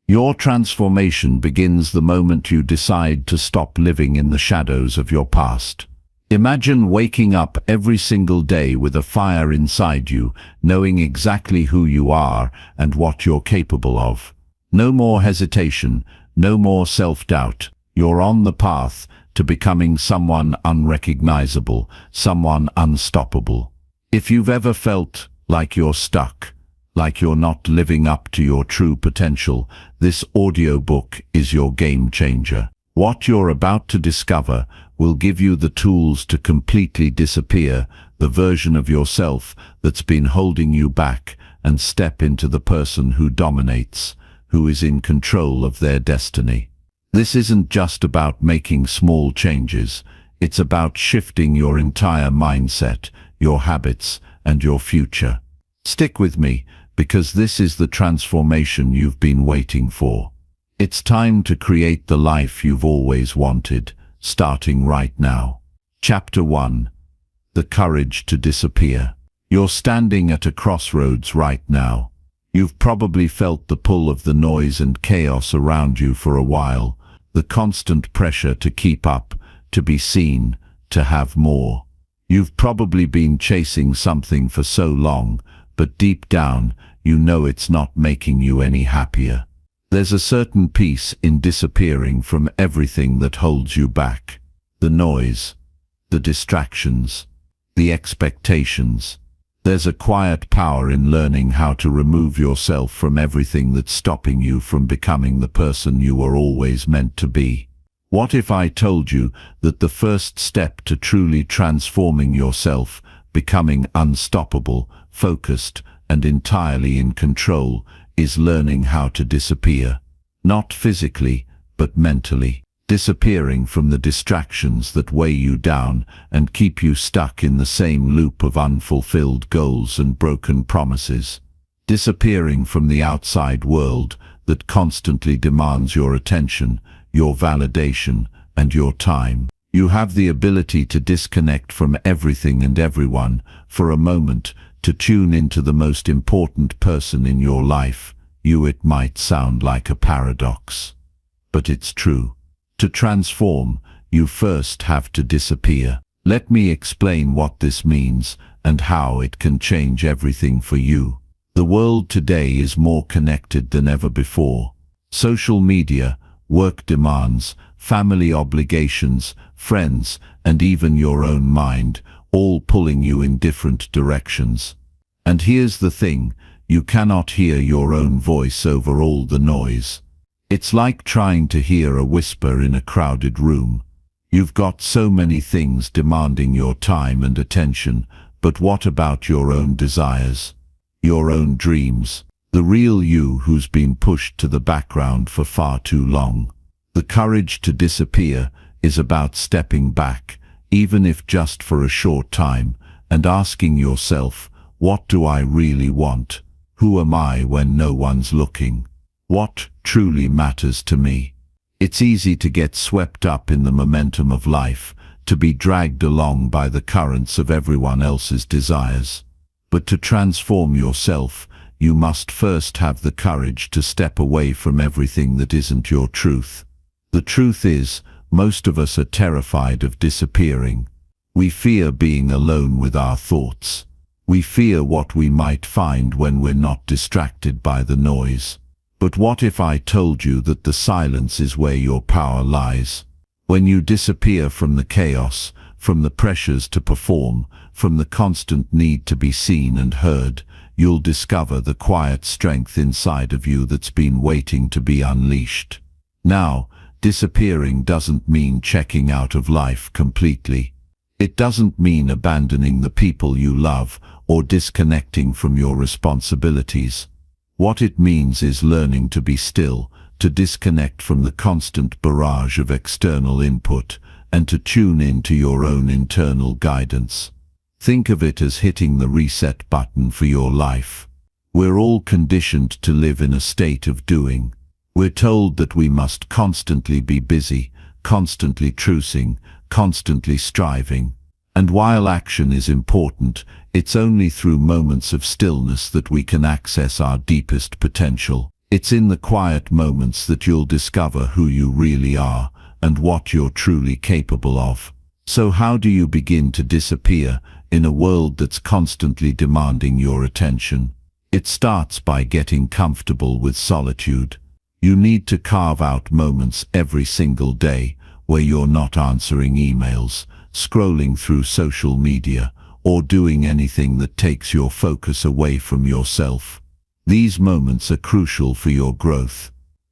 Your transformation begins the moment you decide to stop living in the shadows of your past. Imagine waking up every single day with a fire inside you, knowing exactly who you are and what you're capable of. No more hesitation, no more self-doubt. You're on the path to becoming someone unrecognizable, someone unstoppable. If you've ever felt like you're stuck, like you're not living up to your true potential, this audiobook is your game changer. What you're about to discover will give you the tools to completely disappear the version of yourself that's been holding you back and step into the person who dominates, who is in control of their destiny. This isn't just about making small changes. It's about shifting your entire mindset, your habits, and your future. Stick with me, because this is the transformation you've been waiting for. It's time to create the life you've always wanted, starting right now. Chapter 1. The Courage to Disappear. You're standing at a crossroads right now. You've probably felt the pull of the noise and chaos around you for a while, the constant pressure to keep up, to be seen, to have more. You've probably been chasing something for so long, but deep down, you know it's not making you any happier. There's a certain peace in disappearing from everything that holds you back. The noise, the distractions, the expectations. There's a quiet power in learning how to remove yourself from everything that's stopping you from becoming the person you were always meant to be. What if I told you that the first step to truly transforming yourself, becoming unstoppable, focused, and entirely in control, is learning how to disappear? Not physically, but mentally. Disappearing from the distractions that weigh you down and keep you stuck in the same loop of unfulfilled goals and broken promises. Disappearing from the outside world that constantly demands your attention, your validation, and your time. You have the ability to disconnect from everything and everyone for a moment, to tune into the most important person in your life. It might sound like a paradox, but it's true. To transform, you first have to disappear. Let me explain what this means and how it can change everything for you. The world today is more connected than ever before. Social media, work demands, family obligations, friends, and even your own mind, all pulling you in different directions. And here's the thing, you cannot hear your own voice over all the noise. It's like trying to hear a whisper in a crowded room. You've got so many things demanding your time and attention, but what about your own desires? Your own dreams? The real you who's been pushed to the background for far too long. The courage to disappear is about stepping back, even if just for a short time, and asking yourself, what do I really want? Who am I when no one's looking? What truly matters to me? It's easy to get swept up in the momentum of life, to be dragged along by the currents of everyone else's desires. But to transform yourself, you must first have the courage to step away from everything that isn't your truth. The truth is, most of us are terrified of disappearing. We fear being alone with our thoughts. We fear what we might find when we're not distracted by the noise. But what if I told you that the silence is where your power lies? When you disappear from the chaos, from the pressures to perform, from the constant need to be seen and heard, you'll discover the quiet strength inside of you that's been waiting to be unleashed. Now, disappearing doesn't mean checking out of life completely. It doesn't mean abandoning the people you love or disconnecting from your responsibilities. What it means is learning to be still, to disconnect from the constant barrage of external input, and to tune into your own internal guidance. Think of it as hitting the reset button for your life. We're all conditioned to live in a state of doing. We're told that we must constantly be busy, constantly choosing, constantly striving. And while action is important, it's only through moments of stillness that we can access our deepest potential. It's in the quiet moments that you'll discover who you really are and what you're truly capable of. So how do you begin to disappear in a world that's constantly demanding your attention? It starts by getting comfortable with solitude. You need to carve out moments every single day where you're not answering emails, scrolling through social media, or doing anything that takes your focus away from yourself. These moments are crucial for your growth.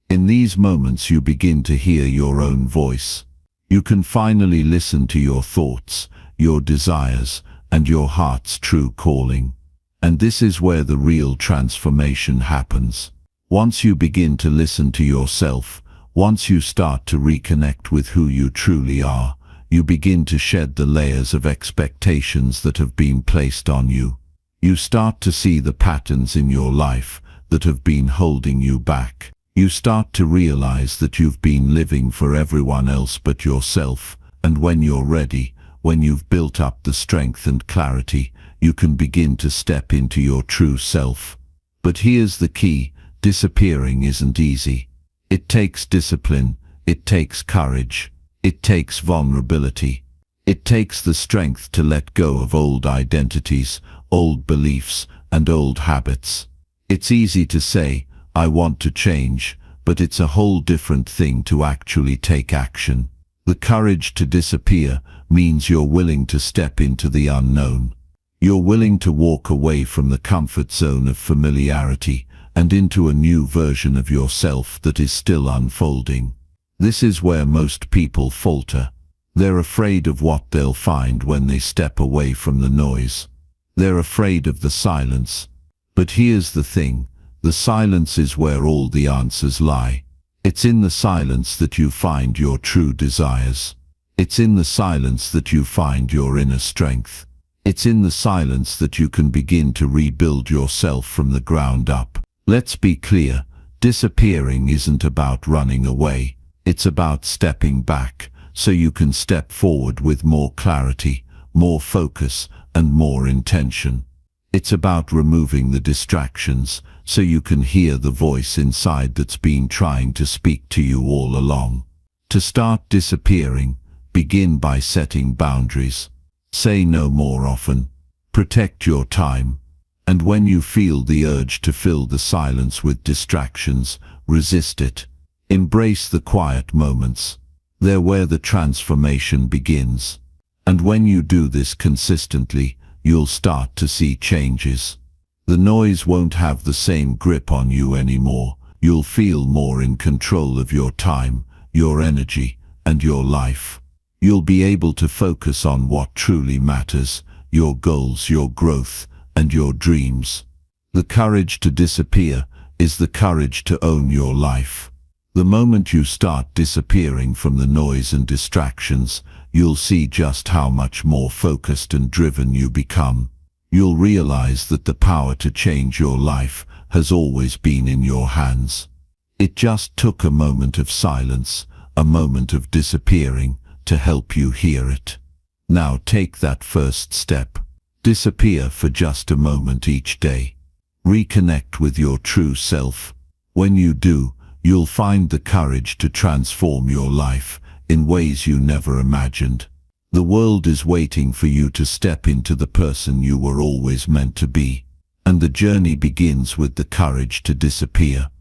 In these moments you begin to hear your own voice. You can finally listen to your thoughts, your desires, and your heart's true calling. And this is where the real transformation happens. Once you begin to listen to yourself, once you start to reconnect with who you truly are, you begin to shed the layers of expectations that have been placed on you. You start to see the patterns in your life that have been holding you back. You start to realize that you've been living for everyone else but yourself, and when you're ready, when you've built up the strength and clarity, you can begin to step into your true self. But here's the key: disappearing isn't easy. It takes discipline, it takes courage, it takes vulnerability. It takes the strength to let go of old identities, old beliefs, and old habits. It's easy to say, "I want to change," but it's a whole different thing to actually take action. The courage to disappear means you're willing to step into the unknown. You're willing to walk away from the comfort zone of familiarity and into a new version of yourself that is still unfolding. This is where most people falter. They're afraid of what they'll find when they step away from the noise. They're afraid of the silence. But here's the thing: the silence is where all the answers lie. It's in the silence that you find your true desires. It's in the silence that you find your inner strength. It's in the silence that you can begin to rebuild yourself from the ground up. Let's be clear, disappearing isn't about running away. It's about stepping back, so you can step forward with more clarity, more focus, and more intention. It's about removing the distractions, so you can hear the voice inside that's been trying to speak to you all along. To start disappearing, begin by setting boundaries. Say no more often. Protect your time. And when you feel the urge to fill the silence with distractions, resist it. Embrace the quiet moments. They're where the transformation begins. And when you do this consistently, you'll start to see changes. The noise won't have the same grip on you anymore. You'll feel more in control of your time, your energy, and your life. You'll be able to focus on what truly matters: your goals, your growth, and your dreams. The courage to disappear is the courage to own your life. The moment you start disappearing from the noise and distractions, you'll see just how much more focused and driven you become. You'll realize that the power to change your life has always been in your hands. It just took a moment of silence, a moment of disappearing, to help you hear it. Now take that first step. Disappear for just a moment each day. Reconnect with your true self. When you do, you'll find the courage to transform your life in ways you never imagined. The world is waiting for you to step into the person you were always meant to be. And the journey begins with the courage to disappear.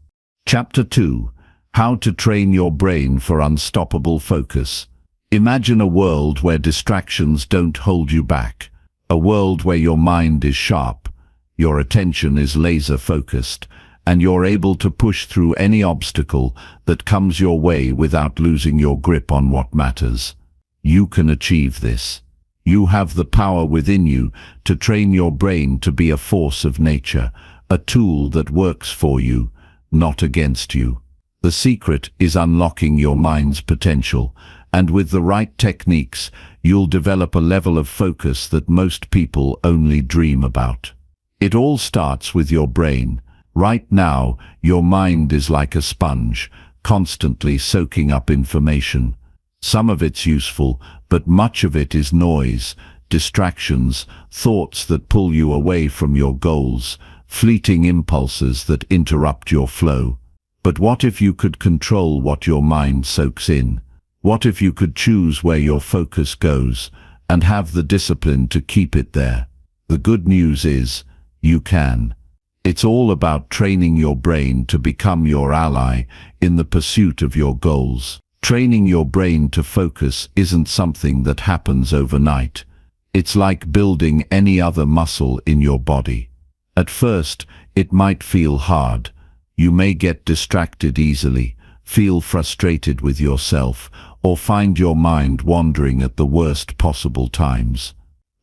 Chapter 2. How to train your brain for unstoppable focus. Imagine a world where distractions don't hold you back. A world where your mind is sharp, your attention is laser-focused, and you're able to push through any obstacle that comes your way without losing your grip on what matters. You can achieve this. You have the power within you to train your brain to be a force of nature, a tool that works for you, not against you. The secret is unlocking your mind's potential, and with the right techniques, you'll develop a level of focus that most people only dream about. It all starts with your brain. Right now, your mind is like a sponge, constantly soaking up information. Some of it's useful, but much of it is noise, distractions, thoughts that pull you away from your goals, fleeting impulses that interrupt your flow. But what if you could control what your mind soaks in? What if you could choose where your focus goes and have the discipline to keep it there? The good news is, you can. It's all about training your brain to become your ally in the pursuit of your goals. Training your brain to focus isn't something that happens overnight. It's like building any other muscle in your body. At first, it might feel hard. You may get distracted easily, feel frustrated with yourself, or find your mind wandering at the worst possible times.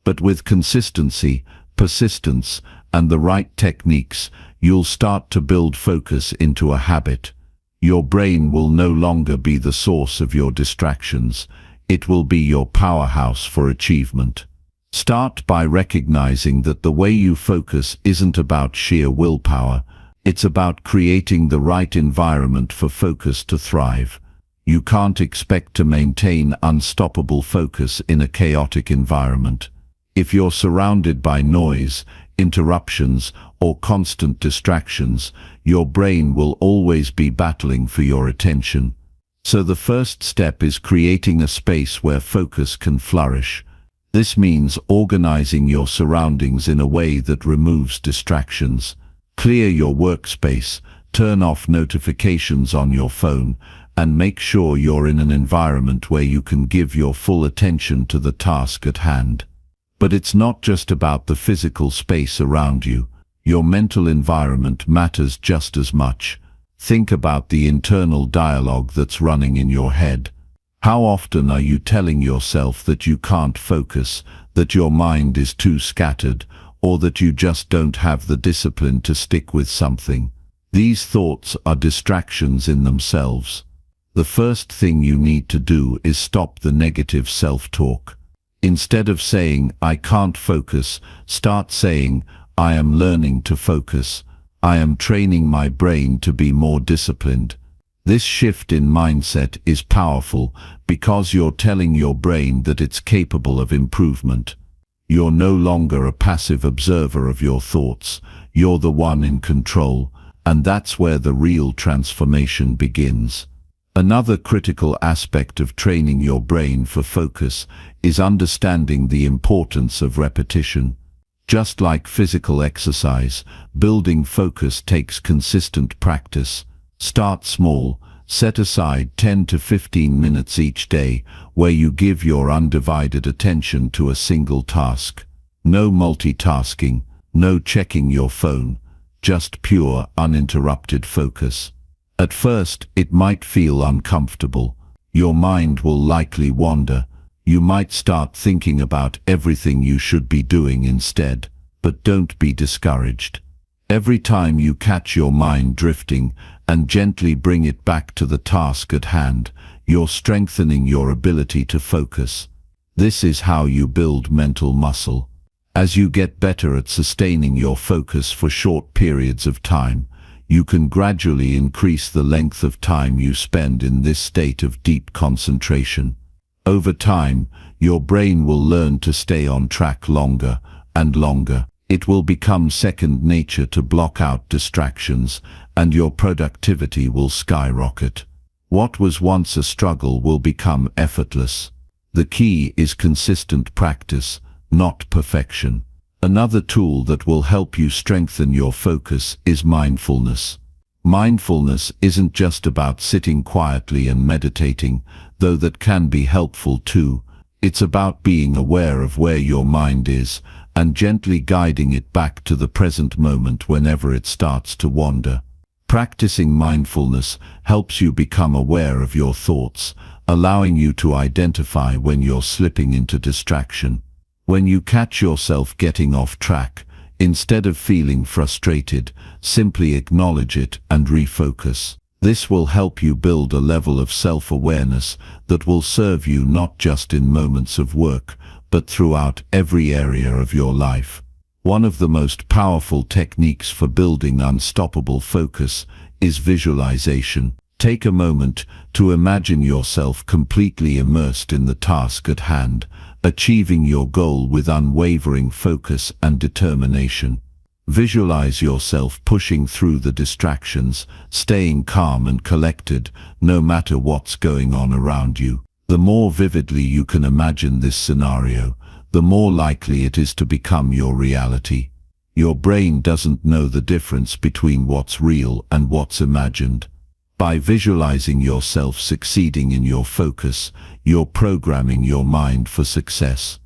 But with consistency, persistence, and the right techniques, you'll start to build focus into a habit. Your brain will no longer be the source of your distractions. It will be your powerhouse for achievement. Start by recognizing that the way you focus isn't about sheer willpower. It's about creating the right environment for focus to thrive. You can't expect to maintain unstoppable focus in a chaotic environment. If you're surrounded by noise, interruptions, or constant distractions, your brain will always be battling for your attention. So the first step is creating a space where focus can flourish. This means organizing your surroundings in a way that removes distractions. Clear your workspace, turn off notifications on your phone, and make sure you're in an environment where you can give your full attention to the task at hand. But it's not just about the physical space around you. Your mental environment matters just as much. Think about the internal dialogue that's running in your head. How often are you telling yourself that you can't focus, that your mind is too scattered, or that you just don't have the discipline to stick with something? These thoughts are distractions in themselves. The first thing you need to do is stop the negative self-talk. Instead of saying, "I can't focus," start saying, "I am learning to focus. I am training my brain to be more disciplined." This shift in mindset is powerful because you're telling your brain that it's capable of improvement. You're no longer a passive observer of your thoughts. You're the one in control, and that's where the real transformation begins. Another critical aspect of training your brain for focus is understanding the importance of repetition. Just like physical exercise, building focus takes consistent practice. Start small. Set aside 10 to 15 minutes each day where you give your undivided attention to a single task. No multitasking, no checking your phone, just pure, uninterrupted focus. At first, it might feel uncomfortable. Your mind will likely wander. You might start thinking about everything you should be doing instead, but don't be discouraged. Every time you catch your mind drifting and gently bring it back to the task at hand, you're strengthening your ability to focus. This is how you build mental muscle. As you get better at sustaining your focus for short periods of time, you can gradually increase the length of time you spend in this state of deep concentration. Over time, your brain will learn to stay on track longer and longer. It will become second nature to block out distractions, and your productivity will skyrocket. What was once a struggle will become effortless. The key is consistent practice, not perfection. Another tool that will help you strengthen your focus is mindfulness. Mindfulness isn't just about sitting quietly and meditating, though that can be helpful too. It's about being aware of where your mind is and gently guiding it back to the present moment whenever it starts to wander. Practicing mindfulness helps you become aware of your thoughts, allowing you to identify when you're slipping into distraction. When you catch yourself getting off track, instead of feeling frustrated, simply acknowledge it and refocus. This will help you build a level of self-awareness that will serve you not just in moments of work, but throughout every area of your life. One of the most powerful techniques for building unstoppable focus is visualization. Take a moment to imagine yourself completely immersed in the task at hand, achieving your goal with unwavering focus and determination. Visualize yourself pushing through the distractions, staying calm and collected, no matter what's going on around you. The more vividly you can imagine this scenario, the more likely it is to become your reality. Your brain doesn't know the difference between what's real and what's imagined. By visualizing yourself succeeding in your focus, you're programming your mind for success.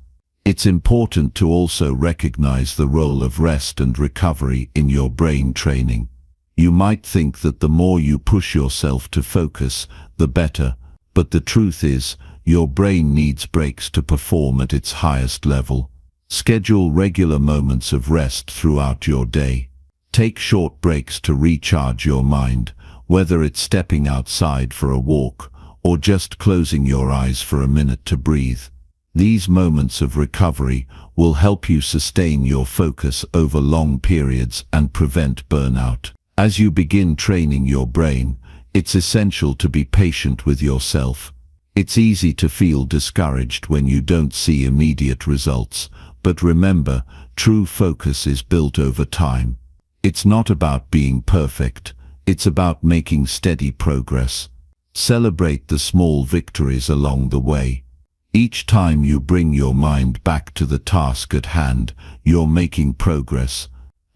It's important to also recognize the role of rest and recovery in your brain training. You might think that the more you push yourself to focus, the better, but the truth is, your brain needs breaks to perform at its highest level. Schedule regular moments of rest throughout your day. Take short breaks to recharge your mind, whether it's stepping outside for a walk or just closing your eyes for a minute to breathe. These moments of recovery will help you sustain your focus over long periods and prevent burnout. As you begin training your brain, it's essential to be patient with yourself. It's easy to feel discouraged when you don't see immediate results, but remember, true focus is built over time. It's not about being perfect, it's about making steady progress. Celebrate the small victories along the way. Each time you bring your mind back to the task at hand, you're making progress.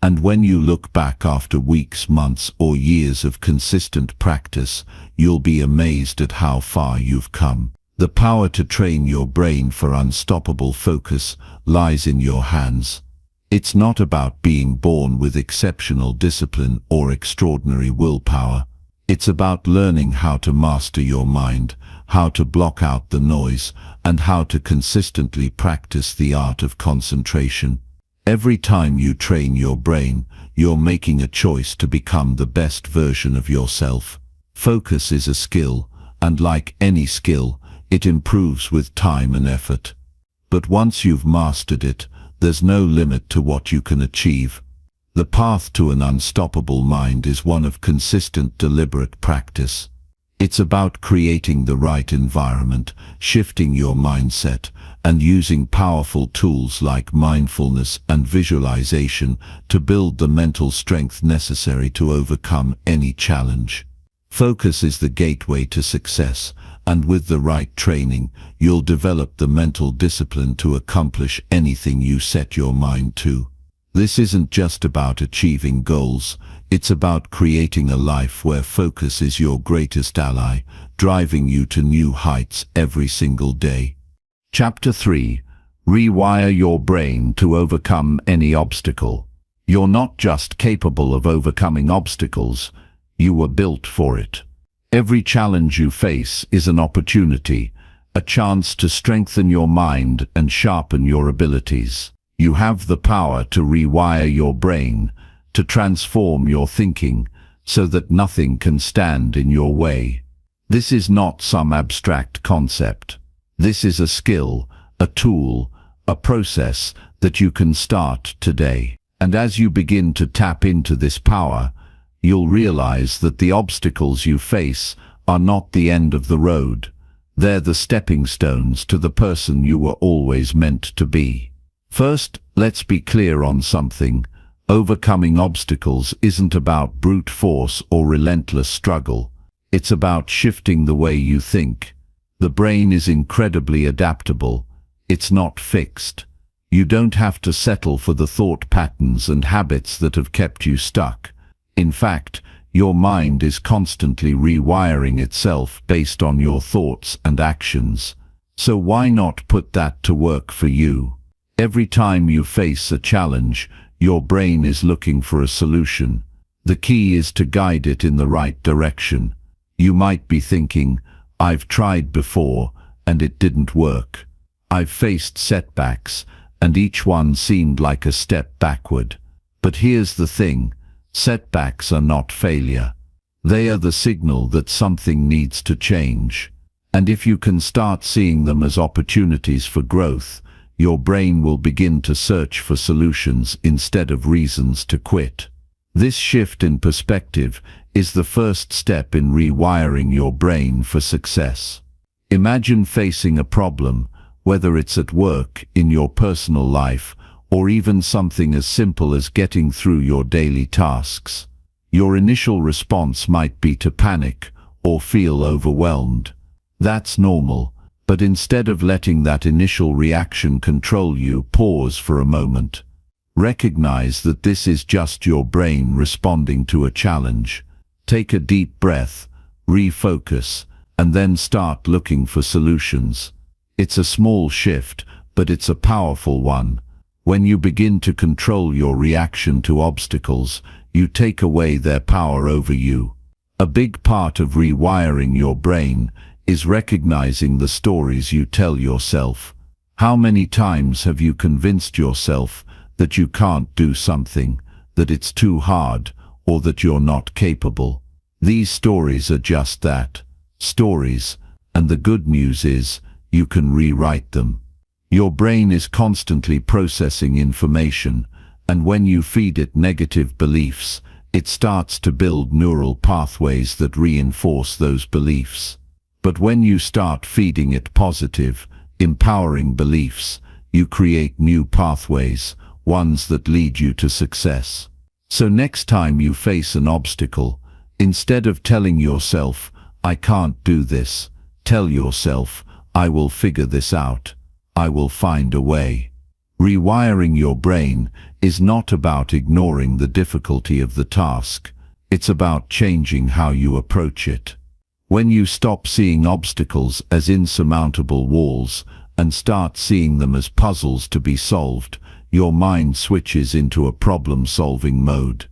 And when you look back after weeks, months, or years of consistent practice, you'll be amazed at how far you've come. The power to train your brain for unstoppable focus lies in your hands. It's not about being born with exceptional discipline or extraordinary willpower. It's about learning how to master your mind, how to block out the noise, and how to consistently practice the art of concentration. Every time you train your brain, you're making a choice to become the best version of yourself. Focus is a skill, and like any skill, it improves with time and effort. But once you've mastered it, there's no limit to what you can achieve. The path to an unstoppable mind is one of consistent, deliberate practice. It's about creating the right environment, shifting your mindset, and using powerful tools like mindfulness and visualization to build the mental strength necessary to overcome any challenge. Focus is the gateway to success, and with the right training, you'll develop the mental discipline to accomplish anything you set your mind to. This isn't just about achieving goals, it's about creating a life where focus is your greatest ally, driving you to new heights every single day. Chapter 3. Rewire your brain to overcome any obstacle. You're not just capable of overcoming obstacles, you were built for it. Every challenge you face is an opportunity, a chance to strengthen your mind and sharpen your abilities. You have the power to rewire your brain, to transform your thinking, so that nothing can stand in your way. This is not some abstract concept. This is a skill, a tool, a process that you can start today. And as you begin to tap into this power, you'll realize that the obstacles you face are not the end of the road. They're the stepping stones to the person you were always meant to be. First, let's be clear on something. Overcoming obstacles isn't about brute force or relentless struggle. It's about shifting the way you think. The brain is incredibly adaptable. It's not fixed. You don't have to settle for the thought patterns and habits that have kept you stuck. In fact, your mind is constantly rewiring itself based on your thoughts and actions. So why not put that to work for you? Every time you face a challenge, your brain is looking for a solution. The key is to guide it in the right direction. You might be thinking, I've tried before, and it didn't work. I've faced setbacks, and each one seemed like a step backward. But here's the thing, setbacks are not failure. They are the signal that something needs to change. And if you can start seeing them as opportunities for growth, your brain will begin to search for solutions instead of reasons to quit. This shift in perspective is the first step in rewiring your brain for success. Imagine facing a problem, whether it's at work, in your personal life, or even something as simple as getting through your daily tasks. Your initial response might be to panic or feel overwhelmed. That's normal, but instead of letting that initial reaction control you, pause for a moment. Recognize that this is just your brain responding to a challenge. Take a deep breath, refocus, and then start looking for solutions. It's a small shift, but it's a powerful one. When you begin to control your reaction to obstacles, you take away their power over you. A big part of rewiring your brain is recognizing the stories you tell yourself. How many times have you convinced yourself that you can't do something, that it's too hard, or that you're not capable? These stories are just that, stories, and the good news is, you can rewrite them. Your brain is constantly processing information, and when you feed it negative beliefs, it starts to build neural pathways that reinforce those beliefs. But when you start feeding it positive, empowering beliefs, you create new pathways, ones that lead you to success. So next time you face an obstacle, instead of telling yourself, "I can't do this," tell yourself, "I will figure this out. I will find a way." Rewiring your brain is not about ignoring the difficulty of the task. It's about changing how you approach it. When you stop seeing obstacles as insurmountable walls and start seeing them as puzzles to be solved, your mind switches into a problem-solving mode.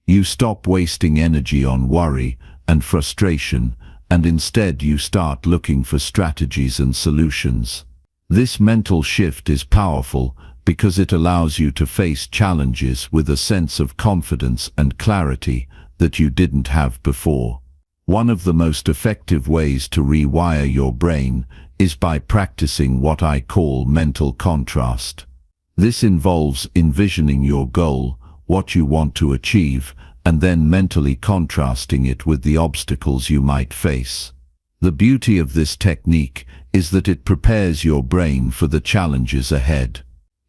You stop wasting energy on worry and frustration, and instead you start looking for strategies and solutions. This mental shift is powerful because it allows you to face challenges with a sense of confidence and clarity that you didn't have before. One of the most effective ways to rewire your brain is by practicing what I call mental contrast. This involves envisioning your goal, what you want to achieve, and then mentally contrasting it with the obstacles you might face. The beauty of this technique is that it prepares your brain for the challenges ahead.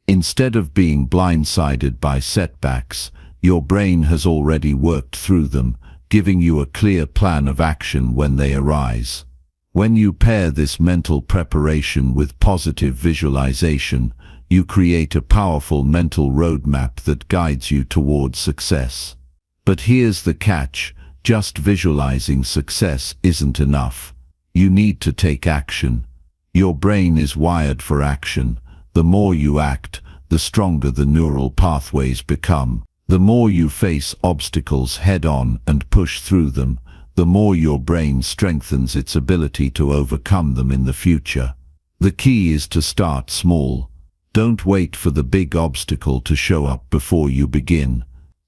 Instead of being blindsided by setbacks, your brain has already worked through them, giving you a clear plan of action when they arise. When you pair this mental preparation with positive visualization, you create a powerful mental roadmap that guides you towards success. But here's the catch: just visualizing success isn't enough. You need to take action. Your brain is wired for action. The more you act, the stronger the neural pathways become. The more you face obstacles head-on and push through them, the more your brain strengthens its ability to overcome them in the future. The key is to start small. Don't wait for the big obstacle to show up before you begin.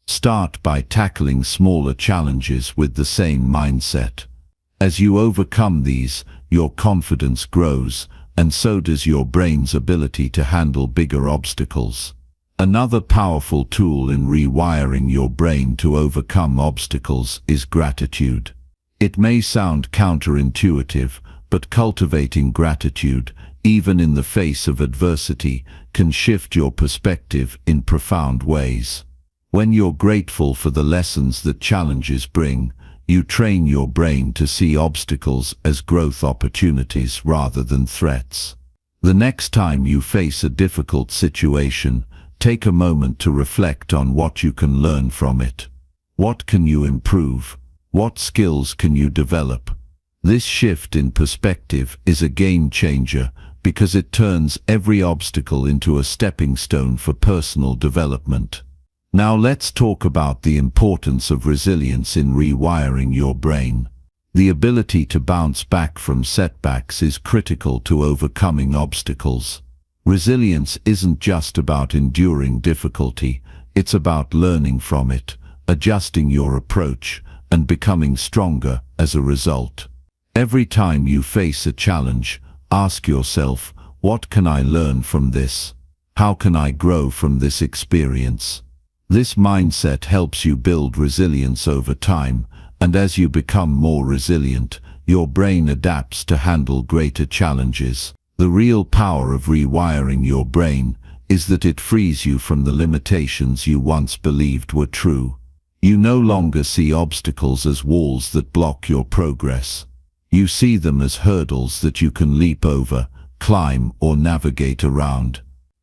Start by tackling smaller challenges with the same mindset. As you overcome these, your confidence grows, and so does your brain's ability to handle bigger obstacles. Another powerful tool in rewiring your brain to overcome obstacles is gratitude. It may sound counterintuitive, but cultivating gratitude, even in the face of adversity, can shift your perspective in profound ways. When you're grateful for the lessons that challenges bring, you train your brain to see obstacles as growth opportunities rather than threats. The next time you face a difficult situation, take a moment to reflect on what you can learn from it. What can you improve? What skills can you develop? This shift in perspective is a game changer because it turns every obstacle into a stepping stone for personal development. Now let's talk about the importance of resilience in rewiring your brain. The ability to bounce back from setbacks is critical to overcoming obstacles. Resilience isn't just about enduring difficulty, it's about learning from it, adjusting your approach, and becoming stronger as a result. Every time you face a challenge, ask yourself, what can I learn from this? How can I grow from this experience? This mindset helps you build resilience over time, and as you become more resilient, your brain adapts to handle greater challenges. The real power of rewiring your brain is that it frees you from the limitations you once believed were true. You no longer see obstacles as walls that block your progress. You see them as hurdles that you can leap over, climb, or navigate around.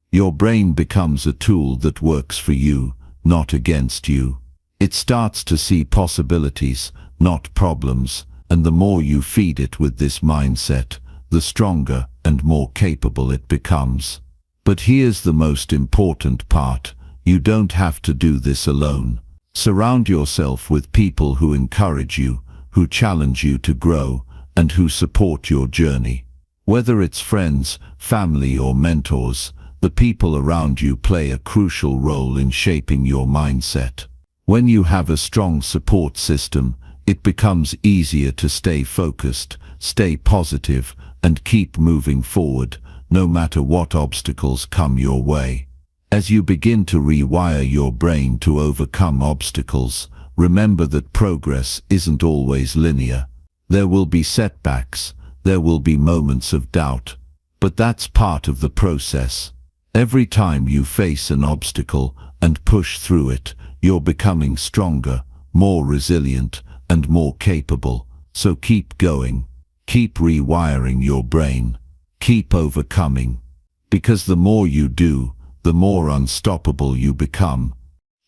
Your brain becomes a tool that works for you, not against you. It starts to see possibilities, not problems, and the more you feed it with this mindset, the stronger and more capable it becomes. But here's the most important part: you don't have to do this alone. Surround yourself with people who encourage you, who challenge you to grow, and who support your journey. Whether it's friends, family, or mentors, the people around you play a crucial role in shaping your mindset. When you have a strong support system, it becomes easier to stay focused, stay positive, and keep moving forward, no matter what obstacles come your way. As you begin to rewire your brain to overcome obstacles, remember that progress isn't always linear. There will be setbacks, there will be moments of doubt, but that's part of the process. Every time you face an obstacle and push through it, you're becoming stronger, more resilient, and more capable. So keep going. Keep rewiring your brain. Keep overcoming. Because the more you do, the more unstoppable you become.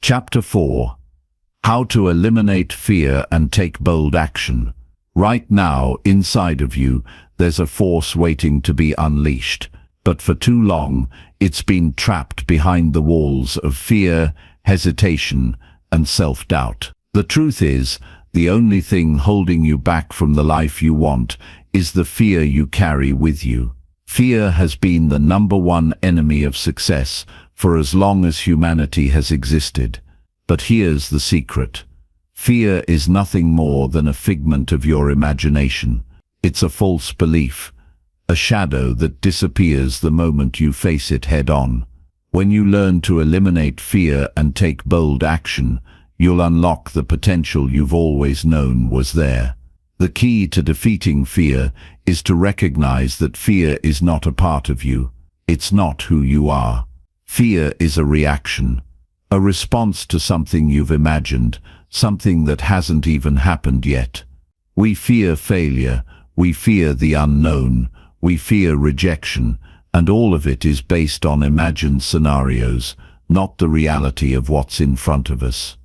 Chapter 4. How to eliminate fear and take bold action. Right now, inside of you, there's a force waiting to be unleashed. But for too long, it's been trapped behind the walls of fear, hesitation, and self-doubt. The truth is, the only thing holding you back from the life you want is the fear you carry with you. Fear has been the #1 enemy of success for as long as humanity has existed. But here's the secret. Fear is nothing more than a figment of your imagination. It's a false belief, a shadow that disappears the moment you face it head-on. When you learn to eliminate fear and take bold action, you'll unlock the potential you've always known was there. The key to defeating fear is to recognize that fear is not a part of you. It's not who you are. Fear is a reaction, a response to something you've imagined, something that hasn't even happened yet. We fear failure, we fear the unknown, we fear rejection, and all of it is based on imagined scenarios, not the reality of what's in front of us.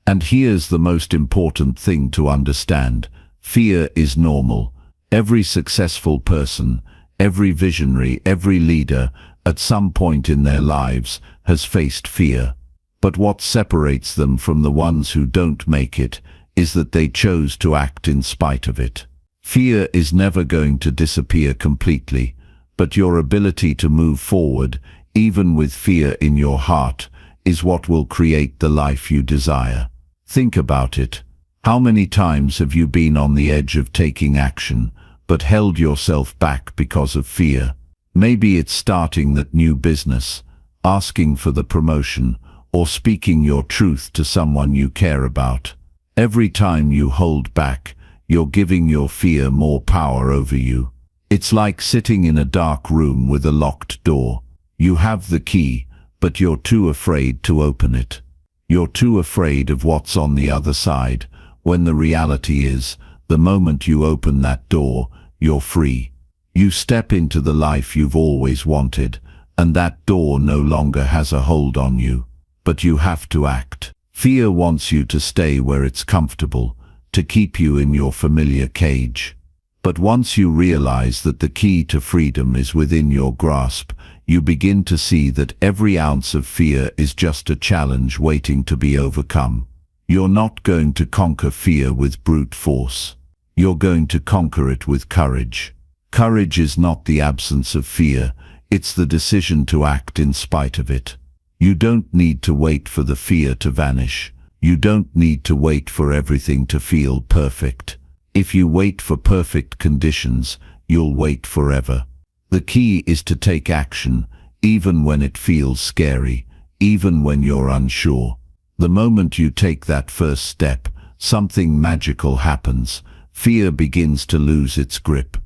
And here's the most important thing to understand. Fear is normal. Every successful person, every visionary, every leader, at some point in their lives, has faced fear. But what separates them from the ones who don't make it is that they chose to act in spite of it. Fear is never going to disappear completely, but your ability to move forward, even with fear in your heart, is what will create the life you desire. Think about it. How many times have you been on the edge of taking action, but held yourself back because of fear? Maybe it's starting that new business, asking for the promotion, or speaking your truth to someone you care about. Every time you hold back, you're giving your fear more power over you. It's like sitting in a dark room with a locked door. You have the key, but you're too afraid to open it. You're too afraid of what's on the other side, when the reality is, the moment you open that door, you're free. You step into the life you've always wanted, and that door no longer has a hold on you. But you have to act. Fear wants you to stay where it's comfortable, to keep you in your familiar cage. But once you realize that the key to freedom is within your grasp, you begin to see that every ounce of fear is just a challenge waiting to be overcome. You're not going to conquer fear with brute force. You're going to conquer it with courage. Courage is not the absence of fear, it's the decision to act in spite of it. You don't need to wait for the fear to vanish. You don't need to wait for everything to feel perfect. If you wait for perfect conditions, you'll wait forever. The key is to take action, even when it feels scary, even when you're unsure. The moment you take that first step, something magical happens. Fear begins to lose its grip.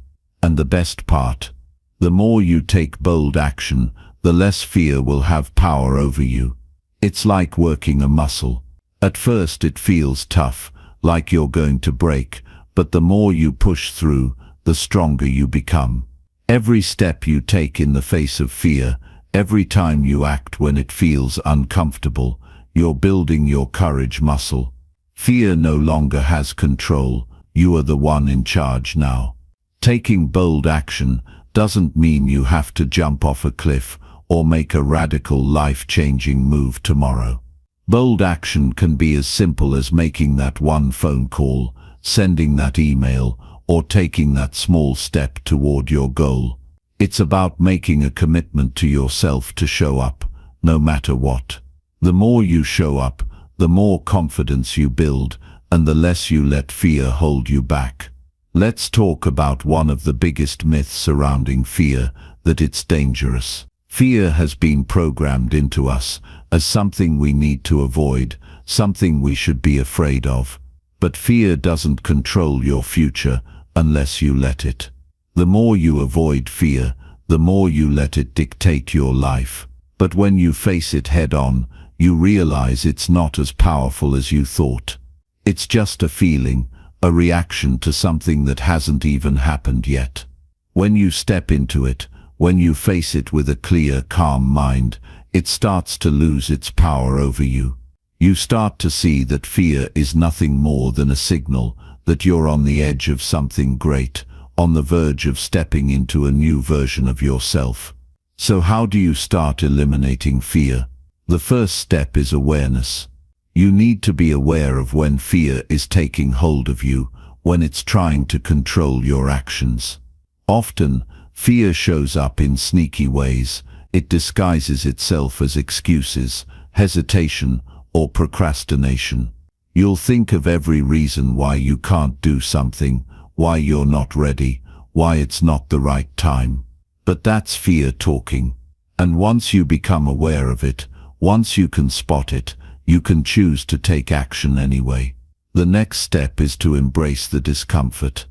And the best part, the more you take bold action, the less fear will have power over you. It's like working a muscle. At first it feels tough, like you're going to break, but the more you push through, the stronger you become. Every step you take in the face of fear, every time you act when it feels uncomfortable, you're building your courage muscle. Fear no longer has control. You are the one in charge now. Taking bold action doesn't mean you have to jump off a cliff or make a radical, life-changing move tomorrow. Bold action can be as simple as making that one phone call, sending that email, or taking that small step toward your goal. It's about making a commitment to yourself to show up, no matter what. The more you show up, the more confidence you build, and the less you let fear hold you back. Let's talk about one of the biggest myths surrounding fear, that it's dangerous. Fear has been programmed into us as something we need to avoid, something we should be afraid of. But fear doesn't control your future unless you let it. The more you avoid fear, the more you let it dictate your life. But when you face it head-on, you realize it's not as powerful as you thought. It's just a feeling, a reaction to something that hasn't even happened yet. When you step into it, when you face it with a clear, calm mind, it starts to lose its power over you. You start to see that fear is nothing more than a signal that you're on the edge of something great, on the verge of stepping into a new version of yourself. So how do you start eliminating fear? The first step is awareness. You need to be aware of when fear is taking hold of you, when it's trying to control your actions. Often, fear shows up in sneaky ways. It disguises itself as excuses, hesitation, or procrastination. You'll think of every reason why you can't do something, why you're not ready, why it's not the right time. But that's fear talking. And once you become aware of it, once you can spot it, you can choose to take action anyway. The next step is to embrace the discomfort.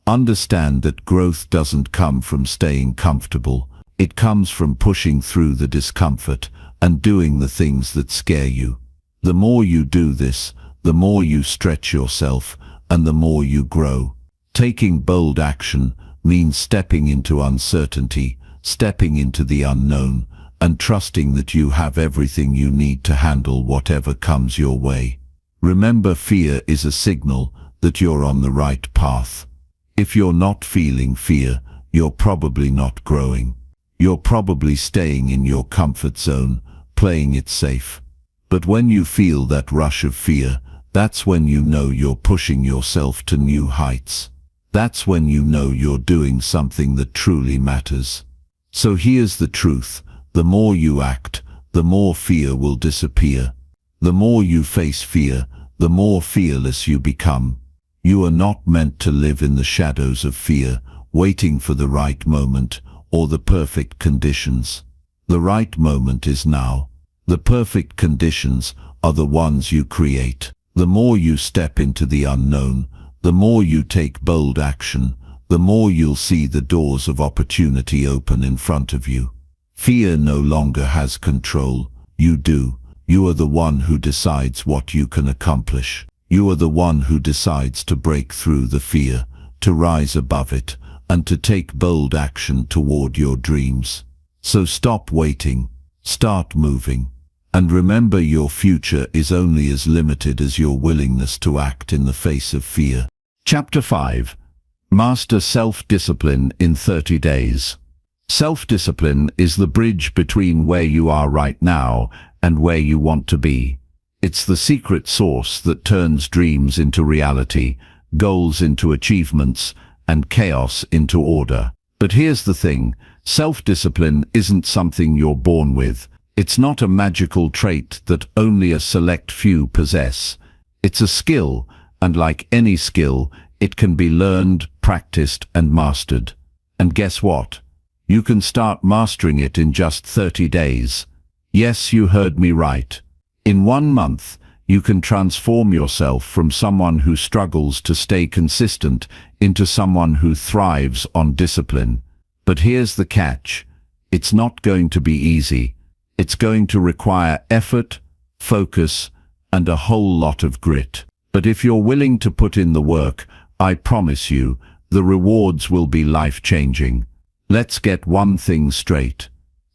Understand that growth doesn't come from staying comfortable. It comes from pushing through the discomfort and doing the things that scare you. The more you do this, the more you stretch yourself and the more you grow. Taking bold action means stepping into uncertainty, stepping into the unknown, and trusting that you have everything you need to handle whatever comes your way. Remember, fear is a signal that you're on the right path. If you're not feeling fear, you're probably not growing. You're probably staying in your comfort zone, playing it safe. But when you feel that rush of fear, that's when you know you're pushing yourself to new heights. That's when you know you're doing something that truly matters. So here's the truth. The more you act, the more fear will disappear. The more you face fear, the more fearless you become. You are not meant to live in the shadows of fear, waiting for the right moment or the perfect conditions. The right moment is now. The perfect conditions are the ones you create. The more you step into the unknown, the more you take bold action, the more you'll see the doors of opportunity open in front of you. Fear no longer has control. You do. You are the one who decides what you can accomplish. You are the one who decides to break through the fear, to rise above it, and to take bold action toward your dreams. So stop waiting. Start moving. And remember, your future is only as limited as your willingness to act in the face of fear. Chapter 5. Master Self-Discipline in 30 Days. Self-discipline is the bridge between where you are right now and where you want to be. It's the secret sauce that turns dreams into reality, goals into achievements, and chaos into order. But here's the thing, self-discipline isn't something you're born with. It's not a magical trait that only a select few possess. It's a skill, and like any skill, it can be learned, practiced, and mastered. And guess what? You can start mastering it in just 30 days. Yes, you heard me right. In 1 month, you can transform yourself from someone who struggles to stay consistent into someone who thrives on discipline. But here's the catch. It's not going to be easy. It's going to require effort, focus, and a whole lot of grit. But if you're willing to put in the work, I promise you, the rewards will be life-changing. Let's get one thing straight.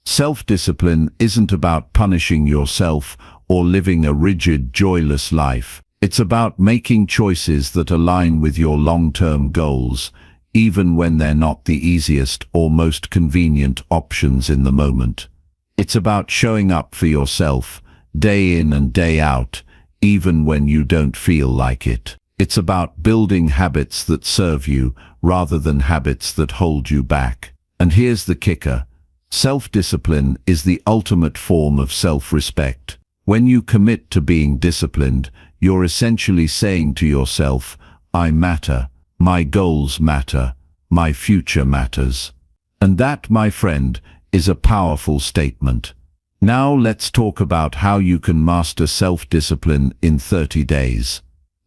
Self-discipline isn't about punishing yourself or living a rigid, joyless life. It's about making choices that align with your long-term goals, even when they're not the easiest or most convenient options in the moment. It's about showing up for yourself, day in and day out, even when you don't feel like it. It's about building habits that serve you, rather than habits that hold you back. And here's the kicker. Self-discipline is the ultimate form of self-respect. When you commit to being disciplined, you're essentially saying to yourself, I matter, my goals matter, my future matters. And that, my friend, is a powerful statement. Now let's talk about how you can master self-discipline in 30 days.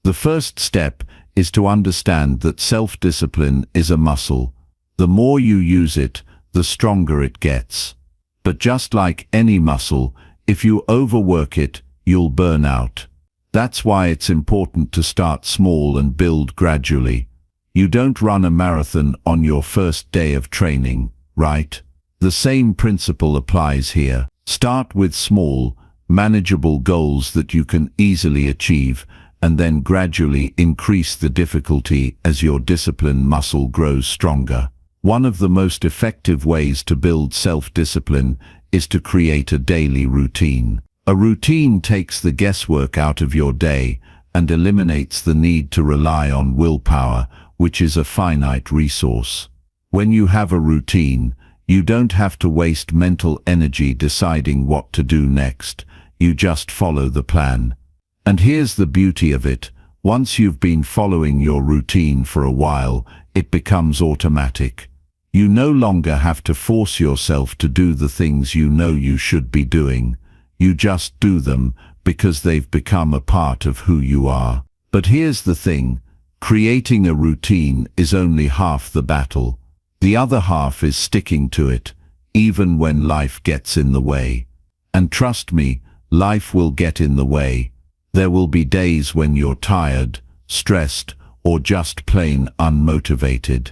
The first step is to understand that self-discipline is a muscle. The more you use it, the stronger it gets. But just like any muscle, if you overwork it, you'll burn out. That's why it's important to start small and build gradually. You don't run a marathon on your first day of training, right? The same principle applies here. Start with small, manageable goals that you can easily achieve, and then gradually increase the difficulty as your discipline muscle grows stronger. One of the most effective ways to build self-discipline is to create a daily routine. A routine takes the guesswork out of your day and eliminates the need to rely on willpower, which is a finite resource. When you have a routine, you don't have to waste mental energy deciding what to do next. You just follow the plan. And here's the beauty of it. Once you've been following your routine for a while, it becomes automatic. You no longer have to force yourself to do the things you know you should be doing. You just do them because they've become a part of who you are. But here's the thing. Creating a routine is only half the battle. The other half is sticking to it, even when life gets in the way. And trust me, life will get in the way. There will be days when you're tired, stressed, or just plain unmotivated.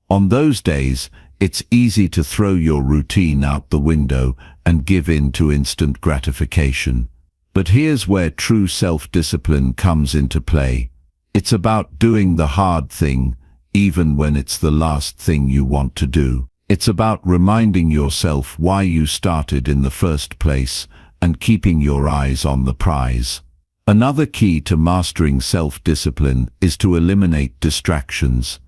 On those days, it's easy to throw your routine out the window and give in to instant gratification. But here's where true self-discipline comes into play. It's about doing the hard thing, even when it's the last thing you want to do. It's about reminding yourself why you started in the first place and keeping your eyes on the prize. Another key to mastering self-discipline is to eliminate distractions.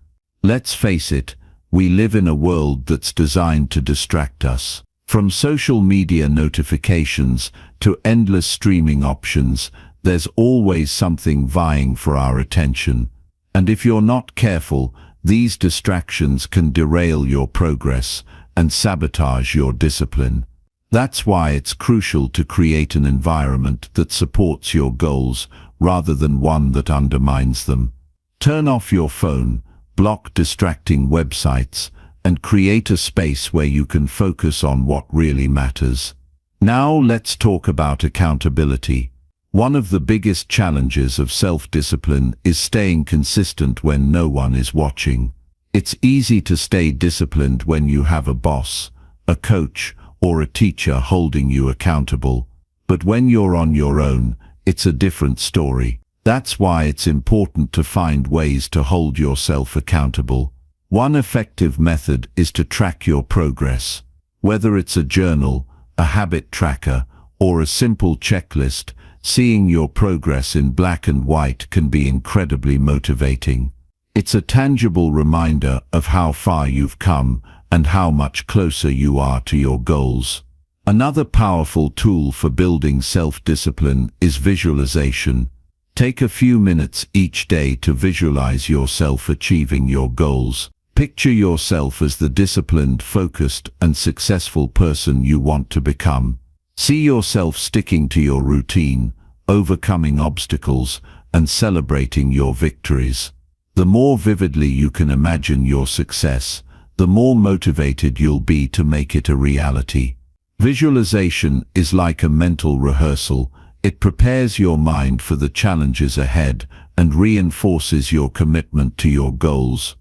Let's face it, we live in a world that's designed to distract us. From social media notifications to endless streaming options, there's always something vying for our attention. And if you're not careful, these distractions can derail your progress and sabotage your discipline. That's why it's crucial to create an environment that supports your goals rather than one that undermines them. Turn off your phone, block distracting websites, and create a space where you can focus on what really matters. Now let's talk about accountability. One of the biggest challenges of self-discipline is staying consistent when no one is watching. It's easy to stay disciplined when you have a boss, a coach, or a teacher holding you accountable. But when you're on your own, it's a different story. That's why it's important to find ways to hold yourself accountable. One effective method is to track your progress. Whether it's a journal, a habit tracker, or a simple checklist, seeing your progress in black and white can be incredibly motivating. It's a tangible reminder of how far you've come and how much closer you are to your goals. Another powerful tool for building self-discipline is visualization. Take a few minutes each day to visualize yourself achieving your goals. Picture yourself as the disciplined, focused, and successful person you want to become. See yourself sticking to your routine, overcoming obstacles, and celebrating your victories. The more vividly you can imagine your success, the more motivated you'll be to make it a reality. Visualization is like a mental rehearsal. It prepares your mind for the challenges ahead and reinforces your commitment to your goals.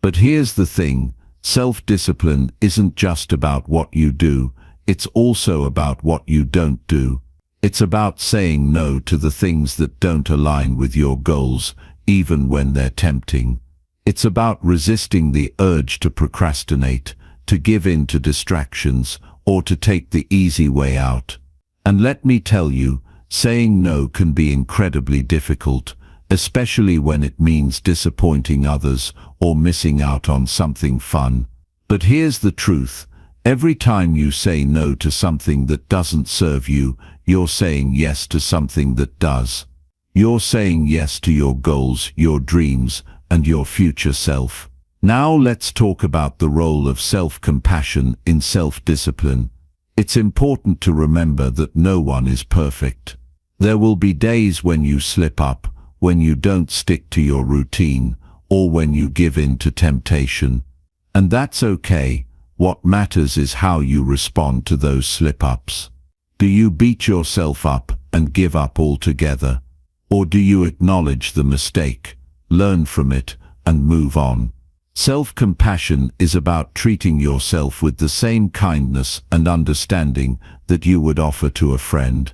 But here's the thing, self-discipline isn't just about what you do, it's also about what you don't do. It's about saying no to the things that don't align with your goals, even when they're tempting. It's about resisting the urge to procrastinate, to give in to distractions, or to take the easy way out. And let me tell you, saying no can be incredibly difficult, especially when it means disappointing others or missing out on something fun. But here's the truth. Every time you say no to something that doesn't serve you, you're saying yes to something that does. You're saying yes to your goals, your dreams, and your future self. Now let's talk about the role of self-compassion in self-discipline. It's important to remember that no one is perfect. There will be days when you slip up, when you don't stick to your routine, or when you give in to temptation. And that's okay. What matters is how you respond to those slip-ups. Do you beat yourself up and give up altogether? Or do you acknowledge the mistake, learn from it, and move on? Self-compassion is about treating yourself with the same kindness and understanding that you would offer to a friend.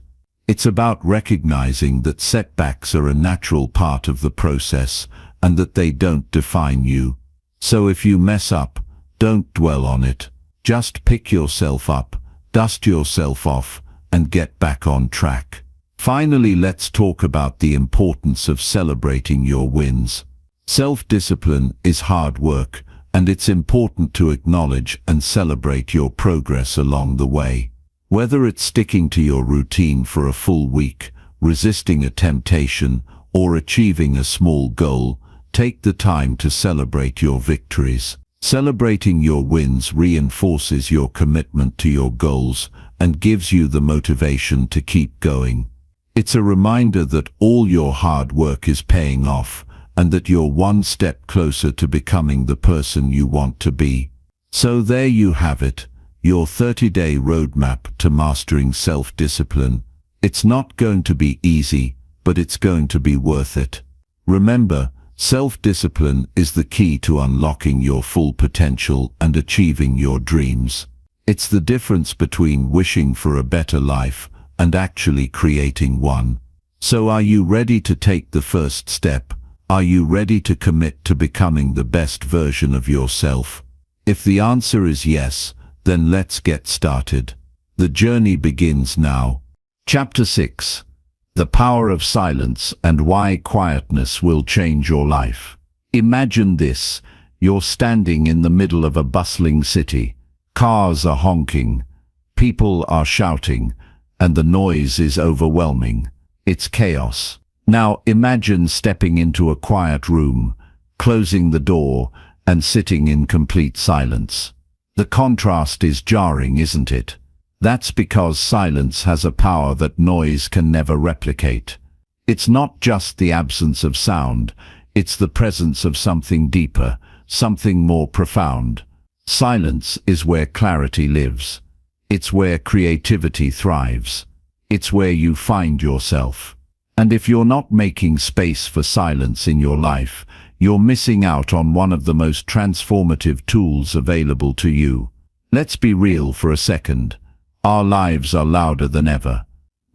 It's about recognizing that setbacks are a natural part of the process and that they don't define you. So if you mess up, don't dwell on it. Just pick yourself up, dust yourself off, and get back on track. Finally, let's talk about the importance of celebrating your wins. Self-discipline is hard work, and it's important to acknowledge and celebrate your progress along the way. Whether it's sticking to your routine for a full week, resisting a temptation, or achieving a small goal, take the time to celebrate your victories. Celebrating your wins reinforces your commitment to your goals and gives you the motivation to keep going. It's a reminder that all your hard work is paying off and that you're one step closer to becoming the person you want to be. So there you have it, your 30-day roadmap to mastering self-discipline. It's not going to be easy, but it's going to be worth it. Remember, self-discipline is the key to unlocking your full potential and achieving your dreams. It's the difference between wishing for a better life and actually creating one. So are you ready to take the first step? Are you ready to commit to becoming the best version of yourself? If the answer is yes, then let's get started. The journey begins now. Chapter 6. The Power of Silence and Why Quietness Will Change Your Life. Imagine this. You're standing in the middle of a bustling city. Cars are honking. People are shouting. And the noise is overwhelming. It's chaos. Now imagine stepping into a quiet room, closing the door, and sitting in complete silence. The contrast is jarring, isn't it? That's because silence has a power that noise can never replicate. It's not just the absence of sound, it's the presence of something deeper, something more profound. Silence is where clarity lives. It's where creativity thrives. It's where you find yourself. And if you're not making space for silence in your life, you're missing out on one of the most transformative tools available to you. Let's be real for a second. Our lives are louder than ever.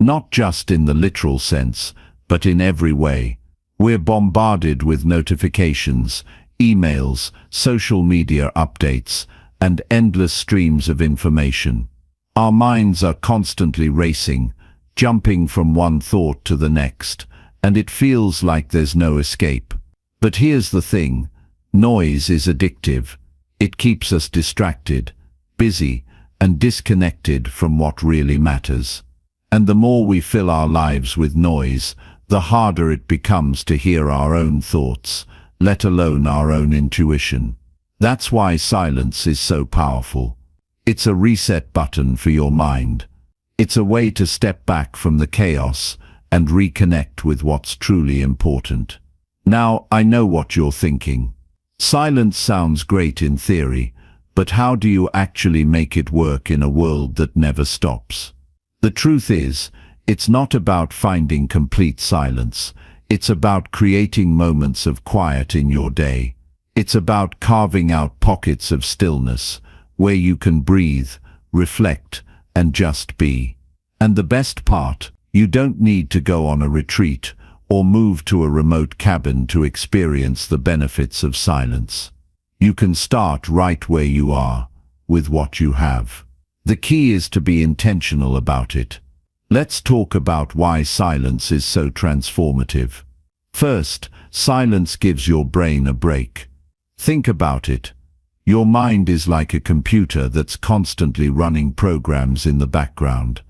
Not just in the literal sense, but in every way. We're bombarded with notifications, emails, social media updates, and endless streams of information. Our minds are constantly racing, jumping from one thought to the next, and it feels like there's no escape. But here's the thing, noise is addictive. It keeps us distracted, busy, and disconnected from what really matters. And the more we fill our lives with noise, the harder it becomes to hear our own thoughts, let alone our own intuition. That's why silence is so powerful. It's a reset button for your mind. It's a way to step back from the chaos and reconnect with what's truly important. Now, I know what you're thinking. Silence sounds great in theory, But how do you actually make it work in a world that never stops? The truth is, it's not about finding complete silence. It's about creating moments of quiet in your day. It's about carving out pockets of stillness where you can breathe, reflect, and just be. And the best part, you don't need to go on a retreat or move to a remote cabin to experience the benefits of silence. You can start right where you are, with what you have. The key is to be intentional about it. Let's talk about why silence is so transformative. First, silence gives your brain a break. Think about it. Your mind is like a computer that's constantly running programs in the background.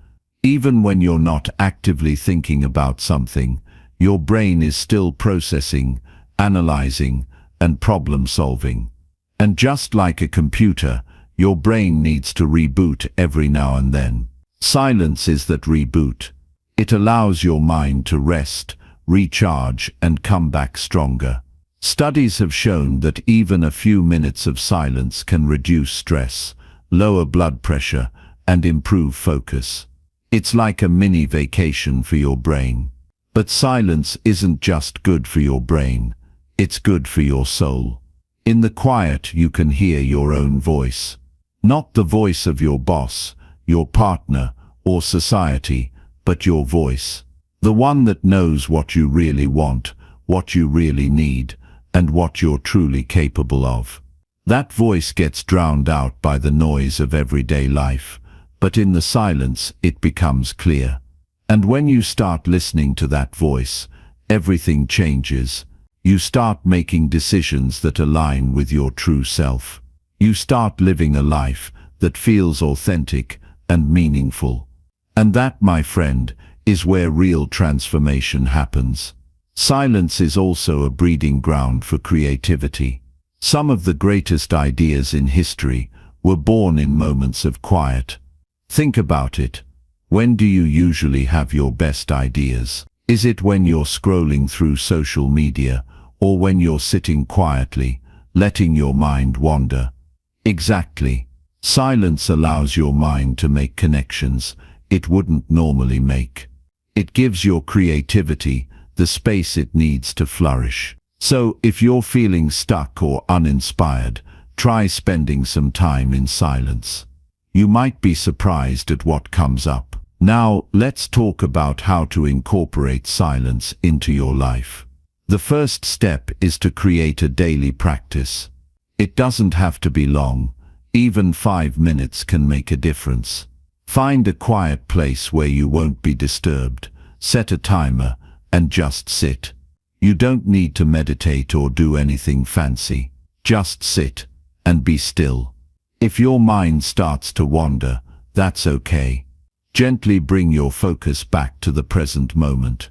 Even when you're not actively thinking about something, your brain is still processing, analyzing, and problem-solving. And just like a computer, your brain needs to reboot every now and then. Silence is that reboot. It allows your mind to rest, recharge, and come back stronger. Studies have shown that even a few minutes of silence can reduce stress, lower blood pressure, and improve focus. It's like a mini vacation for your brain. But silence isn't just good for your brain, it's good for your soul. In the quiet, you can hear your own voice. Not the voice of your boss, your partner, or society, but your voice. The one that knows what you really want, what you really need, and what you're truly capable of. That voice gets drowned out by the noise of everyday life, but in the silence it becomes clear. And when you start listening to that voice, everything changes. You start making decisions that align with your true self. You start living a life that feels authentic and meaningful. And that, my friend, is where real transformation happens. Silence is also a breeding ground for creativity. Some of the greatest ideas in history were born in moments of quiet. Think about it. When do you usually have your best ideas? Is it when you're scrolling through social media, or when you're sitting quietly, letting your mind wander? Exactly. Silence allows your mind to make connections it wouldn't normally make. It gives your creativity the space it needs to flourish. So, if you're feeling stuck or uninspired, try spending some time in silence. You might be surprised at what comes up. Now, let's talk about how to incorporate silence into your life. The first step is to create a daily practice. It doesn't have to be long. Even 5 minutes can make a difference. Find a quiet place where you won't be disturbed. Set a timer and just sit. You don't need to meditate or do anything fancy. Just sit and be still. If your mind starts to wander, that's okay. Gently bring your focus back to the present moment.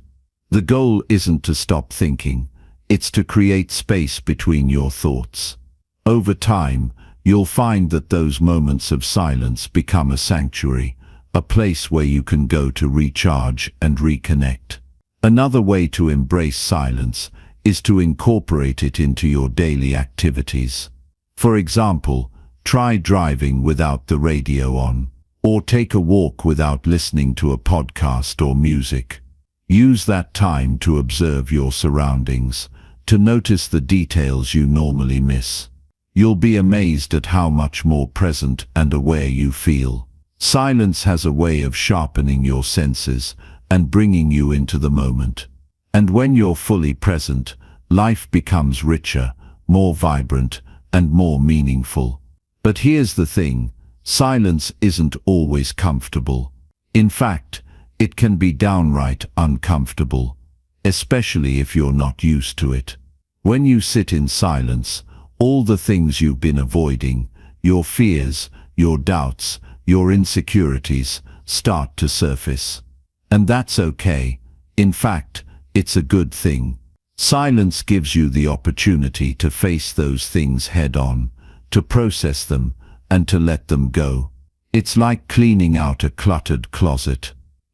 The goal isn't to stop thinking, it's to create space between your thoughts. Over time, you'll find that those moments of silence become a sanctuary, a place where you can go to recharge and reconnect. Another way to embrace silence is to incorporate it into your daily activities. For example, try driving without the radio on, or take a walk without listening to a podcast or music. Use that time to observe your surroundings, to notice the details you normally miss. You'll be amazed at how much more present and aware you feel. Silence has a way of sharpening your senses and bringing you into the moment. And when you're fully present, life becomes richer, more vibrant, and more meaningful. But here's the thing, silence isn't always comfortable. In fact, it can be downright uncomfortable, especially if you're not used to it. When you sit in silence, all the things you've been avoiding, your fears, your doubts, your insecurities, start to surface. And that's okay. In fact, it's a good thing. Silence gives you the opportunity to face those things head-on, to process them, and to let them go. It's like cleaning out a cluttered closet.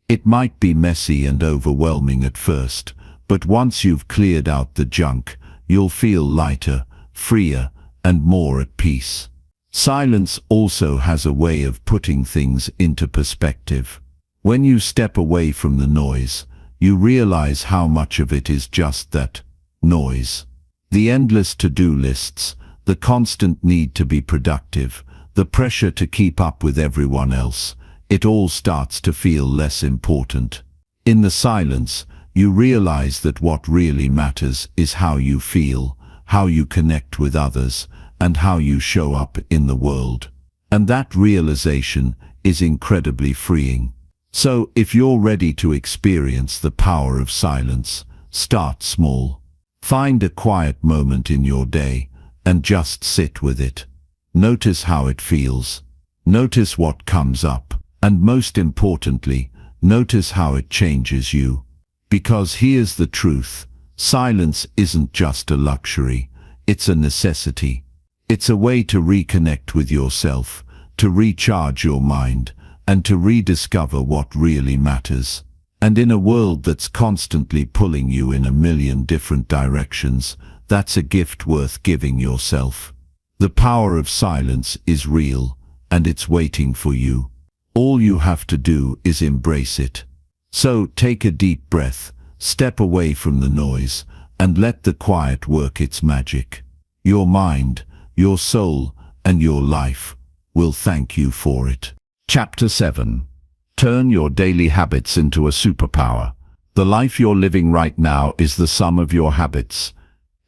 It might be messy and overwhelming at first, but once you've cleared out the junk, you'll feel lighter, freer, and more at peace. Silence also has a way of putting things into perspective. When you step away from the noise, you realize how much of it is just that noise. The endless to-do lists, the constant need to be productive, the pressure to keep up with everyone else, it all starts to feel less important. In the silence, you realize that what really matters is how you feel, how you connect with others, and how you show up in the world. And that realization is incredibly freeing. So, if you're ready to experience the power of silence, start small. Find a quiet moment in your day, and just sit with it. Notice how it feels. Notice what comes up. And most importantly, notice how it changes you. Because here's the truth, silence isn't just a luxury, it's a necessity. It's a way to reconnect with yourself, to recharge your mind, and to rediscover what really matters. And in a world that's constantly pulling you in a million different directions, that's a gift worth giving yourself. The power of silence is real, and it's waiting for you. All you have to do is embrace it. So take a deep breath, step away from the noise, and let the quiet work its magic. Your mind, your soul, and your life will thank you for it. Chapter 7. Turn your daily habits into a superpower. The life you're living right now is the sum of your habits.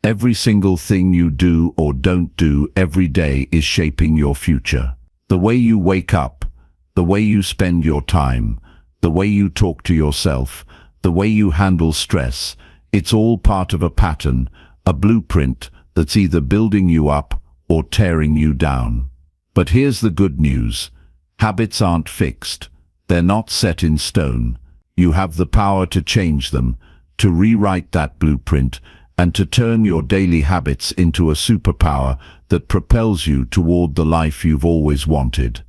Every single thing you do or don't do every day is shaping your future. The way you wake up, the way you spend your time, the way you talk to yourself, the way you handle stress, it's all part of a pattern, a blueprint that's either building you up or tearing you down. But here's the good news. Habits aren't fixed. They're not set in stone. You have the power to change them, to rewrite that blueprint, and to turn your daily habits into a superpower that propels you toward the life you've always wanted.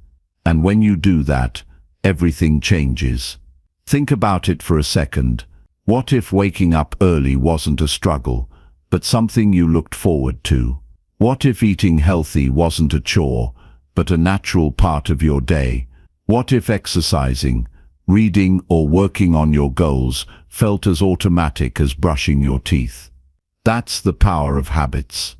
And when you do that, everything changes. Think about it for a second. What if waking up early wasn't a struggle, but something you looked forward to? What if eating healthy wasn't a chore, but a natural part of your day? What if exercising, reading, or working on your goals felt as automatic as brushing your teeth? That's the power of habits.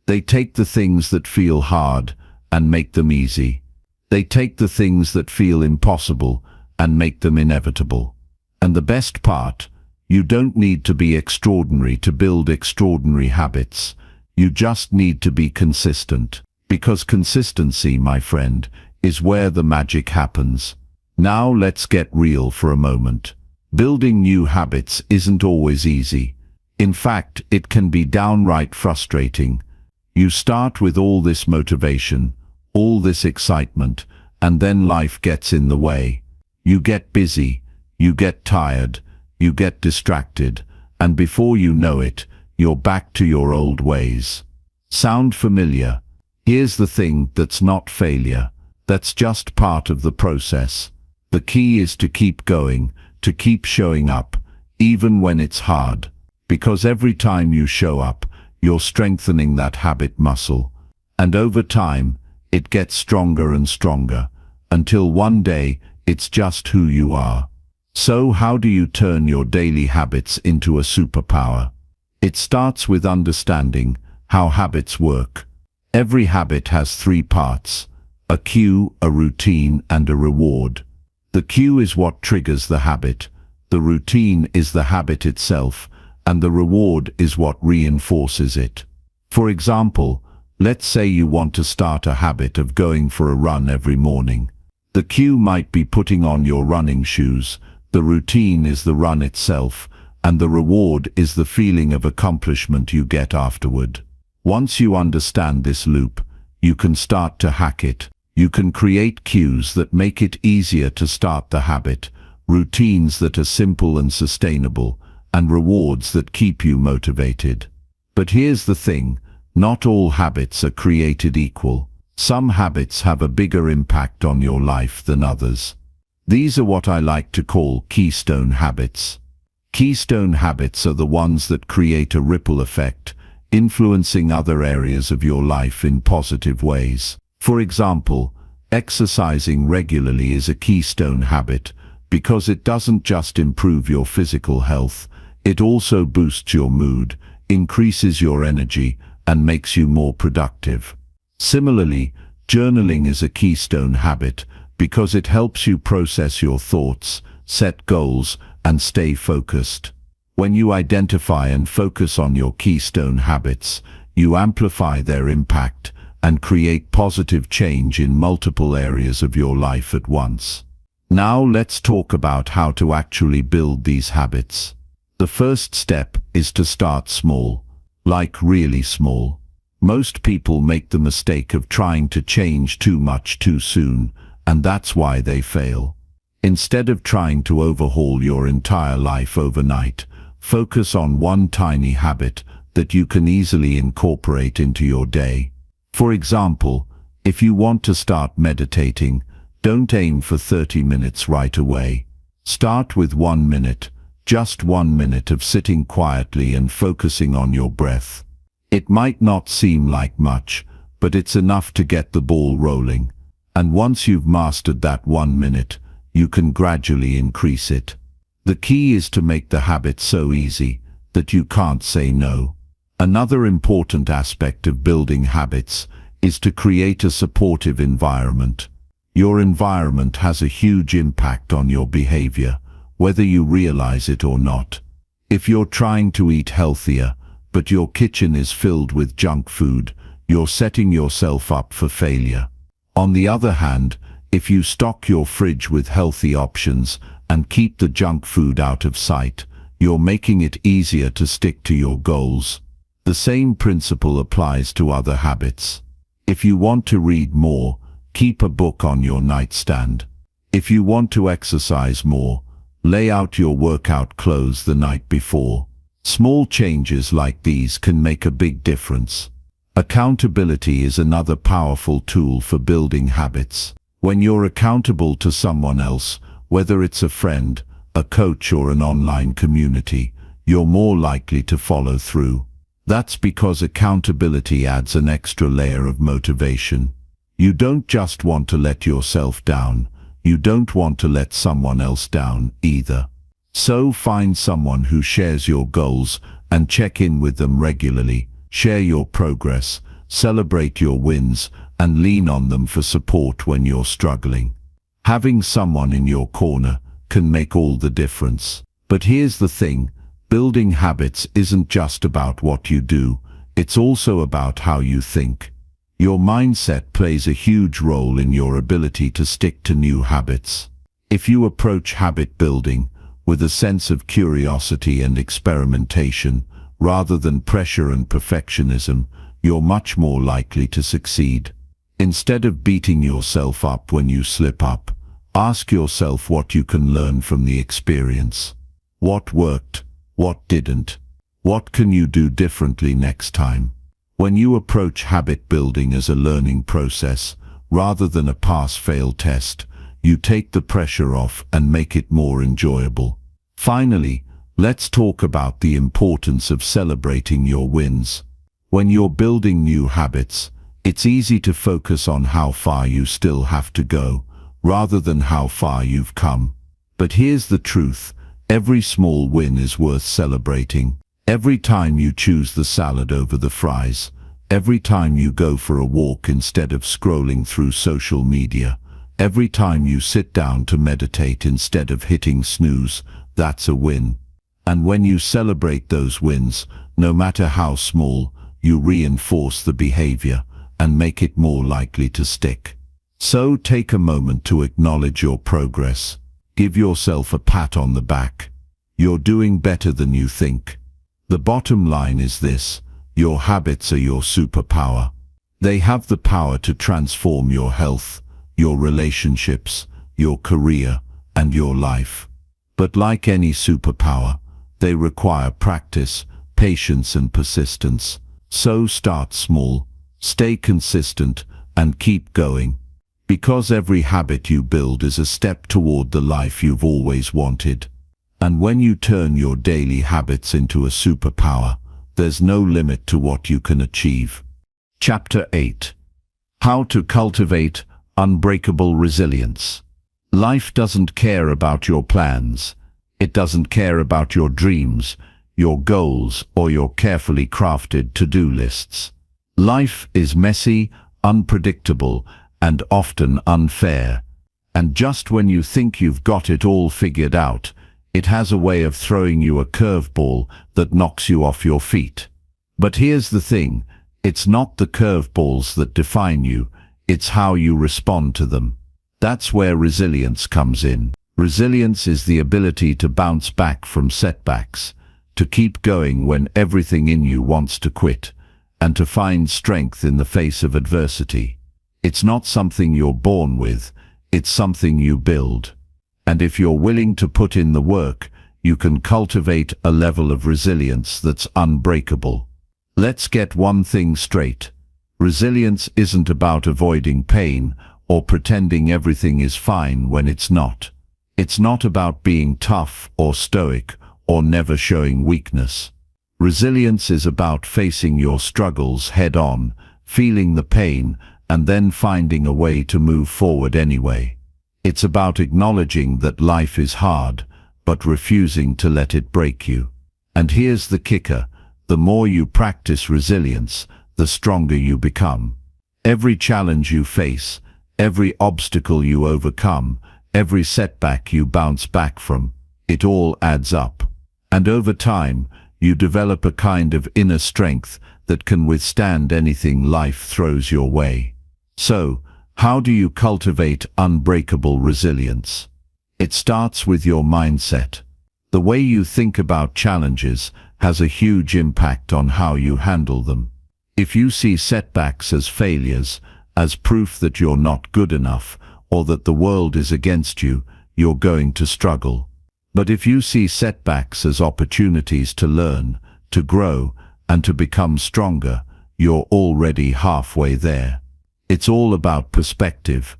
They take the things that feel hard and make them easy. They take the things that feel impossible and make them inevitable. And the best part, you don't need to be extraordinary to build extraordinary habits. You just need to be consistent. Because consistency, my friend, is where the magic happens. Now let's get real for a moment. Building new habits isn't always easy. In fact, it can be downright frustrating. You start with all this motivation, all this excitement, and then life gets in the way. You get busy, you get tired, you get distracted, and before you know it, you're back to your old ways. Sound familiar? Here's the thing, that's not failure. That's just part of the process. The key is to keep going, to keep showing up, even when it's hard. Because every time you show up, you're strengthening that habit muscle. And over time, it gets stronger and stronger, until one day, it's just who you are. So how do you turn your daily habits into a superpower? It starts with understanding how habits work. Every habit has three parts: a cue, a routine, and a reward. The cue is what triggers the habit, the routine is the habit itself, and the reward is what reinforces it. For example, let's say you want to start a habit of going for a run every morning. The cue might be putting on your running shoes, the routine is the run itself, and the reward is the feeling of accomplishment you get afterward. Once you understand this loop, you can start to hack it. You can create cues that make it easier to start the habit, routines that are simple and sustainable, and rewards that keep you motivated. But here's the thing, not all habits are created equal. Some habits have a bigger impact on your life than others. These are what I like to call keystone habits. Keystone habits are the ones that create a ripple effect, influencing other areas of your life in positive ways. For example, exercising regularly is a keystone habit because it doesn't just improve your physical health, it also boosts your mood, increases your energy, and makes you more productive. Similarly, journaling is a keystone habit because it helps you process your thoughts, set goals, and stay focused. When you identify and focus on your keystone habits, you amplify their impact and create positive change in multiple areas of your life at once. Now let's talk about how to actually build these habits. The first step is to start small, like really small. Most people make the mistake of trying to change too much too soon, and that's why they fail. Instead of trying to overhaul your entire life overnight, focus on one tiny habit that you can easily incorporate into your day. For example, if you want to start meditating, don't aim for 30 minutes right away. Start with 1 minute, just 1 minute of sitting quietly and focusing on your breath. It might not seem like much, but it's enough to get the ball rolling. And once you've mastered that 1 minute, you can gradually increase it. The key is to make the habit so easy that you can't say no. Another important aspect of building habits is to create a supportive environment. Your environment has a huge impact on your behavior, whether you realize it or not. If you're trying to eat healthier, but your kitchen is filled with junk food, you're setting yourself up for failure. On the other hand, if you stock your fridge with healthy options and keep the junk food out of sight, you're making it easier to stick to your goals. The same principle applies to other habits. If you want to read more, keep a book on your nightstand. If you want to exercise more, lay out your workout clothes the night before. Small changes like these can make a big difference. Accountability is another powerful tool for building habits. When you're accountable to someone else, whether it's a friend, a coach, or an online community, you're more likely to follow through. That's because accountability adds an extra layer of motivation. You don't just want to let yourself down, you don't want to let someone else down either. So find someone who shares your goals and check in with them regularly. Share your progress, celebrate your wins, and lean on them for support when you're struggling. Having someone in your corner can make all the difference. But here's the thing, building habits isn't just about what you do, it's also about how you think. Your mindset plays a huge role in your ability to stick to new habits. If you approach habit building with a sense of curiosity and experimentation, rather than pressure and perfectionism, you're much more likely to succeed. Instead of beating yourself up when you slip up, ask yourself what you can learn from the experience. What worked? What didn't? What can you do differently next time? When you approach habit building as a learning process, rather than a pass-fail test, you take the pressure off and make it more enjoyable. Finally, let's talk about the importance of celebrating your wins. When you're building new habits, it's easy to focus on how far you still have to go, rather than how far you've come. But here's the truth, every small win is worth celebrating. Every time you choose the salad over the fries, every time you go for a walk instead of scrolling through social media, every time you sit down to meditate instead of hitting snooze, that's a win. And when you celebrate those wins, no matter how small, you reinforce the behavior and make it more likely to stick. So take a moment to acknowledge your progress. Give yourself a pat on the back. You're doing better than you think. The bottom line is this, your habits are your superpower. They have the power to transform your health, your relationships, your career, and your life. But like any superpower, they require practice, patience, and persistence. So start small, stay consistent, and keep going. Because every habit you build is a step toward the life you've always wanted. And when you turn your daily habits into a superpower, there's no limit to what you can achieve. Chapter 8. How to cultivate unbreakable resilience. Life doesn't care about your plans. It doesn't care about your dreams, your goals, or your carefully crafted to-do lists. Life is messy, unpredictable, and often unfair. And just when you think you've got it all figured out, it has a way of throwing you a curveball that knocks you off your feet. But here's the thing, it's not the curveballs that define you, it's how you respond to them. That's where resilience comes in. Resilience is the ability to bounce back from setbacks, to keep going when everything in you wants to quit, and to find strength in the face of adversity. It's not something you're born with, it's something you build. And if you're willing to put in the work, you can cultivate a level of resilience that's unbreakable. Let's get one thing straight. Resilience isn't about avoiding pain or pretending everything is fine when it's not. It's not about being tough or stoic or never showing weakness. Resilience is about facing your struggles head-on, feeling the pain, and then finding a way to move forward anyway. It's about acknowledging that life is hard, but refusing to let it break you. And here's the kicker, the more you practice resilience, the stronger you become. Every challenge you face, every obstacle you overcome, every setback you bounce back from, it all adds up. And over time, you develop a kind of inner strength that can withstand anything life throws your way. So, how do you cultivate unbreakable resilience? It starts with your mindset. The way you think about challenges has a huge impact on how you handle them. If you see setbacks as failures, as proof that you're not good enough, or that the world is against you, you're going to struggle. But if you see setbacks as opportunities to learn, to grow, and to become stronger, you're already halfway there. It's all about perspective.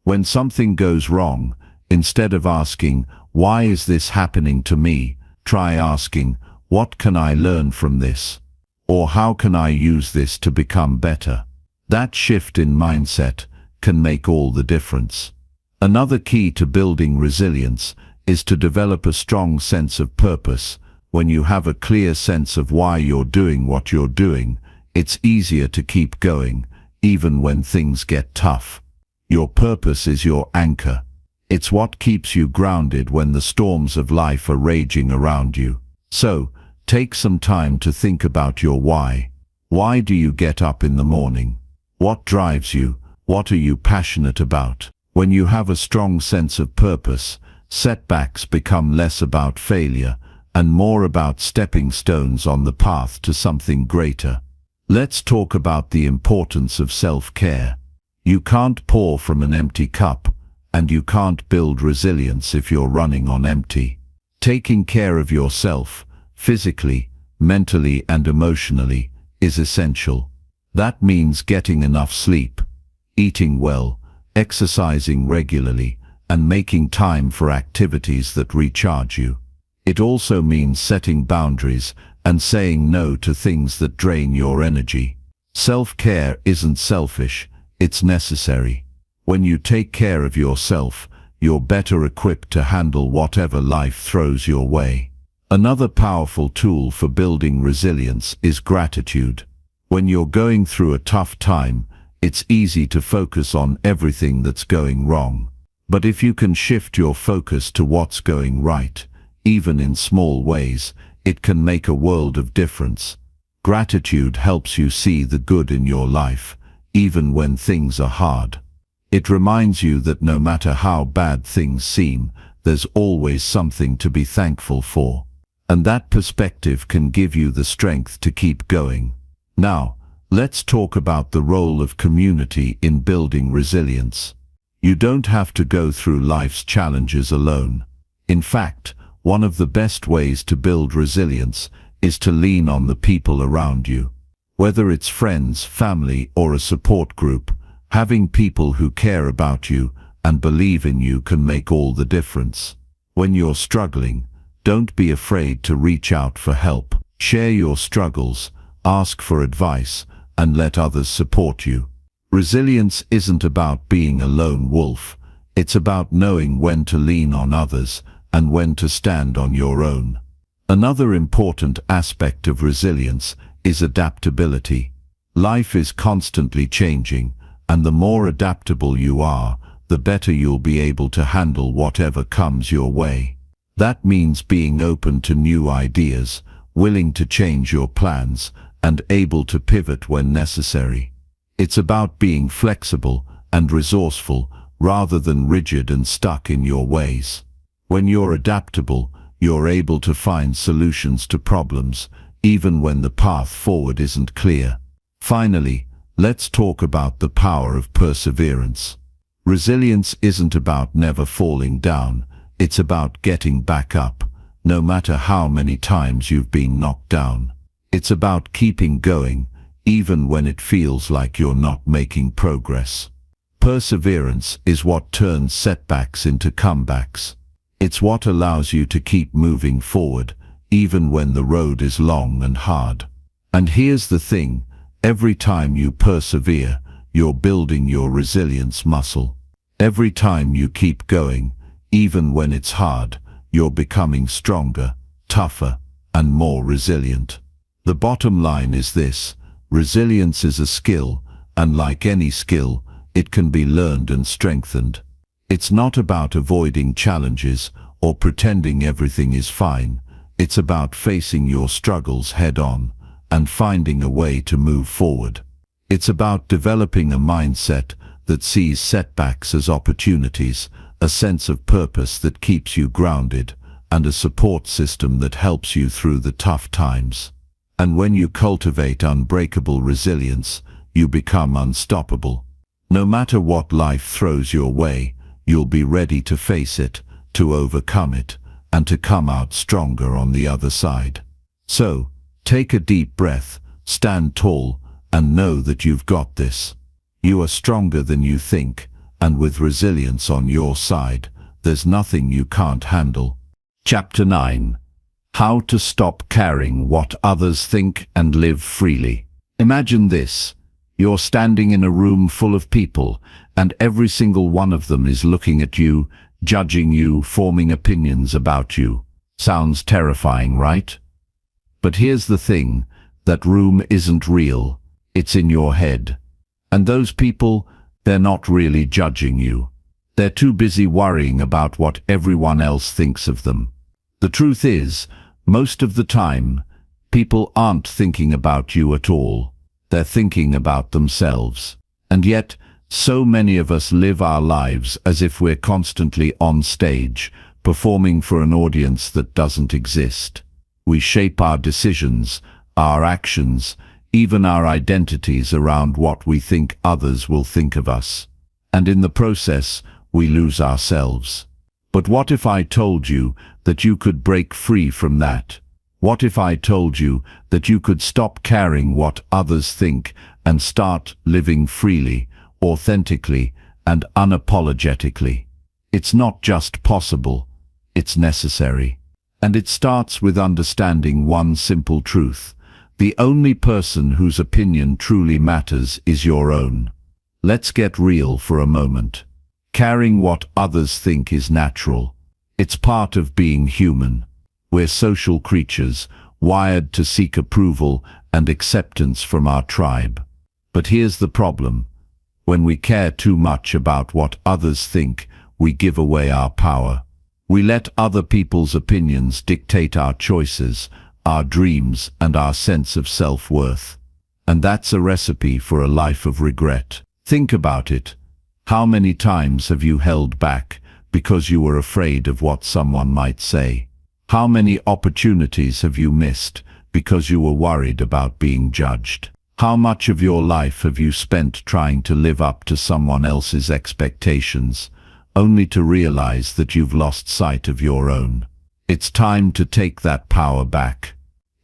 When something goes wrong, instead of asking, "Why is this happening to me?" try asking, "What can I learn from this?" Or "How can I use this to become better?" That shift in mindset can make all the difference. Another key to building resilience is to develop a strong sense of purpose. When you have a clear sense of why you're doing what you're doing, it's easier to keep going, even when things get tough. Your purpose is your anchor. It's what keeps you grounded when the storms of life are raging around you. So, take some time to think about your why. Why do you get up in the morning? What drives you? What are you passionate about? When you have a strong sense of purpose, setbacks become less about failure and more about stepping stones on the path to something greater. Let's talk about the importance of self-care. You can't pour from an empty cup, and you can't build resilience if you're running on empty. Taking care of yourself, physically, mentally, and emotionally, is essential. That means getting enough sleep, eating well, exercising regularly, and making time for activities that recharge you. It also means setting boundaries and saying no to things that drain your energy. Self-care isn't selfish, it's necessary. When you take care of yourself, you're better equipped to handle whatever life throws your way. Another powerful tool for building resilience is gratitude. When you're going through a tough time, it's easy to focus on everything that's going wrong. But if you can shift your focus to what's going right, even in small ways, it can make a world of difference. Gratitude helps you see the good in your life, even when things are hard. It reminds you that no matter how bad things seem, there's always something to be thankful for. And that perspective can give you the strength to keep going. Now, let's talk about the role of community in building resilience. You don't have to go through life's challenges alone. In fact, one of the best ways to build resilience is to lean on the people around you. Whether it's friends, family, or a support group, having people who care about you and believe in you can make all the difference. When you're struggling, don't be afraid to reach out for help. Share your struggles, ask for advice, and let others support you. Resilience isn't about being a lone wolf. It's about knowing when to lean on others and when to stand on your own. Another important aspect of resilience is adaptability. Life is constantly changing, and the more adaptable you are, the better you'll be able to handle whatever comes your way. That means being open to new ideas, willing to change your plans, and able to pivot when necessary. It's about being flexible and resourceful rather than rigid and stuck in your ways. When you're adaptable, you're able to find solutions to problems, even when the path forward isn't clear. Finally, let's talk about the power of perseverance. Resilience isn't about never falling down, it's about getting back up, no matter how many times you've been knocked down. It's about keeping going, even when it feels like you're not making progress. Perseverance is what turns setbacks into comebacks. It's what allows you to keep moving forward, even when the road is long and hard. And here's the thing, every time you persevere, you're building your resilience muscle. Every time you keep going, even when it's hard, you're becoming stronger, tougher, and more resilient. The bottom line is this: resilience is a skill, and like any skill, it can be learned and strengthened. It's not about avoiding challenges or pretending everything is fine. It's about facing your struggles head-on and finding a way to move forward. It's about developing a mindset that sees setbacks as opportunities, a sense of purpose that keeps you grounded, and a support system that helps you through the tough times. And when you cultivate unbreakable resilience, you become unstoppable. No matter what life throws your way, you'll be ready to face it, to overcome it, and to come out stronger on the other side. So, take a deep breath, stand tall, and know that you've got this. You are stronger than you think, and with resilience on your side, there's nothing you can't handle. Chapter 9. How to stop caring what others think and live freely. Imagine this. You're standing in a room full of people, and every single one of them is looking at you, judging you, forming opinions about you. Sounds terrifying, right? But here's the thing, that room isn't real. It's in your head. And those people, they're not really judging you. They're too busy worrying about what everyone else thinks of them. The truth is, most of the time, people aren't thinking about you at all. They're thinking about themselves. And yet, so many of us live our lives as if we're constantly on stage, performing for an audience that doesn't exist. We shape our decisions, our actions, even our identities around what we think others will think of us. And in the process, we lose ourselves. But what if I told you that you could break free from that? What if I told you that you could stop caring what others think and start living freely, authentically, and unapologetically? It's not just possible, it's necessary. And it starts with understanding one simple truth. The only person whose opinion truly matters is your own. Let's get real for a moment. Caring what others think is natural. It's part of being human. We're social creatures, wired to seek approval and acceptance from our tribe. But here's the problem. When we care too much about what others think, we give away our power. We let other people's opinions dictate our choices, our dreams, and our sense of self-worth. And that's a recipe for a life of regret. Think about it. How many times have you held back because you were afraid of what someone might say? How many opportunities have you missed because you were worried about being judged? How much of your life have you spent trying to live up to someone else's expectations, only to realize that you've lost sight of your own? It's time to take that power back.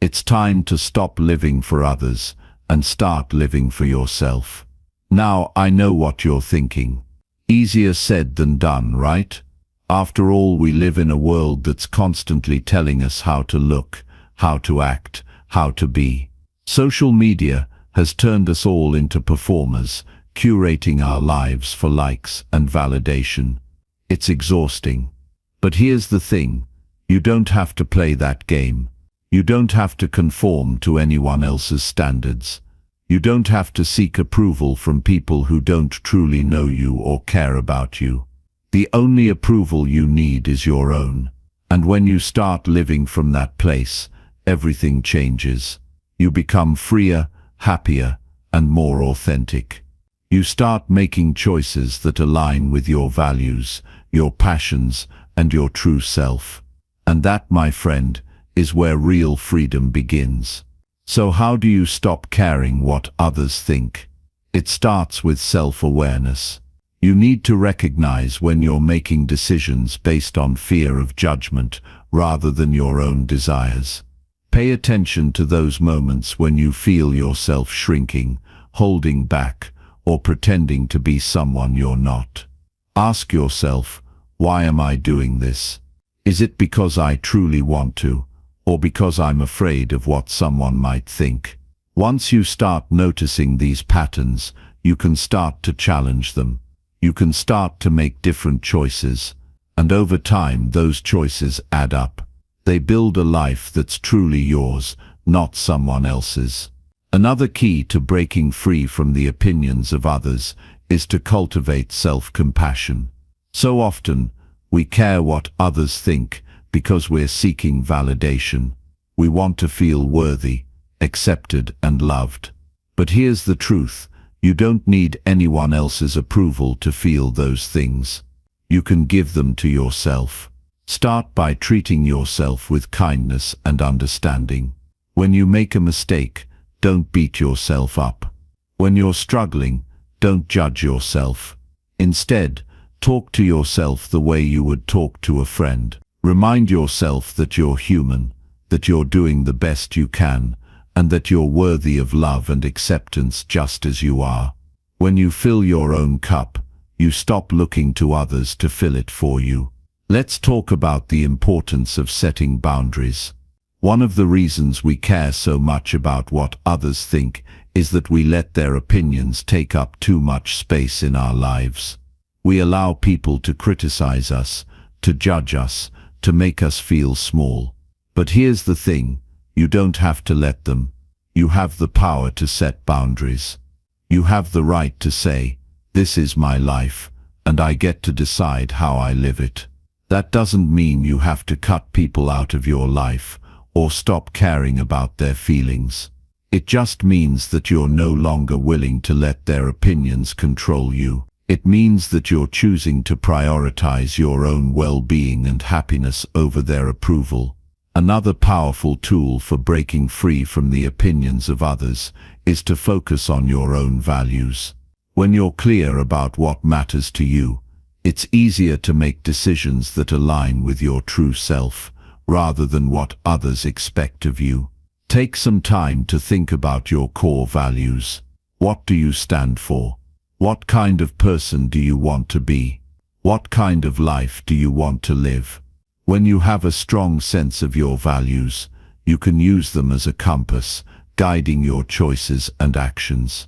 It's time to stop living for others and start living for yourself. Now, I know what you're thinking. Easier said than done, right? After all, we live in a world that's constantly telling us how to look, how to act, how to be. Social media has turned us all into performers, curating our lives for likes and validation. It's exhausting. But here's the thing, you don't have to play that game. You don't have to conform to anyone else's standards. You don't have to seek approval from people who don't truly know you or care about you. The only approval you need is your own. And when you start living from that place, everything changes. You become freer, happier, and more authentic. You start making choices that align with your values, your passions, and your true self. And that, my friend, is where real freedom begins. So how do you stop caring what others think? It starts with self-awareness. You need to recognize when you're making decisions based on fear of judgment rather than your own desires. Pay attention to those moments when you feel yourself shrinking, holding back, or pretending to be someone you're not. Ask yourself, why am I doing this? Is it because I truly want to, or because I'm afraid of what someone might think? Once you start noticing these patterns, you can start to challenge them. You can start to make different choices, and over time those choices add up. They build a life that's truly yours, not someone else's. Another key to breaking free from the opinions of others is to cultivate self-compassion. So often, we care what others think because we're seeking validation. We want to feel worthy, accepted, and loved. But here's the truth. You don't need anyone else's approval to feel those things. You can give them to yourself. Start by treating yourself with kindness and understanding. When you make a mistake, don't beat yourself up. When you're struggling, don't judge yourself. Instead, talk to yourself the way you would talk to a friend. Remind yourself that you're human, that you're doing the best you can, and that you're worthy of love and acceptance just as you are. When you fill your own cup, you stop looking to others to fill it for you. Let's talk about the importance of setting boundaries. One of the reasons we care so much about what others think is that we let their opinions take up too much space in our lives. We allow people to criticize us, to judge us, to make us feel small. But here's the thing, you don't have to let them. You have the power to set boundaries. You have the right to say, this is my life, and I get to decide how I live it. That doesn't mean you have to cut people out of your life or stop caring about their feelings. It just means that you're no longer willing to let their opinions control you. It means that you're choosing to prioritize your own well-being and happiness over their approval. Another powerful tool for breaking free from the opinions of others is to focus on your own values. When you're clear about what matters to you, it's easier to make decisions that align with your true self, rather than what others expect of you. Take some time to think about your core values. What do you stand for? What kind of person do you want to be? What kind of life do you want to live? When you have a strong sense of your values, you can use them as a compass, guiding your choices and actions.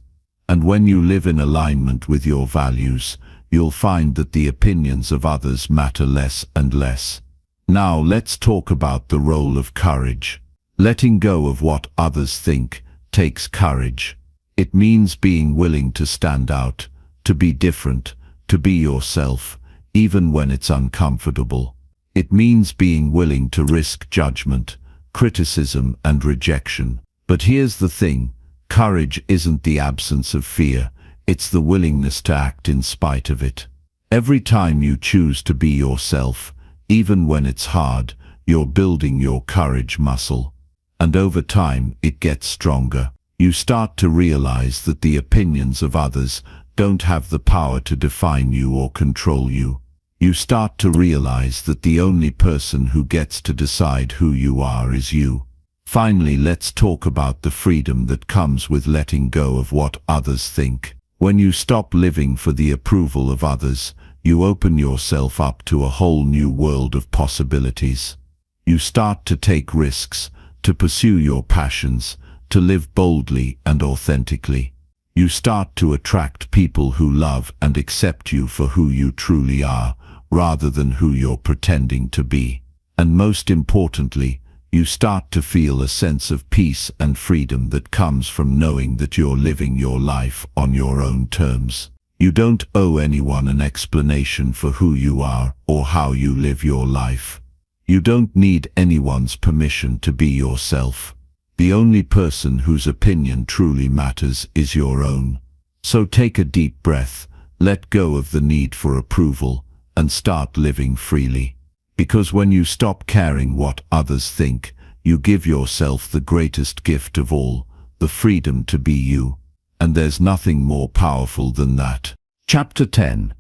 And when you live in alignment with your values, you'll find that the opinions of others matter less and less. Now let's talk about the role of courage. Letting go of what others think takes courage. It means being willing to stand out, to be different, to be yourself, even when it's uncomfortable. It means being willing to risk judgment, criticism, and rejection. But here's the thing, courage isn't the absence of fear, it's the willingness to act in spite of it. Every time you choose to be yourself, even when it's hard, you're building your courage muscle. And over time, it gets stronger. You start to realize that the opinions of others don't have the power to define you or control you. You start to realize that the only person who gets to decide who you are is you. Finally, let's talk about the freedom that comes with letting go of what others think. When you stop living for the approval of others, you open yourself up to a whole new world of possibilities. You start to take risks, to pursue your passions, to live boldly and authentically. You start to attract people who love and accept you for who you truly are, rather than who you're pretending to be. And most importantly, you start to feel a sense of peace and freedom that comes from knowing that you're living your life on your own terms. You don't owe anyone an explanation for who you are or how you live your life. You don't need anyone's permission to be yourself. The only person whose opinion truly matters is your own. So take a deep breath, let go of the need for approval, and start living freely. Because when you stop caring what others think, you give yourself the greatest gift of all, the freedom to be you. And there's nothing more powerful than that. Chapter 10.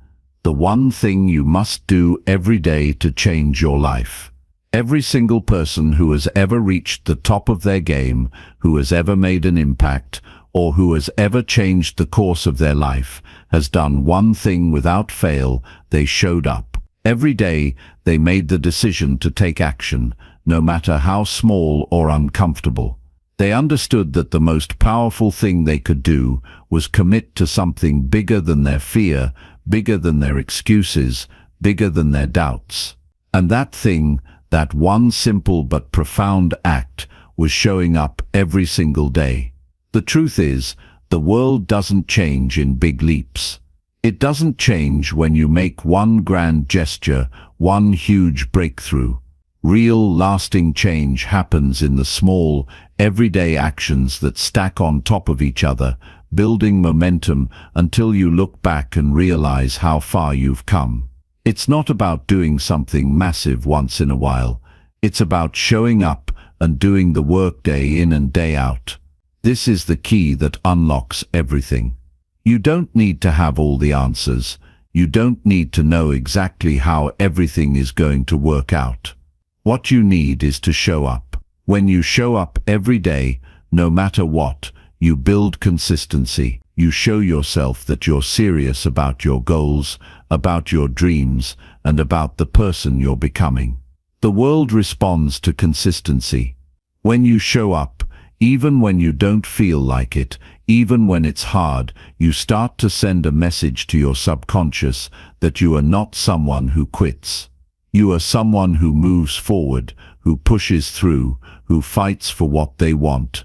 The one thing you must do every day to change your life. Every single person who has ever reached the top of their game, who has ever made an impact, or who has ever changed the course of their life, has done one thing without fail: they showed up. Every day, they made the decision to take action, no matter how small or uncomfortable. They understood that the most powerful thing they could do was commit to something bigger than their fear, bigger than their excuses, bigger than their doubts. And that thing, that one simple but profound act, was showing up every single day. The truth is, the world doesn't change in big leaps. It doesn't change when you make one grand gesture, one huge breakthrough. Real, lasting change happens in the small, everyday actions that stack on top of each other, building momentum until you look back and realize how far you've come. It's not about doing something massive once in a while. It's about showing up and doing the work day in and day out. This is the key that unlocks everything. You don't need to have all the answers. You don't need to know exactly how everything is going to work out. What you need is to show up. When you show up every day, no matter what, you build consistency. You show yourself that you're serious about your goals, about your dreams, and about the person you're becoming. The world responds to consistency. When you show up, even when you don't feel like it, even when it's hard, you start to send a message to your subconscious that you are not someone who quits. You are someone who moves forward, who pushes through, who fights for what they want.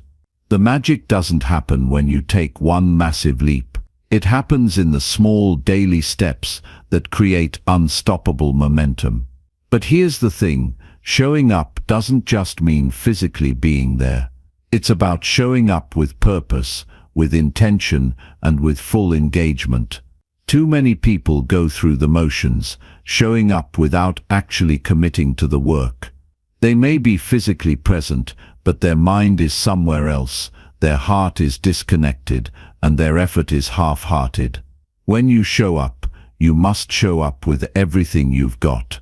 The magic doesn't happen when you take one massive leap. It happens in the small daily steps that create unstoppable momentum. But here's the thing, showing up doesn't just mean physically being there. It's about showing up with purpose, with intention, and with full engagement. Too many people go through the motions, showing up without actually committing to the work. They may be physically present, but their mind is somewhere else, their heart is disconnected, and their effort is half-hearted. When you show up, you must show up with everything you've got.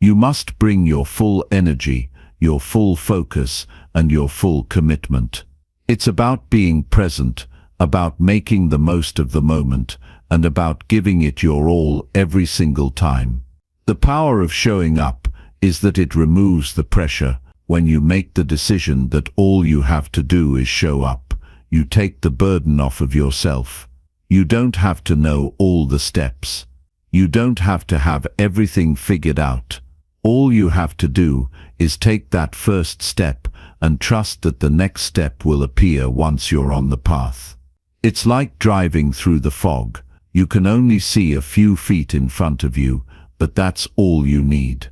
You must bring your full energy, your full focus, and your full commitment. It's about being present, about making the most of the moment, and about giving it your all every single time. The power of showing up is that it removes the pressure. When you make the decision that all you have to do is show up, you take the burden off of yourself. You don't have to know all the steps. You don't have to have everything figured out. All you have to do is take that first step and trust that the next step will appear once you're on the path. It's like driving through the fog. You can only see a few feet in front of you, but that's all you need.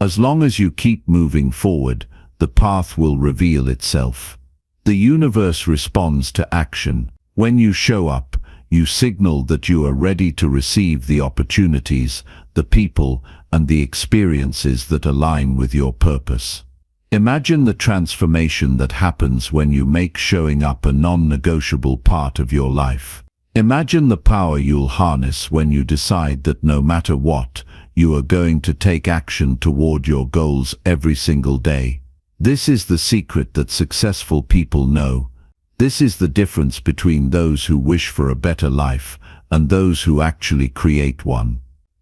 As long as you keep moving forward, the path will reveal itself. The universe responds to action. When you show up, you signal that you are ready to receive the opportunities, the people, and the experiences that align with your purpose. Imagine the transformation that happens when you make showing up a non-negotiable part of your life. Imagine the power you'll harness when you decide that no matter what, you are going to take action toward your goals every single day. This is the secret that successful people know. This is the difference between those who wish for a better life and those who actually create one.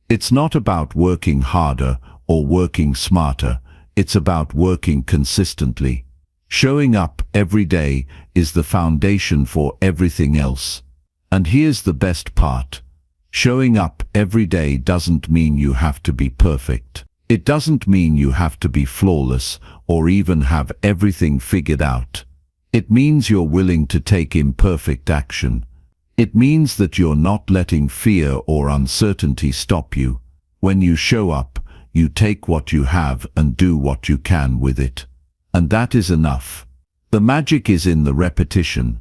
It's not about working harder or working smarter. It's about working consistently. Showing up every day is the foundation for everything else. And here's the best part. Showing up every day doesn't mean you have to be perfect. It doesn't mean you have to be flawless or even have everything figured out. It means you're willing to take imperfect action. It means that you're not letting fear or uncertainty stop you. When you show up, you take what you have and do what you can with it. And that is enough. The magic is in the repetition.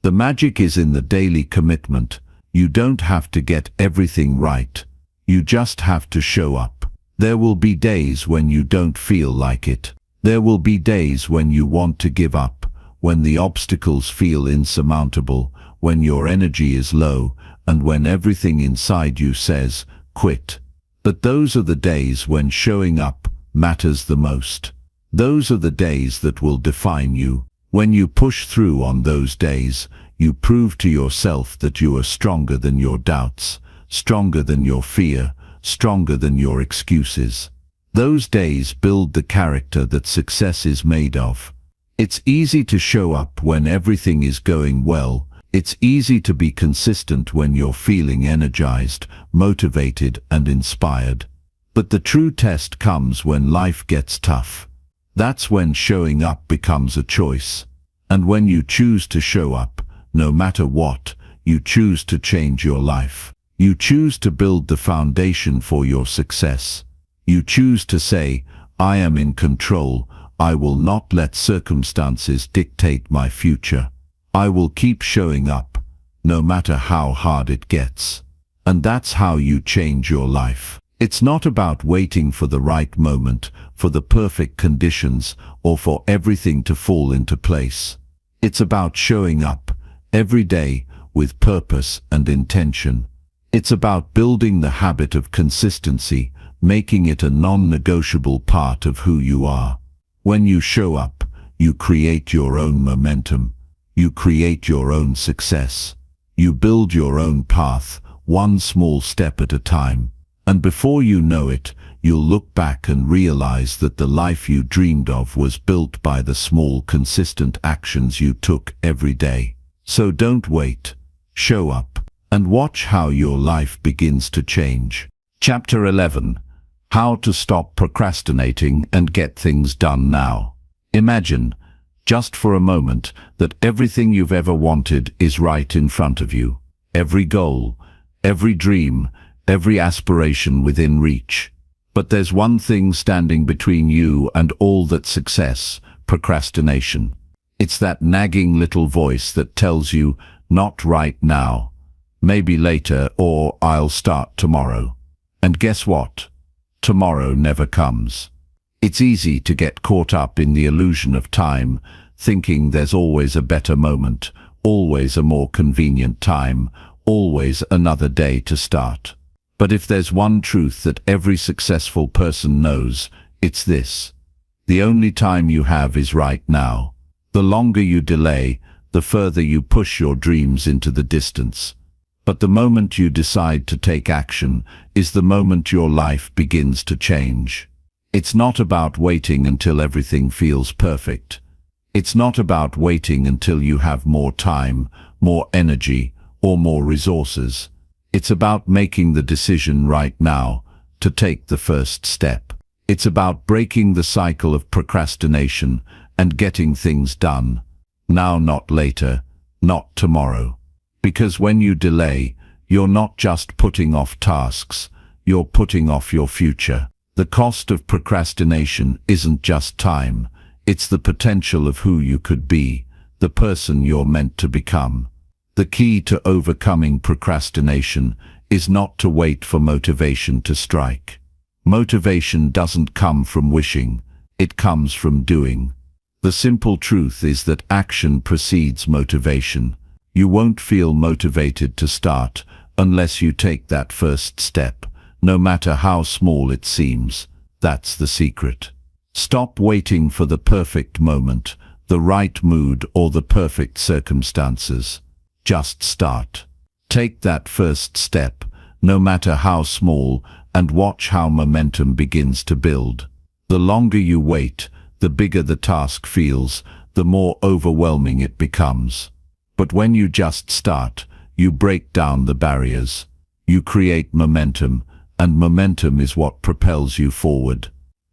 The magic is in the daily commitment. You don't have to get everything right. You just have to show up. There will be days when you don't feel like it. There will be days when you want to give up, when the obstacles feel insurmountable, when your energy is low, and when everything inside you says, quit. But those are the days when showing up matters the most. Those are the days that will define you. When you push through on those days, you prove to yourself that you are stronger than your doubts, stronger than your fear, stronger than your excuses. Those days build the character that success is made of. It's easy to show up when everything is going well. It's easy to be consistent when you're feeling energized, motivated, and inspired. But the true test comes when life gets tough. That's when showing up becomes a choice. And when you choose to show up, no matter what, you choose to change your life. You choose to build the foundation for your success. You choose to say, I am in control. I will not let circumstances dictate my future. I will keep showing up, no matter how hard it gets. And that's how you change your life. It's not about waiting for the right moment, for the perfect conditions, or for everything to fall into place. It's about showing up every day with purpose and intention. It's about building the habit of consistency, making it a non-negotiable part of who you are. When you show up, you create your own momentum. You create your own success. You build your own path, one small step at a time. And before you know it, you'll look back and realize that the life you dreamed of was built by the small, consistent actions you took every day. So don't wait. Show up and watch how your life begins to change. Chapter 11. How to stop procrastinating and get things done now. Imagine, just for a moment, that everything you've ever wanted is right in front of you. Every goal, every dream, every aspiration within reach. But there's one thing standing between you and all that success: procrastination. It's that nagging little voice that tells you, not right now, maybe later, or I'll start tomorrow. And guess what? Tomorrow never comes. It's easy to get caught up in the illusion of time, thinking there's always a better moment, always a more convenient time, always another day to start. But if there's one truth that every successful person knows, it's this: the only time you have is right now. The longer you delay, the further you push your dreams into the distance. But the moment you decide to take action is the moment your life begins to change. It's not about waiting until everything feels perfect. It's not about waiting until you have more time, more energy, or more resources. It's about making the decision right now to take the first step. It's about breaking the cycle of procrastination and getting things done. Now, not later, not tomorrow. Because when you delay, you're not just putting off tasks, you're putting off your future. The cost of procrastination isn't just time, it's the potential of who you could be, the person you're meant to become. The key to overcoming procrastination is not to wait for motivation to strike. Motivation doesn't come from wishing, it comes from doing. The simple truth is that action precedes motivation. You won't feel motivated to start unless you take that first step, no matter how small it seems. That's the secret. Stop waiting for the perfect moment, the right mood, or the perfect circumstances. Just start. Take that first step, no matter how small, and watch how momentum begins to build. The longer you wait, the bigger the task feels, the more overwhelming it becomes. But when you just start, You break down the barriers. You create momentum, and momentum is what propels you forward.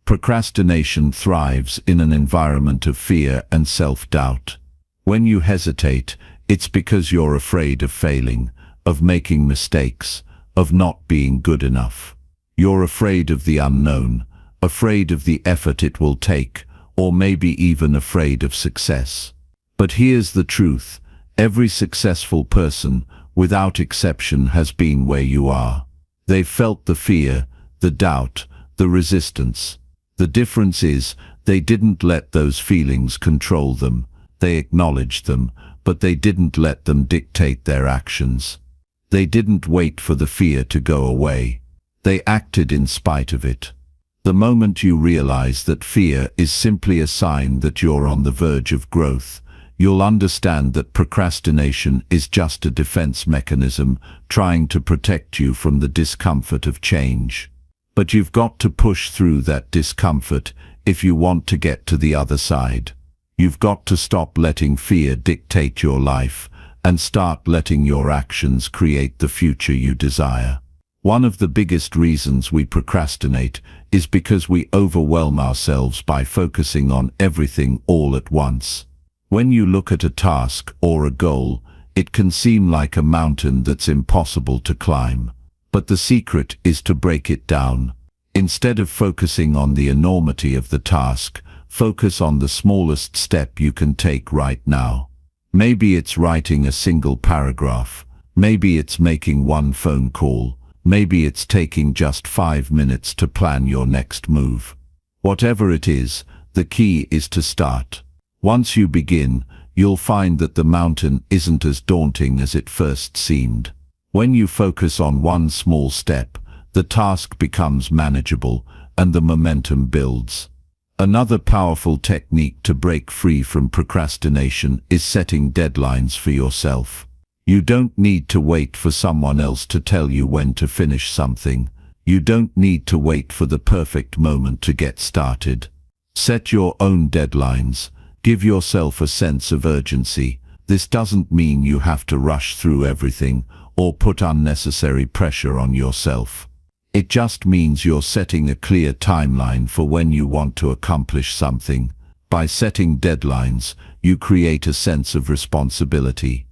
Procrastination thrives in an environment of fear and self-doubt. When you hesitate, it's because you're afraid of failing, of making mistakes, of not being good enough. You're afraid of the unknown, afraid of the effort it will take, or maybe even afraid of success. But here's the truth: every successful person, without exception, has been where you are. They've felt the fear, the doubt, the resistance. The difference is, they didn't let those feelings control them. They acknowledged them, but they didn't let them dictate their actions. They didn't wait for the fear to go away. They acted in spite of it. The moment you realize that fear is simply a sign that you're on the verge of growth, you'll understand that procrastination is just a defense mechanism trying to protect you from the discomfort of change. But you've got to push through that discomfort if you want to get to the other side. You've got to stop letting fear dictate your life and start letting your actions create the future you desire. One of the biggest reasons we procrastinate is because we overwhelm ourselves by focusing on everything all at once. When you look at a task or a goal, it can seem like a mountain that's impossible to climb. But the secret is to break it down. Instead of focusing on the enormity of the task, focus on the smallest step you can take right now. Maybe it's writing a single paragraph. Maybe it's making one phone call. Maybe it's taking just 5 minutes to plan your next move. Whatever it is, the key is to start. Once you begin, you'll find that the mountain isn't as daunting as it first seemed. When you focus on one small step, the task becomes manageable and the momentum builds. Another powerful technique to break free from procrastination is setting deadlines for yourself. You don't need to wait for someone else to tell you when to finish something. You don't need to wait for the perfect moment to get started. Set your own deadlines. Give yourself a sense of urgency. This doesn't mean you have to rush through everything or put unnecessary pressure on yourself. It just means you're setting a clear timeline for when you want to accomplish something. By setting deadlines, you create a sense of responsibility.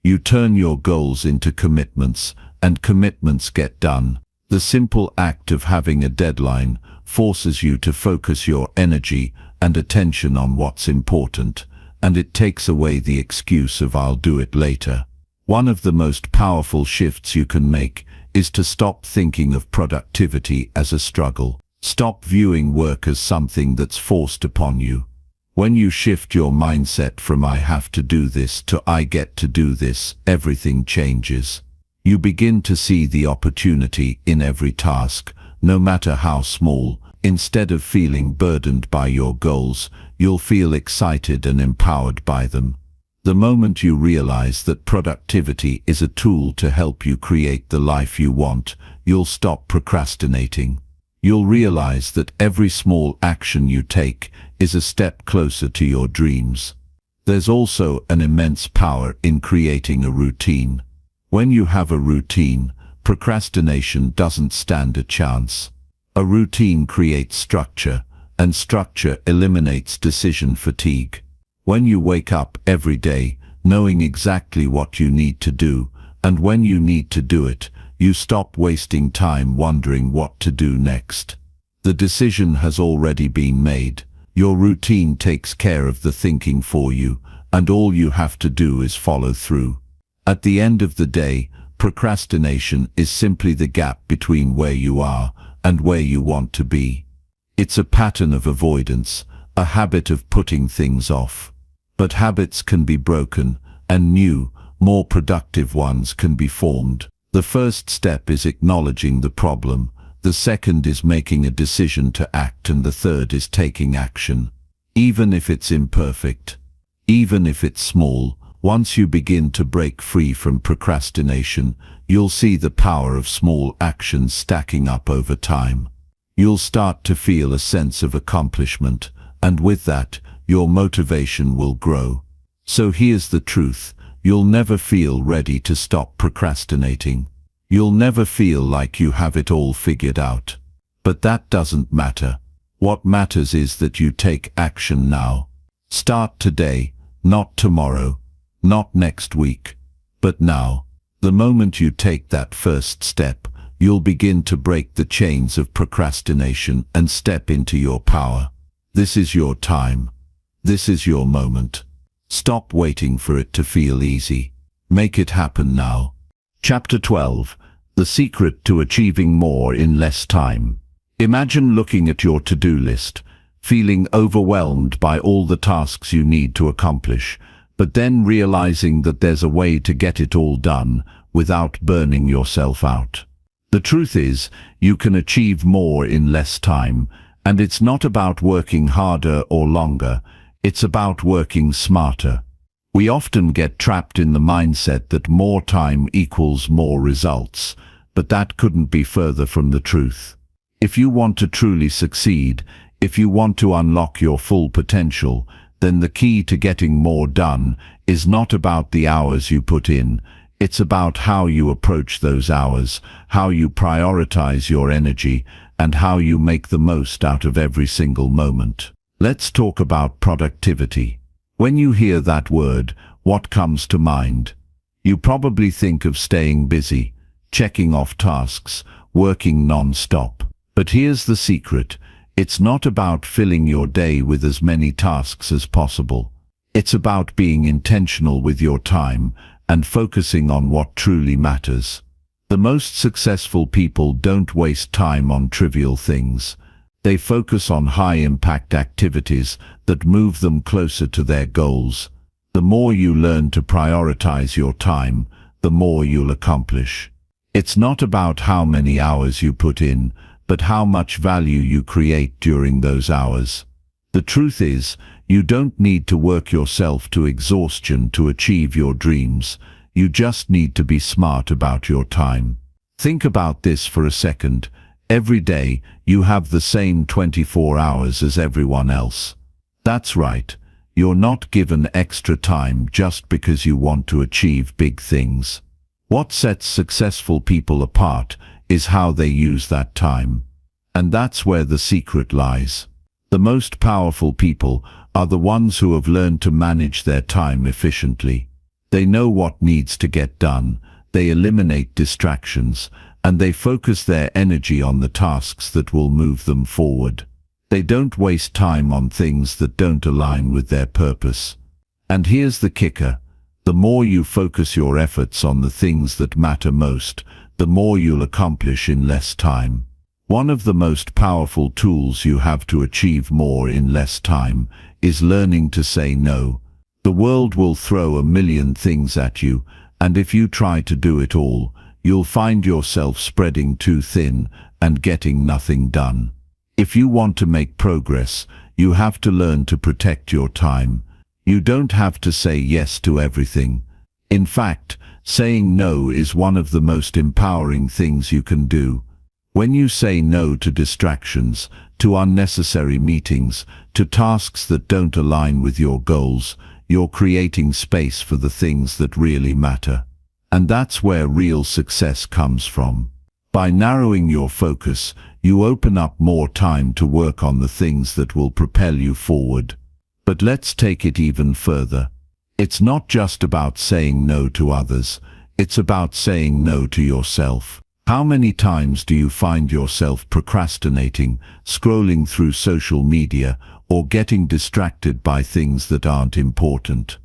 You turn your goals into commitments, and commitments get done. The simple act of having a deadline forces you to focus your energy and attention on what's important, and it takes away the excuse of "I'll do it later." One of the most powerful shifts you can make is to stop thinking of productivity as a struggle. Stop viewing work as something that's forced upon you. When you shift your mindset from "I have to do this" to "I get to do this," everything changes. You begin to see the opportunity in every task, no matter how small. Instead of feeling burdened by your goals, you'll feel excited and empowered by them. The moment you realize that productivity is a tool to help you create the life you want, you'll stop procrastinating. You'll realize that every small action you take is a step closer to your dreams. There's also an immense power in creating a routine. When you have a routine, procrastination doesn't stand a chance. A routine creates structure, and structure eliminates decision fatigue. When you wake up every day, knowing exactly what you need to do, and when you need to do it, you stop wasting time wondering what to do next. The decision has already been made. Your routine takes care of the thinking for you, and all you have to do is follow through. At the end of the day, procrastination is simply the gap between where you are and where you want to be. It's a pattern of avoidance, a habit of putting things off. But habits can be broken, and new, more productive ones can be formed. The first step is acknowledging the problem. The second is making a decision to act, and the third is taking action. Even if it's imperfect, even if it's small, once you begin to break free from procrastination, you'll see the power of small actions stacking up over time. You'll start to feel a sense of accomplishment, and with that, your motivation will grow. So here's the truth: you'll never feel ready to stop procrastinating. You'll never feel like you have it all figured out. But that doesn't matter. What matters is that you take action now. Start today, not tomorrow, not next week, but now. The moment you take that first step, you'll begin to break the chains of procrastination and step into your power. This is your time. This is your moment. Stop waiting for it to feel easy. Make it happen now. Chapter 12. The Secret to Achieving More in Less Time. Imagine looking at your to-do list, feeling overwhelmed by all the tasks you need to accomplish, but then realizing that there's a way to get it all done without burning yourself out. The truth is, you can achieve more in less time, and it's not about working harder or longer, it's about working smarter. We often get trapped in the mindset that more time equals more results, but that couldn't be further from the truth. If you want to truly succeed, if you want to unlock your full potential, then the key to getting more done is not about the hours you put in. It's about how you approach those hours, how you prioritize your energy, and how you make the most out of every single moment. Let's talk about productivity. When you hear that word, what comes to mind? You probably think of staying busy, checking off tasks, working non-stop. But here's the secret. It's not about filling your day with as many tasks as possible. It's about being intentional with your time and focusing on what truly matters. The most successful people don't waste time on trivial things. They focus on high-impact activities that move them closer to their goals. The more you learn to prioritize your time, the more you'll accomplish. It's not about how many hours you put in, but how much value you create during those hours. The truth is, you don't need to work yourself to exhaustion to achieve your dreams. You just need to be smart about your time. Think about this for a second. Every day, you have the same 24 hours as everyone else. That's right. You're not given extra time just because you want to achieve big things. What sets successful people apart is how they use that time. And that's where the secret lies. The most powerful people are the ones who have learned to manage their time efficiently. They know what needs to get done, they eliminate distractions, and they focus their energy on the tasks that will move them forward. They don't waste time on things that don't align with their purpose. And here's the kicker. The more you focus your efforts on the things that matter most, the more you'll accomplish in less time. One of the most powerful tools you have to achieve more in less time is learning to say no. The world will throw a million things at you, and if you try to do it all, you'll find yourself spreading too thin and getting nothing done. If you want to make progress, you have to learn to protect your time. You don't have to say yes to everything. In fact, saying no is one of the most empowering things you can do. When you say no to distractions, to unnecessary meetings, to tasks that don't align with your goals, you're creating space for the things that really matter. And that's where real success comes from. By narrowing your focus, you open up more time to work on the things that will propel you forward. But let's take it even further. It's not just about saying no to others, it's about saying no to yourself. How many times do you find yourself procrastinating, scrolling through social media, or getting distracted by things that aren't important?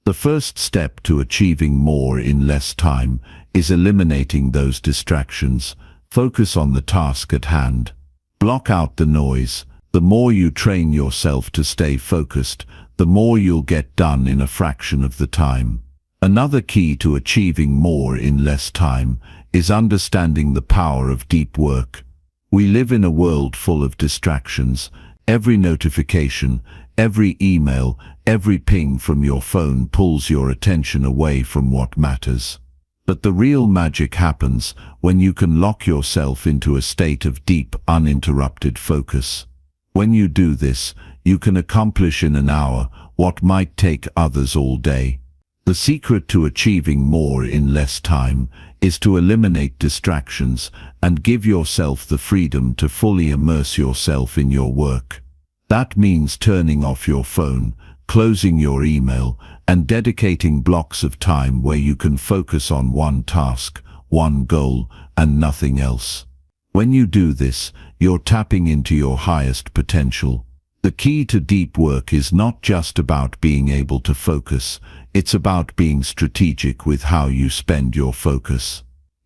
The first step to achieving more in less time is eliminating those distractions. Focus on the task at hand. Block out the noise. The more you train yourself to stay focused, the more you'll get done in a fraction of the time. Another key to achieving more in less time is understanding the power of deep work. We live in a world full of distractions. Every notification, every email, every ping from your phone pulls your attention away from what matters. But the real magic happens when you can lock yourself into a state of deep, uninterrupted focus. When you do this, you can accomplish in an hour what might take others all day. The secret to achieving more in less time is to eliminate distractions and give yourself the freedom to fully immerse yourself in your work. That means turning off your phone, closing your email, and dedicating blocks of time where you can focus on one task, one goal, and nothing else. When you do this, you're tapping into your highest potential. The key to deep work is not just about being able to focus, it's about being strategic with how you spend your focus.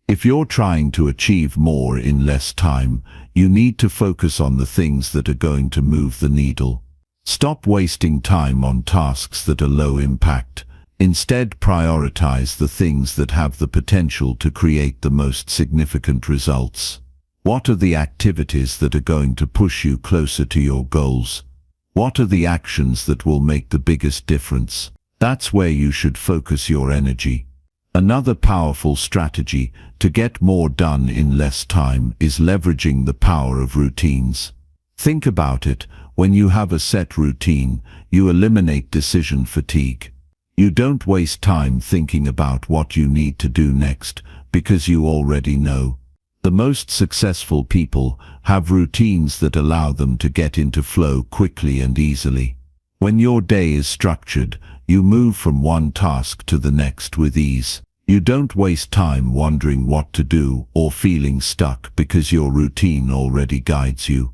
If you're trying to achieve more in less time, you need to focus on the things that are going to move the needle. Stop wasting time on tasks that are low impact. Instead, prioritize the things that have the potential to create the most significant results. What are the activities that are going to push you closer to your goals? What are the actions that will make the biggest difference? That's where you should focus your energy. Another powerful strategy to get more done in less time is leveraging the power of routines. Think about it. When you have a set routine, you eliminate decision fatigue. You don't waste time thinking about what you need to do next, because you already know. The most successful people have routines that allow them to get into flow quickly and easily. When your day is structured, you move from one task to the next with ease. You don't waste time wondering what to do or feeling stuck because your routine already guides you.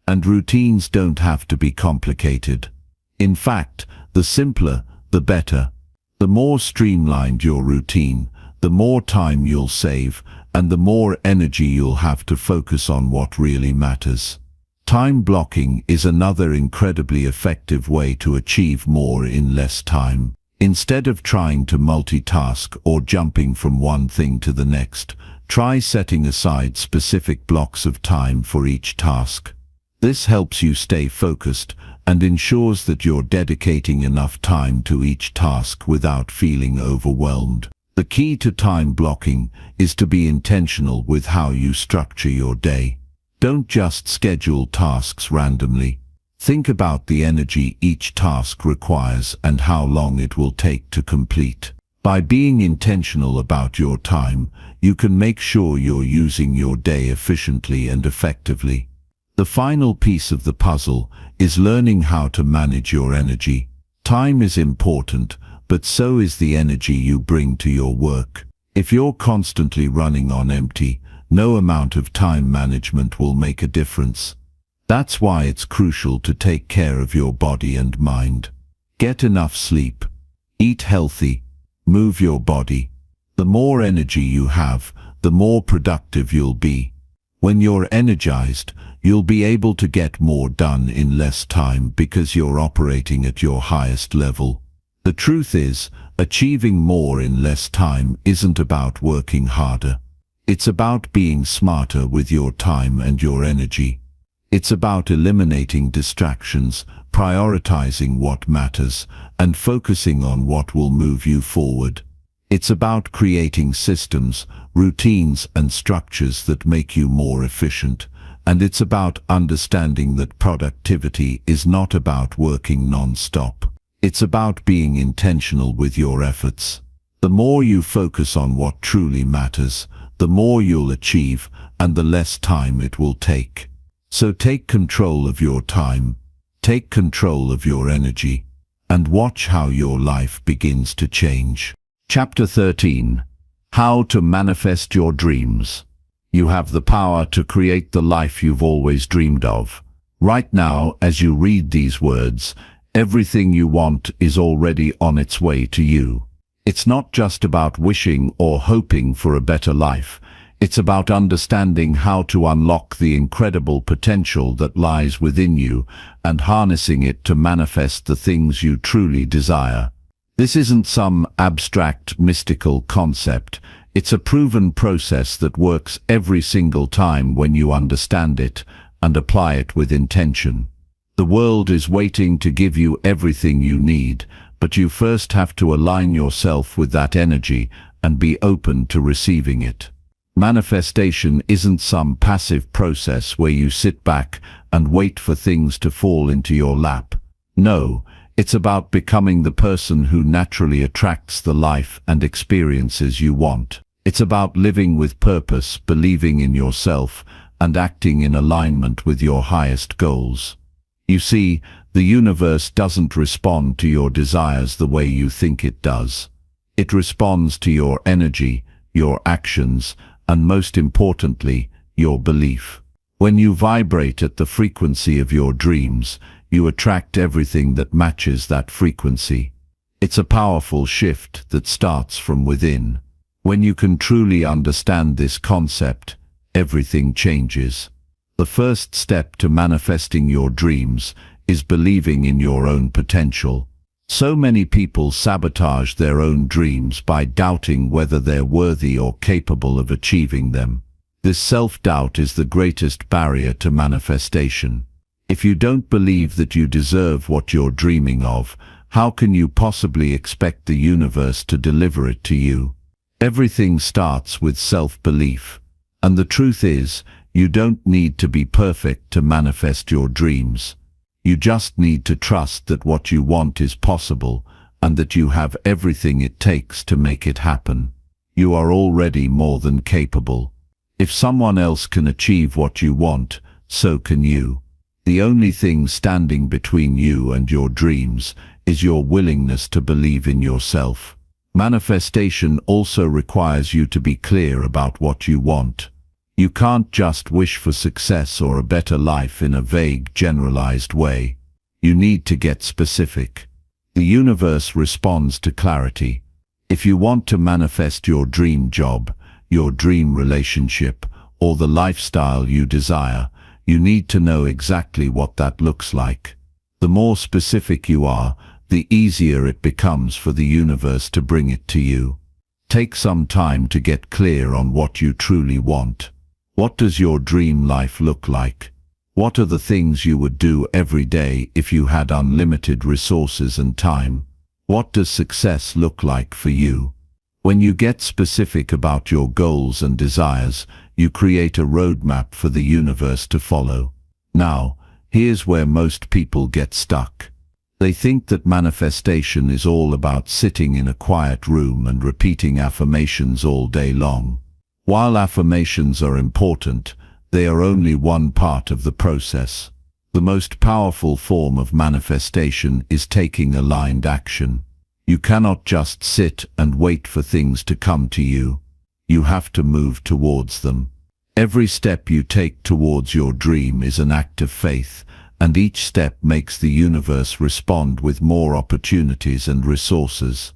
And routines don't have to be complicated. In fact, the simpler, the better. The more streamlined your routine, the more time you'll save, and the more energy you'll have to focus on what really matters. Time blocking is another incredibly effective way to achieve more in less time. Instead of trying to multitask or jumping from one thing to the next, try setting aside specific blocks of time for each task. This helps you stay focused and ensures that you're dedicating enough time to each task without feeling overwhelmed. The key to time blocking is to be intentional with how you structure your day. Don't just schedule tasks randomly. Think about the energy each task requires and how long it will take to complete. By being intentional about your time, you can make sure you're using your day efficiently and effectively. The final piece of the puzzle is learning how to manage your energy. Time is important, but so is the energy you bring to your work. If you're constantly running on empty, no amount of time management will make a difference. That's why it's crucial to take care of your body and mind. Get enough sleep. Eat healthy. Move your body. The more energy you have, the more productive you'll be. When you're energized, you'll be able to get more done in less time because you're operating at your highest level. The truth is, achieving more in less time isn't about working harder. It's about being smarter with your time and your energy. It's about eliminating distractions, prioritizing what matters, and focusing on what will move you forward. It's about creating systems, routines, and structures that make you more efficient. And it's about understanding that productivity is not about working non-stop. It's about being intentional with your efforts. The more you focus on what truly matters, the more you'll achieve, and the less time it will take. So take control of your time, take control of your energy, and watch how your life begins to change. Chapter 13. How to manifest your dreams. You have the power to create the life you've always dreamed of. Right now, as you read these words, everything you want is already on its way to you. It's not just about wishing or hoping for a better life. It's about understanding how to unlock the incredible potential that lies within you and harnessing it to manifest the things you truly desire. This isn't some abstract, mystical concept. It's a proven process that works every single time when you understand it and apply it with intention. The world is waiting to give you everything you need, but you first have to align yourself with that energy and be open to receiving it. Manifestation isn't some passive process where you sit back and wait for things to fall into your lap. No, It's about becoming the person who naturally attracts the life and experiences you want. It's about living with purpose, believing in yourself, and acting in alignment with your highest goals. You see, the universe doesn't respond to your desires the way you think it does. It responds to your energy, your actions, and most importantly, your belief. When you vibrate at the frequency of your dreams, you attract everything that matches that frequency. It's a powerful shift that starts from within. When you can truly understand this concept, everything changes. The first step to manifesting your dreams is believing in your own potential. So many people sabotage their own dreams by doubting whether they're worthy or capable of achieving them. This self-doubt is the greatest barrier to manifestation. If you don't believe that you deserve what you're dreaming of, how can you possibly expect the universe to deliver it to you? Everything starts with self-belief. And the truth is, you don't need to be perfect to manifest your dreams. You just need to trust that what you want is possible, and that you have everything it takes to make it happen. You are already more than capable. If someone else can achieve what you want, so can you. The only thing standing between you and your dreams is your willingness to believe in yourself. Manifestation also requires you to be clear about what you want. You can't just wish for success or a better life in a vague, generalized way. You need to get specific. The universe responds to clarity. If you want to manifest your dream job, your dream relationship, or the lifestyle you desire, you need to know exactly what that looks like. The more specific you are, the easier it becomes for the universe to bring it to you. Take some time to get clear on what you truly want. What does your dream life look like? What are the things you would do every day if you had unlimited resources and time? What does success look like for you? When you get specific about your goals and desires, you create a roadmap for the universe to follow. Now, here's where most people get stuck. They think that manifestation is all about sitting in a quiet room and repeating affirmations all day long. While affirmations are important, they are only one part of the process. The most powerful form of manifestation is taking aligned action. You cannot just sit and wait for things to come to you. You have to move towards them. Every step you take towards your dream is an act of faith, and each step makes the universe respond with more opportunities and resources.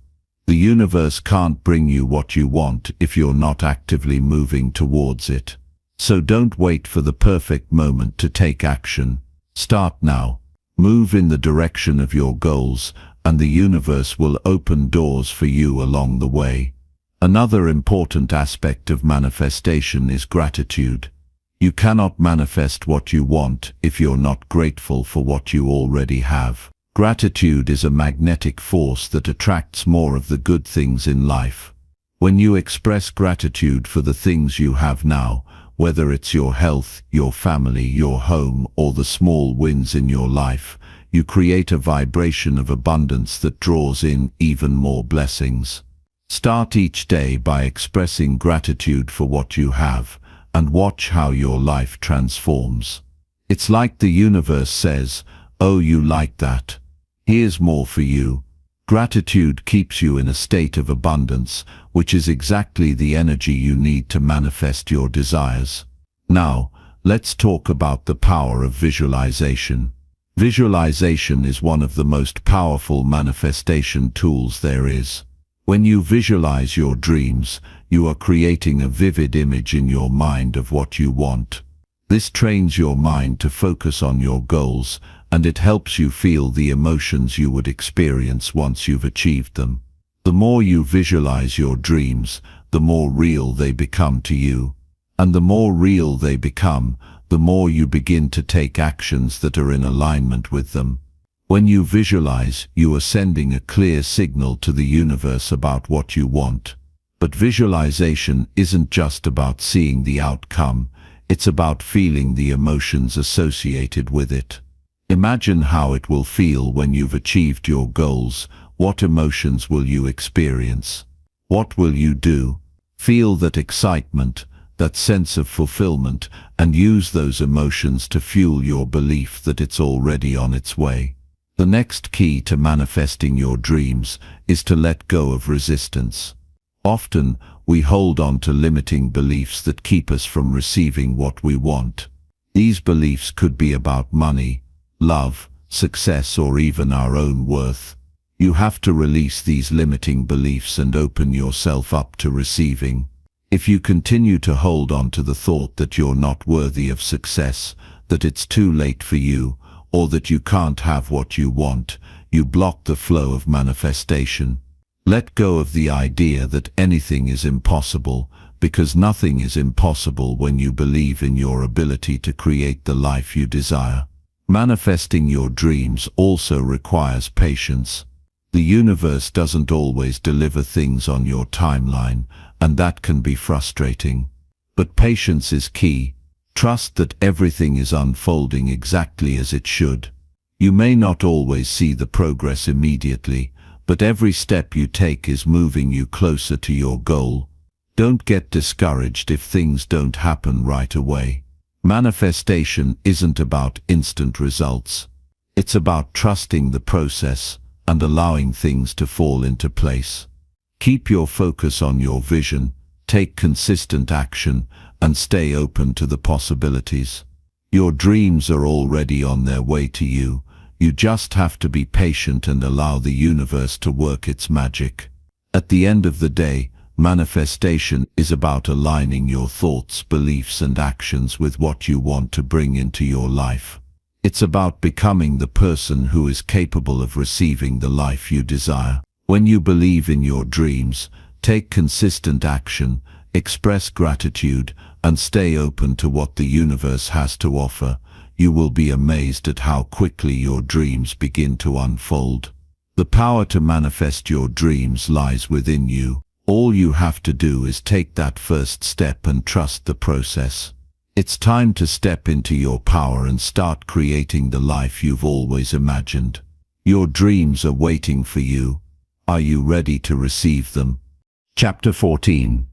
The universe can't bring you what you want if you're not actively moving towards it. So don't wait for the perfect moment to take action. Start now. Move in the direction of your goals, and the universe will open doors for you along the way. Another important aspect of manifestation is gratitude. You cannot manifest what you want if you're not grateful for what you already have. Gratitude is a magnetic force that attracts more of the good things in life. When you express gratitude for the things you have now, whether it's your health, your family, your home, or the small wins in your life, you create a vibration of abundance that draws in even more blessings. Start each day by expressing gratitude for what you have, and watch how your life transforms. It's like the universe says, "Oh, you like that? Here's more for you." Gratitude keeps you in a state of abundance, which is exactly the energy you need to manifest your desires. Now, let's talk about the power of visualization. Visualization is one of the most powerful manifestation tools there is. When you visualize your dreams, you are creating a vivid image in your mind of what you want. This trains your mind to focus on your goals, and it helps you feel the emotions you would experience once you've achieved them. The more you visualize your dreams, the more real they become to you. And the more real they become, the more you begin to take actions that are in alignment with them. When you visualize, you are sending a clear signal to the universe about what you want. But visualization isn't just about seeing the outcome, it's about feeling the emotions associated with it. Imagine how it will feel when you've achieved your goals. What emotions will you experience? What will you do? Feel that excitement, that sense of fulfillment, and use those emotions to fuel your belief that it's already on its way. The next key to manifesting your dreams is to let go of resistance. Often, we hold on to limiting beliefs that keep us from receiving what we want. These beliefs could be about money, love, success, or even our own worth. You have to release these limiting beliefs and open yourself up to receiving. If you continue to hold on to the thought that you're not worthy of success, that it's too late for you, or that you can't have what you want, you block the flow of manifestation. Let go of the idea that anything is impossible, because nothing is impossible when you believe in your ability to create the life you desire. Manifesting your dreams also requires patience. The universe doesn't always deliver things on your timeline, and that can be frustrating. But patience is key. Trust that everything is unfolding exactly as it should. You may not always see the progress immediately, but every step you take is moving you closer to your goal. Don't get discouraged if things don't happen right away. Manifestation isn't about instant results. It's about trusting the process and allowing things to fall into place. Keep your focus on your vision, take consistent action, and stay open to the possibilities. Your dreams are already on their way to you. You just have to be patient and allow the universe to work its magic. At the end of the day, manifestation is about aligning your thoughts, beliefs, and actions with what you want to bring into your life. It's about becoming the person who is capable of receiving the life you desire. When you believe in your dreams, take consistent action, express gratitude, and stay open to what the universe has to offer, you will be amazed at how quickly your dreams begin to unfold. The power to manifest your dreams lies within you. All you have to do is take that first step and trust the process. It's time to step into your power and start creating the life you've always imagined. Your dreams are waiting for you. Are you ready to receive them? Chapter 14.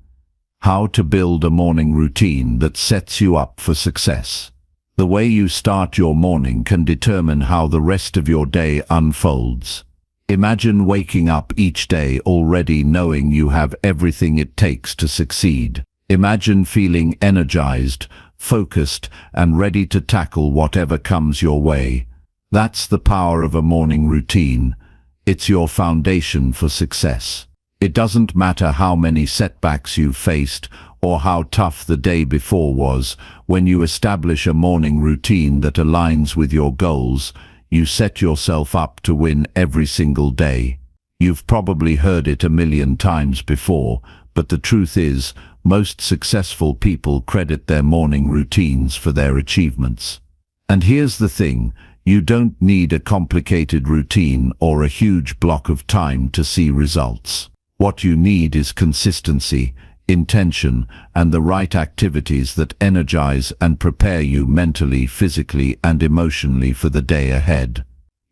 How to build a morning routine that sets you up for success. The way you start your morning can determine how the rest of your day unfolds. Imagine waking up each day already knowing you have everything it takes to succeed. Imagine feeling energized, focused, and ready to tackle whatever comes your way. That's the power of a morning routine. It's your foundation for success. It doesn't matter how many setbacks you've faced or how tough the day before was. When you establish a morning routine that aligns with your goals, you set yourself up to win every single day. You've probably heard it a million times before, but the truth is, most successful people credit their morning routines for their achievements. And here's the thing, you don't need a complicated routine or a huge block of time to see results. What you need is consistency, intention, and the right activities that energize and prepare you mentally, physically, and emotionally for the day ahead.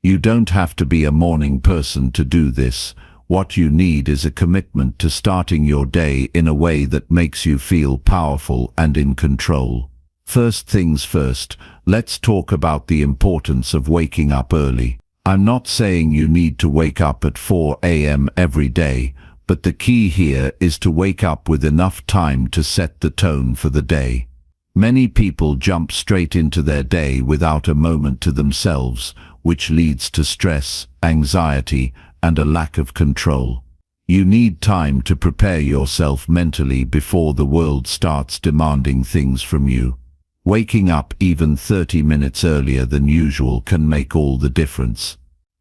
You don't have to be a morning person to do this. What you need is a commitment to starting your day in a way that makes you feel powerful and in control. First things first, let's talk about the importance of waking up early. I'm not saying you need to wake up at 4 a.m. every day, but the key here is to wake up with enough time to set the tone for the day. Many people jump straight into their day without a moment to themselves, which leads to stress, anxiety, and a lack of control. You need time to prepare yourself mentally before the world starts demanding things from you. Waking up even 30 minutes earlier than usual can make all the difference.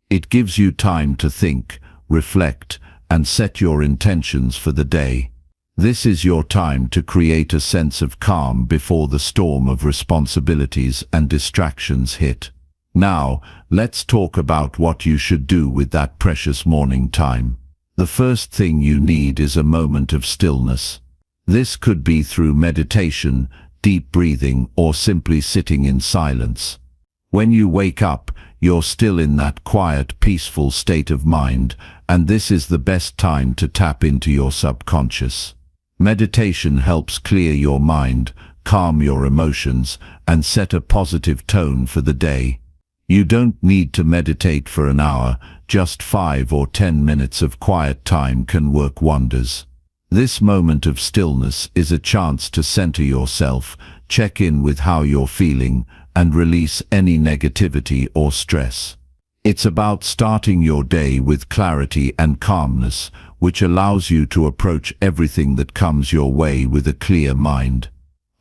It gives you time to think, reflect, and set your intentions for the day. This is your time to create a sense of calm before the storm of responsibilities and distractions hit. Now, let's talk about what you should do with that precious morning time. The first thing you need is a moment of stillness. This could be through meditation, deep breathing, or simply sitting in silence. When you wake up, you're still in that quiet, peaceful state of mind, and this is the best time to tap into your subconscious. Meditation helps clear your mind, calm your emotions, and set a positive tone for the day. You don't need to meditate for an hour, just 5 or 10 minutes of quiet time can work wonders. This moment of stillness is a chance to center yourself, check in with how you're feeling, and release any negativity or stress. It's about starting your day with clarity and calmness, which allows you to approach everything that comes your way with a clear mind.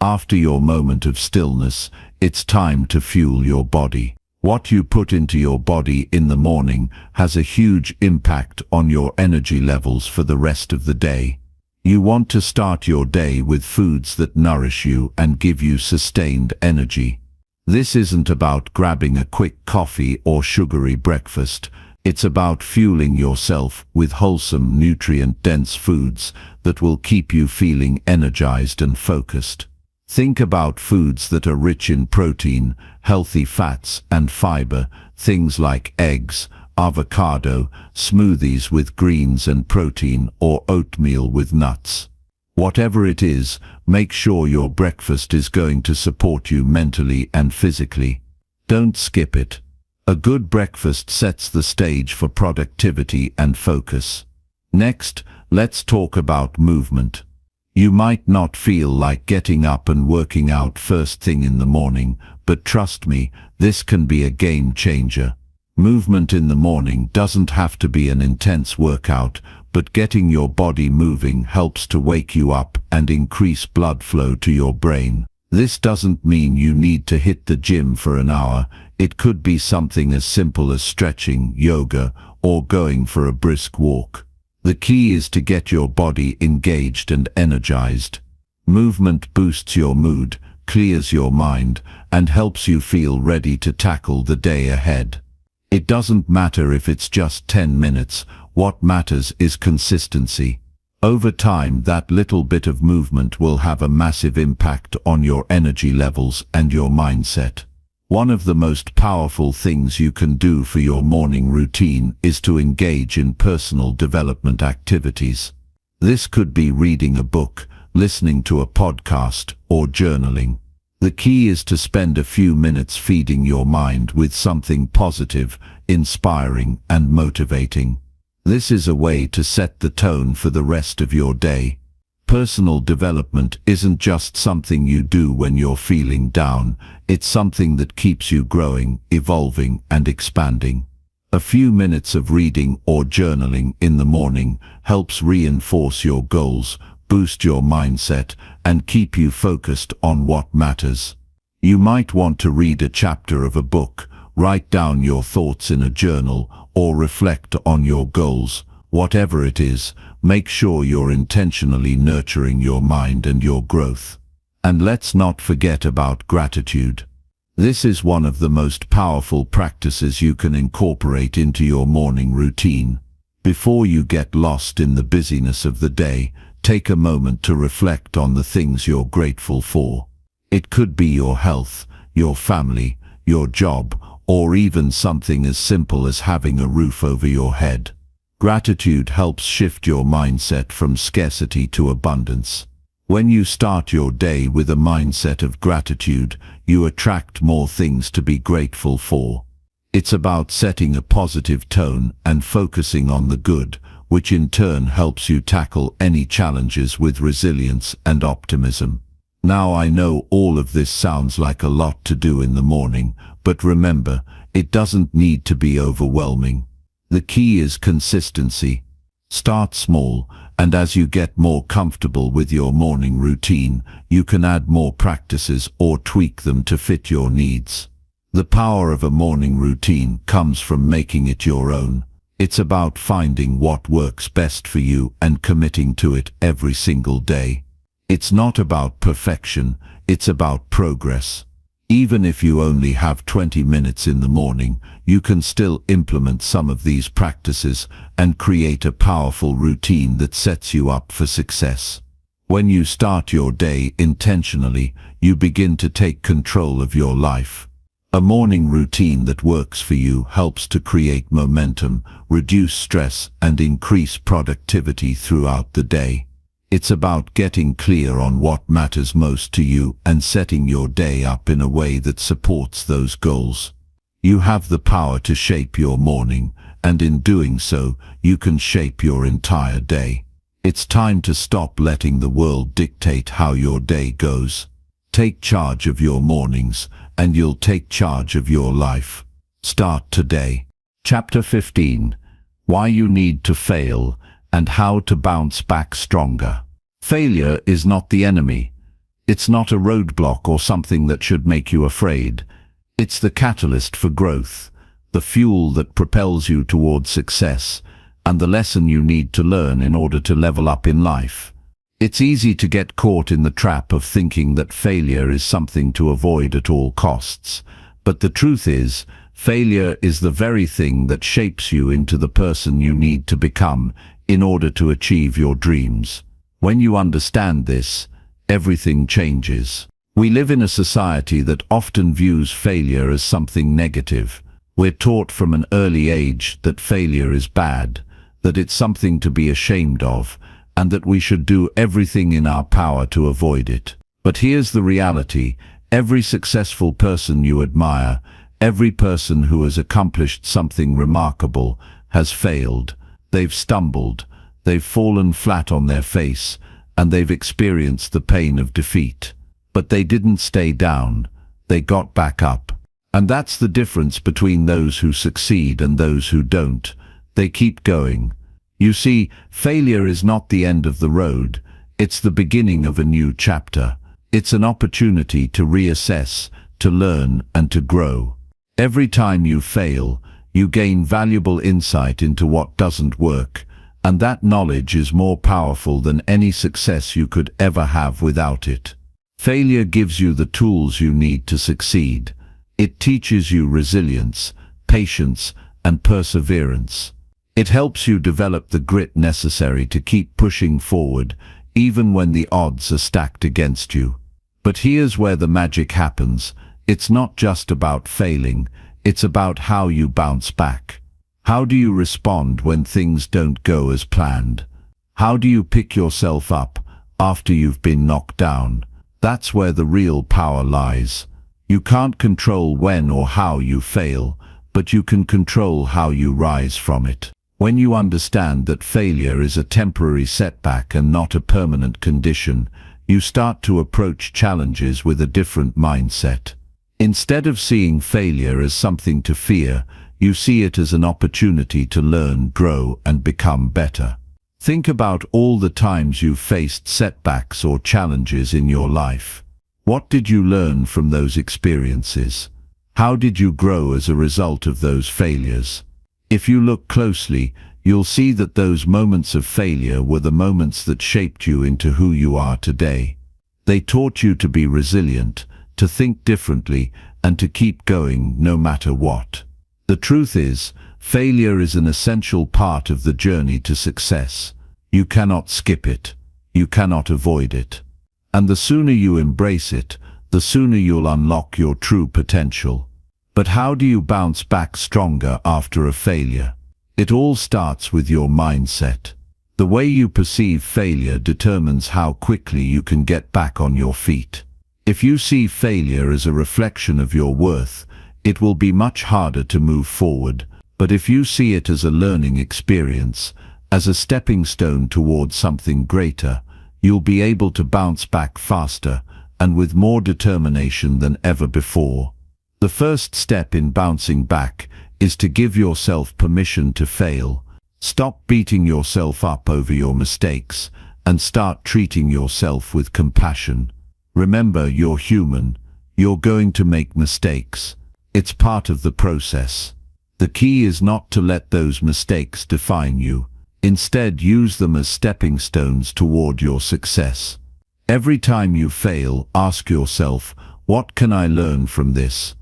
After your moment of stillness, it's time to fuel your body. What you put into your body in the morning has a huge impact on your energy levels for the rest of the day. You want to start your day with foods that nourish you and give you sustained energy. This isn't about grabbing a quick coffee or sugary breakfast. It's about fueling yourself with wholesome, nutrient-dense foods that will keep you feeling energized and focused. Think about foods that are rich in protein, healthy fats, and fiber, things like eggs, avocado, smoothies with greens and protein, or oatmeal with nuts. Whatever it is, make sure your breakfast is going to support you mentally and physically. Don't skip it. A good breakfast sets the stage for productivity and focus. Next, let's talk about movement. You might not feel like getting up and working out first thing in the morning, but trust me, this can be a game changer. Movement in the morning doesn't have to be an intense workout, but getting your body moving helps to wake you up and increase blood flow to your brain. This doesn't mean you need to hit the gym for an hour. It could be something as simple as stretching, yoga, or going for a brisk walk. The key is to get your body engaged and energized. Movement boosts your mood, clears your mind, and helps you feel ready to tackle the day ahead. It doesn't matter if it's just 10 minutes. What matters is consistency. Over time, that little bit of movement will have a massive impact on your energy levels and your mindset. One of the most powerful things you can do for your morning routine is to engage in personal development activities. This could be reading a book, listening to a podcast, or journaling. The key is to spend a few minutes feeding your mind with something positive, inspiring, and motivating. This is a way to set the tone for the rest of your day. Personal development isn't just something you do when you're feeling down. It's something that keeps you growing, evolving, and expanding. A few minutes of reading or journaling in the morning helps reinforce your goals, boost your mindset, and keep you focused on what matters. You might want to read a chapter of a book, write down your thoughts in a journal, or reflect on your goals. Whatever it is, make sure you're intentionally nurturing your mind and your growth. And let's not forget about gratitude. This is one of the most powerful practices you can incorporate into your morning routine. Before you get lost in the busyness of the day, take a moment to reflect on the things you're grateful for. It could be your health, your family, your job, or even something as simple as having a roof over your head. Gratitude helps shift your mindset from scarcity to abundance. When you start your day with a mindset of gratitude, you attract more things to be grateful for. It's about setting a positive tone and focusing on the good, which in turn helps you tackle any challenges with resilience and optimism. Now I know all of this sounds like a lot to do in the morning, but remember, it doesn't need to be overwhelming. The key is consistency. Start small, and as you get more comfortable with your morning routine, you can add more practices or tweak them to fit your needs. The power of a morning routine comes from making it your own. It's about finding what works best for you and committing to it every single day. It's not about perfection, it's about progress. Even if you only have 20 minutes in the morning, you can still implement some of these practices and create a powerful routine that sets you up for success. When you start your day intentionally, you begin to take control of your life. A morning routine that works for you helps to create momentum, reduce stress, and increase productivity throughout the day. It's about getting clear on what matters most to you and setting your day up in a way that supports those goals. You have the power to shape your morning, and in doing so, you can shape your entire day. It's time to stop letting the world dictate how your day goes. Take charge of your mornings, and you'll take charge of your life. Start today. Chapter 15. Why you need to fail and how to bounce back stronger. Failure is not the enemy. It's not a roadblock or something that should make you afraid. It's the catalyst for growth, the fuel that propels you toward success, and the lesson you need to learn in order to level up in life. It's easy to get caught in the trap of thinking that failure is something to avoid at all costs. But the truth is, failure is the very thing that shapes you into the person you need to become in order to achieve your dreams. When you understand this, everything changes. We live in a society that often views failure as something negative. We're taught from an early age that failure is bad, that it's something to be ashamed of, and that we should do everything in our power to avoid it. But here's the reality. Every successful person you admire, every person who has accomplished something remarkable, has failed. They've stumbled, they've fallen flat on their face, and they've experienced the pain of defeat. But they didn't stay down. They got back up. And that's the difference between those who succeed and those who don't. They keep going. You see, failure is not the end of the road. It's the beginning of a new chapter. It's an opportunity to reassess, to learn, and to grow. Every time you fail, you gain valuable insight into what doesn't work, and that knowledge is more powerful than any success you could ever have without it. Failure gives you the tools you need to succeed. It teaches you resilience, patience, and perseverance. It helps you develop the grit necessary to keep pushing forward, even when the odds are stacked against you. But here's where the magic happens. It's not just about failing, it's about how you bounce back. How do you respond when things don't go as planned? How do you pick yourself up after you've been knocked down? That's where the real power lies. You can't control when or how you fail, but you can control how you rise from it. When you understand that failure is a temporary setback and not a permanent condition, you start to approach challenges with a different mindset. Instead of seeing failure as something to fear, you see it as an opportunity to learn, grow, and become better. Think about all the times you've faced setbacks or challenges in your life. What did you learn from those experiences? How did you grow as a result of those failures? If you look closely, you'll see that those moments of failure were the moments that shaped you into who you are today. They taught you to be resilient, to think differently, and to keep going no matter what. The truth is, failure is an essential part of the journey to success. You cannot skip it. You cannot avoid it. And the sooner you embrace it, the sooner you'll unlock your true potential. But how do you bounce back stronger after a failure? It all starts with your mindset. The way you perceive failure determines how quickly you can get back on your feet. If you see failure as a reflection of your worth, it will be much harder to move forward. But if you see it as a learning experience, as a stepping stone towards something greater, you'll be able to bounce back faster and with more determination than ever before. The first step in bouncing back is to give yourself permission to fail. Stop beating yourself up over your mistakes and start treating yourself with compassion. Remember, you're human. You're going to make mistakes. It's part of the process. The key is not to let those mistakes define you. Instead, use them as stepping stones toward your success. Every time you fail, ask yourself, what can I learn from this?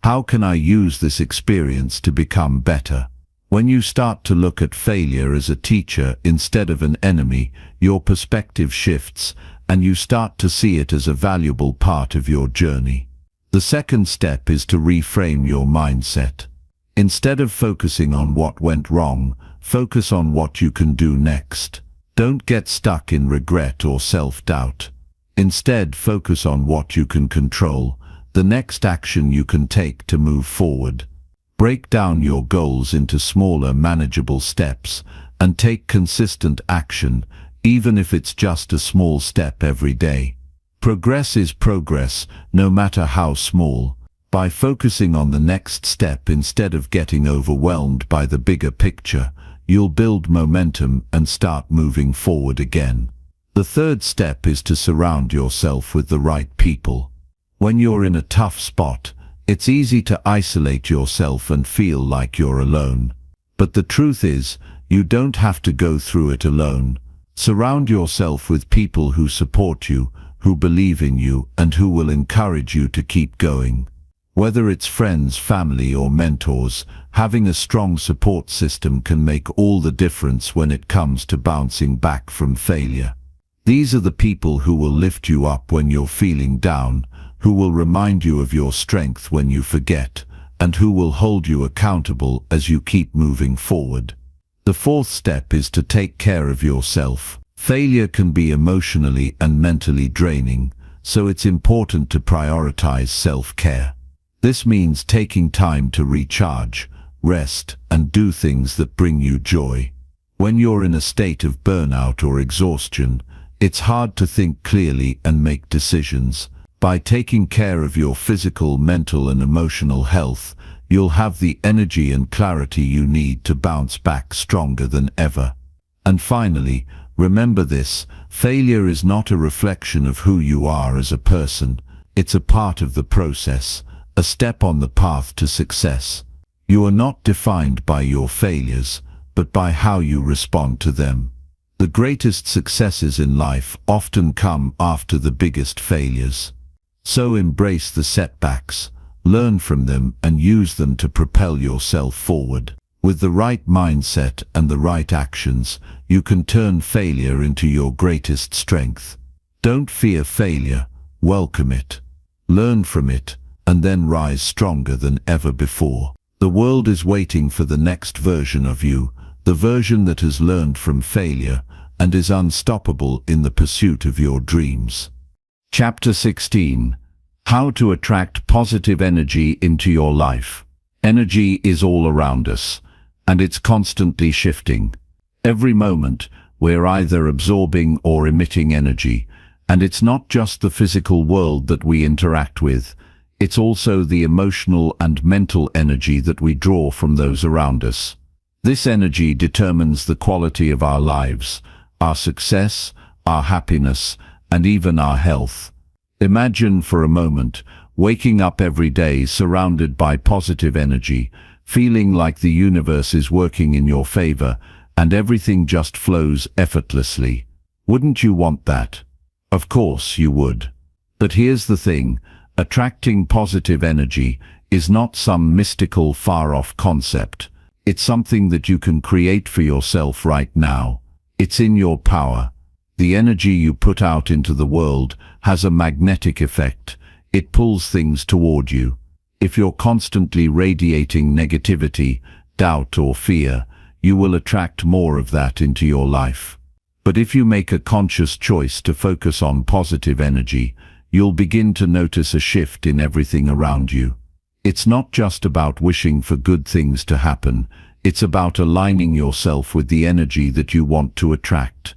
How can I use this experience to become better? When you start to look at failure as a teacher instead of an enemy, your perspective shifts and you start to see it as a valuable part of your journey. The second step is to reframe your mindset. Instead of focusing on what went wrong, focus on what you can do next. Don't get stuck in regret or self-doubt. Instead, focus on what you can control, the next action you can take to move forward. Break down your goals into smaller, manageable steps and take consistent action, even if it's just a small step every day. Progress is progress, no matter how small. By focusing on the next step instead of getting overwhelmed by the bigger picture, you'll build momentum and start moving forward again. The third step is to surround yourself with the right people. When you're in a tough spot, it's easy to isolate yourself and feel like you're alone. But the truth is, you don't have to go through it alone. Surround yourself with people who support you, who believe in you, and who will encourage you to keep going. Whether it's friends, family, or mentors, having a strong support system can make all the difference when it comes to bouncing back from failure. These are the people who will lift you up when you're feeling down, who will remind you of your strength when you forget, and who will hold you accountable as you keep moving forward. The fourth step is to take care of yourself. Failure can be emotionally and mentally draining, so it's important to prioritize self-care. This means taking time to recharge, rest, and do things that bring you joy. When you're in a state of burnout or exhaustion, it's hard to think clearly and make decisions. By taking care of your physical, mental, and emotional health, you'll have the energy and clarity you need to bounce back stronger than ever. And finally, remember this: failure is not a reflection of who you are as a person. It's a part of the process, a step on the path to success. You are not defined by your failures, but by how you respond to them. The greatest successes in life often come after the biggest failures. So embrace the setbacks, learn from them, and use them to propel yourself forward. With the right mindset and the right actions, you can turn failure into your greatest strength. Don't fear failure, welcome it. Learn from it, and then rise stronger than ever before. The world is waiting for the next version of you, the version that has learned from failure and is unstoppable in the pursuit of your dreams. Chapter 16. How to attract positive energy into your life. Energy is all around us, and it's constantly shifting. Every moment, we're either absorbing or emitting energy, and it's not just the physical world that we interact with. It's also the emotional and mental energy that we draw from those around us. This energy determines the quality of our lives, our success, our happiness, and even our health. Imagine for a moment waking up every day surrounded by positive energy, feeling like the universe is working in your favor and everything just flows effortlessly. Wouldn't you want that? Of course you would. But here's the thing: attracting positive energy is not some mystical, far-off concept. It's something that you can create for yourself right now. It's in your power. The energy you put out into the world has a magnetic effect. It pulls things toward you. If you're constantly radiating negativity, doubt, or fear, you will attract more of that into your life. But if you make a conscious choice to focus on positive energy, you'll begin to notice a shift in everything around you. It's not just about wishing for good things to happen. It's about aligning yourself with the energy that you want to attract.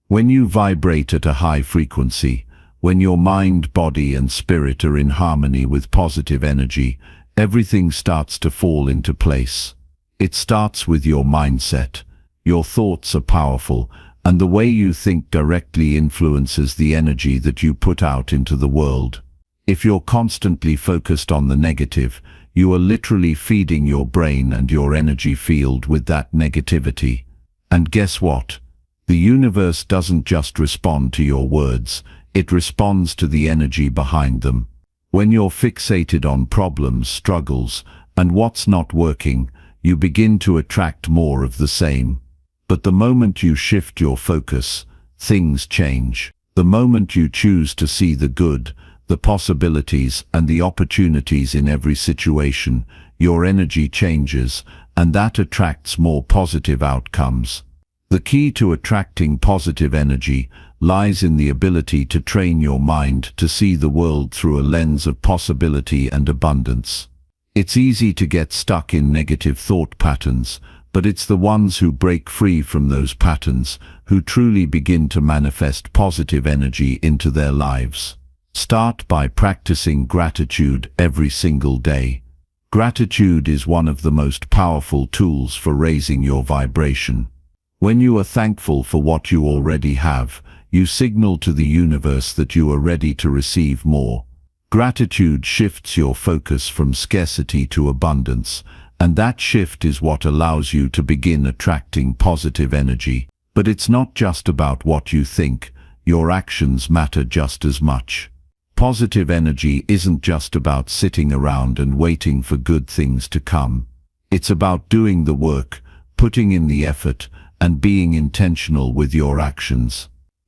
When you vibrate at a high frequency, when your mind, body, and spirit are in harmony with positive energy, everything starts to fall into place. It starts with your mindset. Your thoughts are powerful, and the way you think directly influences the energy that you put out into the world. If you're constantly focused on the negative, you are literally feeding your brain and your energy field with that negativity. And guess what? The universe doesn't just respond to your words, it responds to the energy behind them. When you're fixated on problems, struggles, and what's not working, you begin to attract more of the same. But the moment you shift your focus, things change. The moment you choose to see the good, the possibilities and the opportunities in every situation, your energy changes, and that attracts more positive outcomes. The key to attracting positive energy lies in the ability to train your mind to see the world through a lens of possibility and abundance. It's easy to get stuck in negative thought patterns, but it's the ones who break free from those patterns who truly begin to manifest positive energy into their lives. Start by practicing gratitude every single day. Gratitude is one of the most powerful tools for raising your vibration. When you are thankful for what you already have, you signal to the universe that you are ready to receive more. Gratitude shifts your focus from scarcity to abundance, and that shift is what allows you to begin attracting positive energy. But it's not just about what you think, your actions matter just as much. Positive energy isn't just about sitting around and waiting for good things to come. It's about doing the work, putting in the effort, and being intentional with your actions.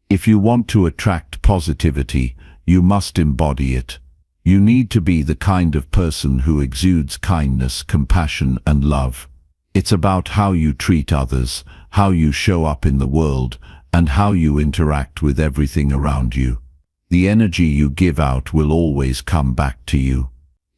If you want to attract positivity, you must embody it. You need to be the kind of person who exudes kindness, compassion, and love. It's about how you treat others, how you show up in the world, and how you interact with everything around you. The energy you give out will always come back to you.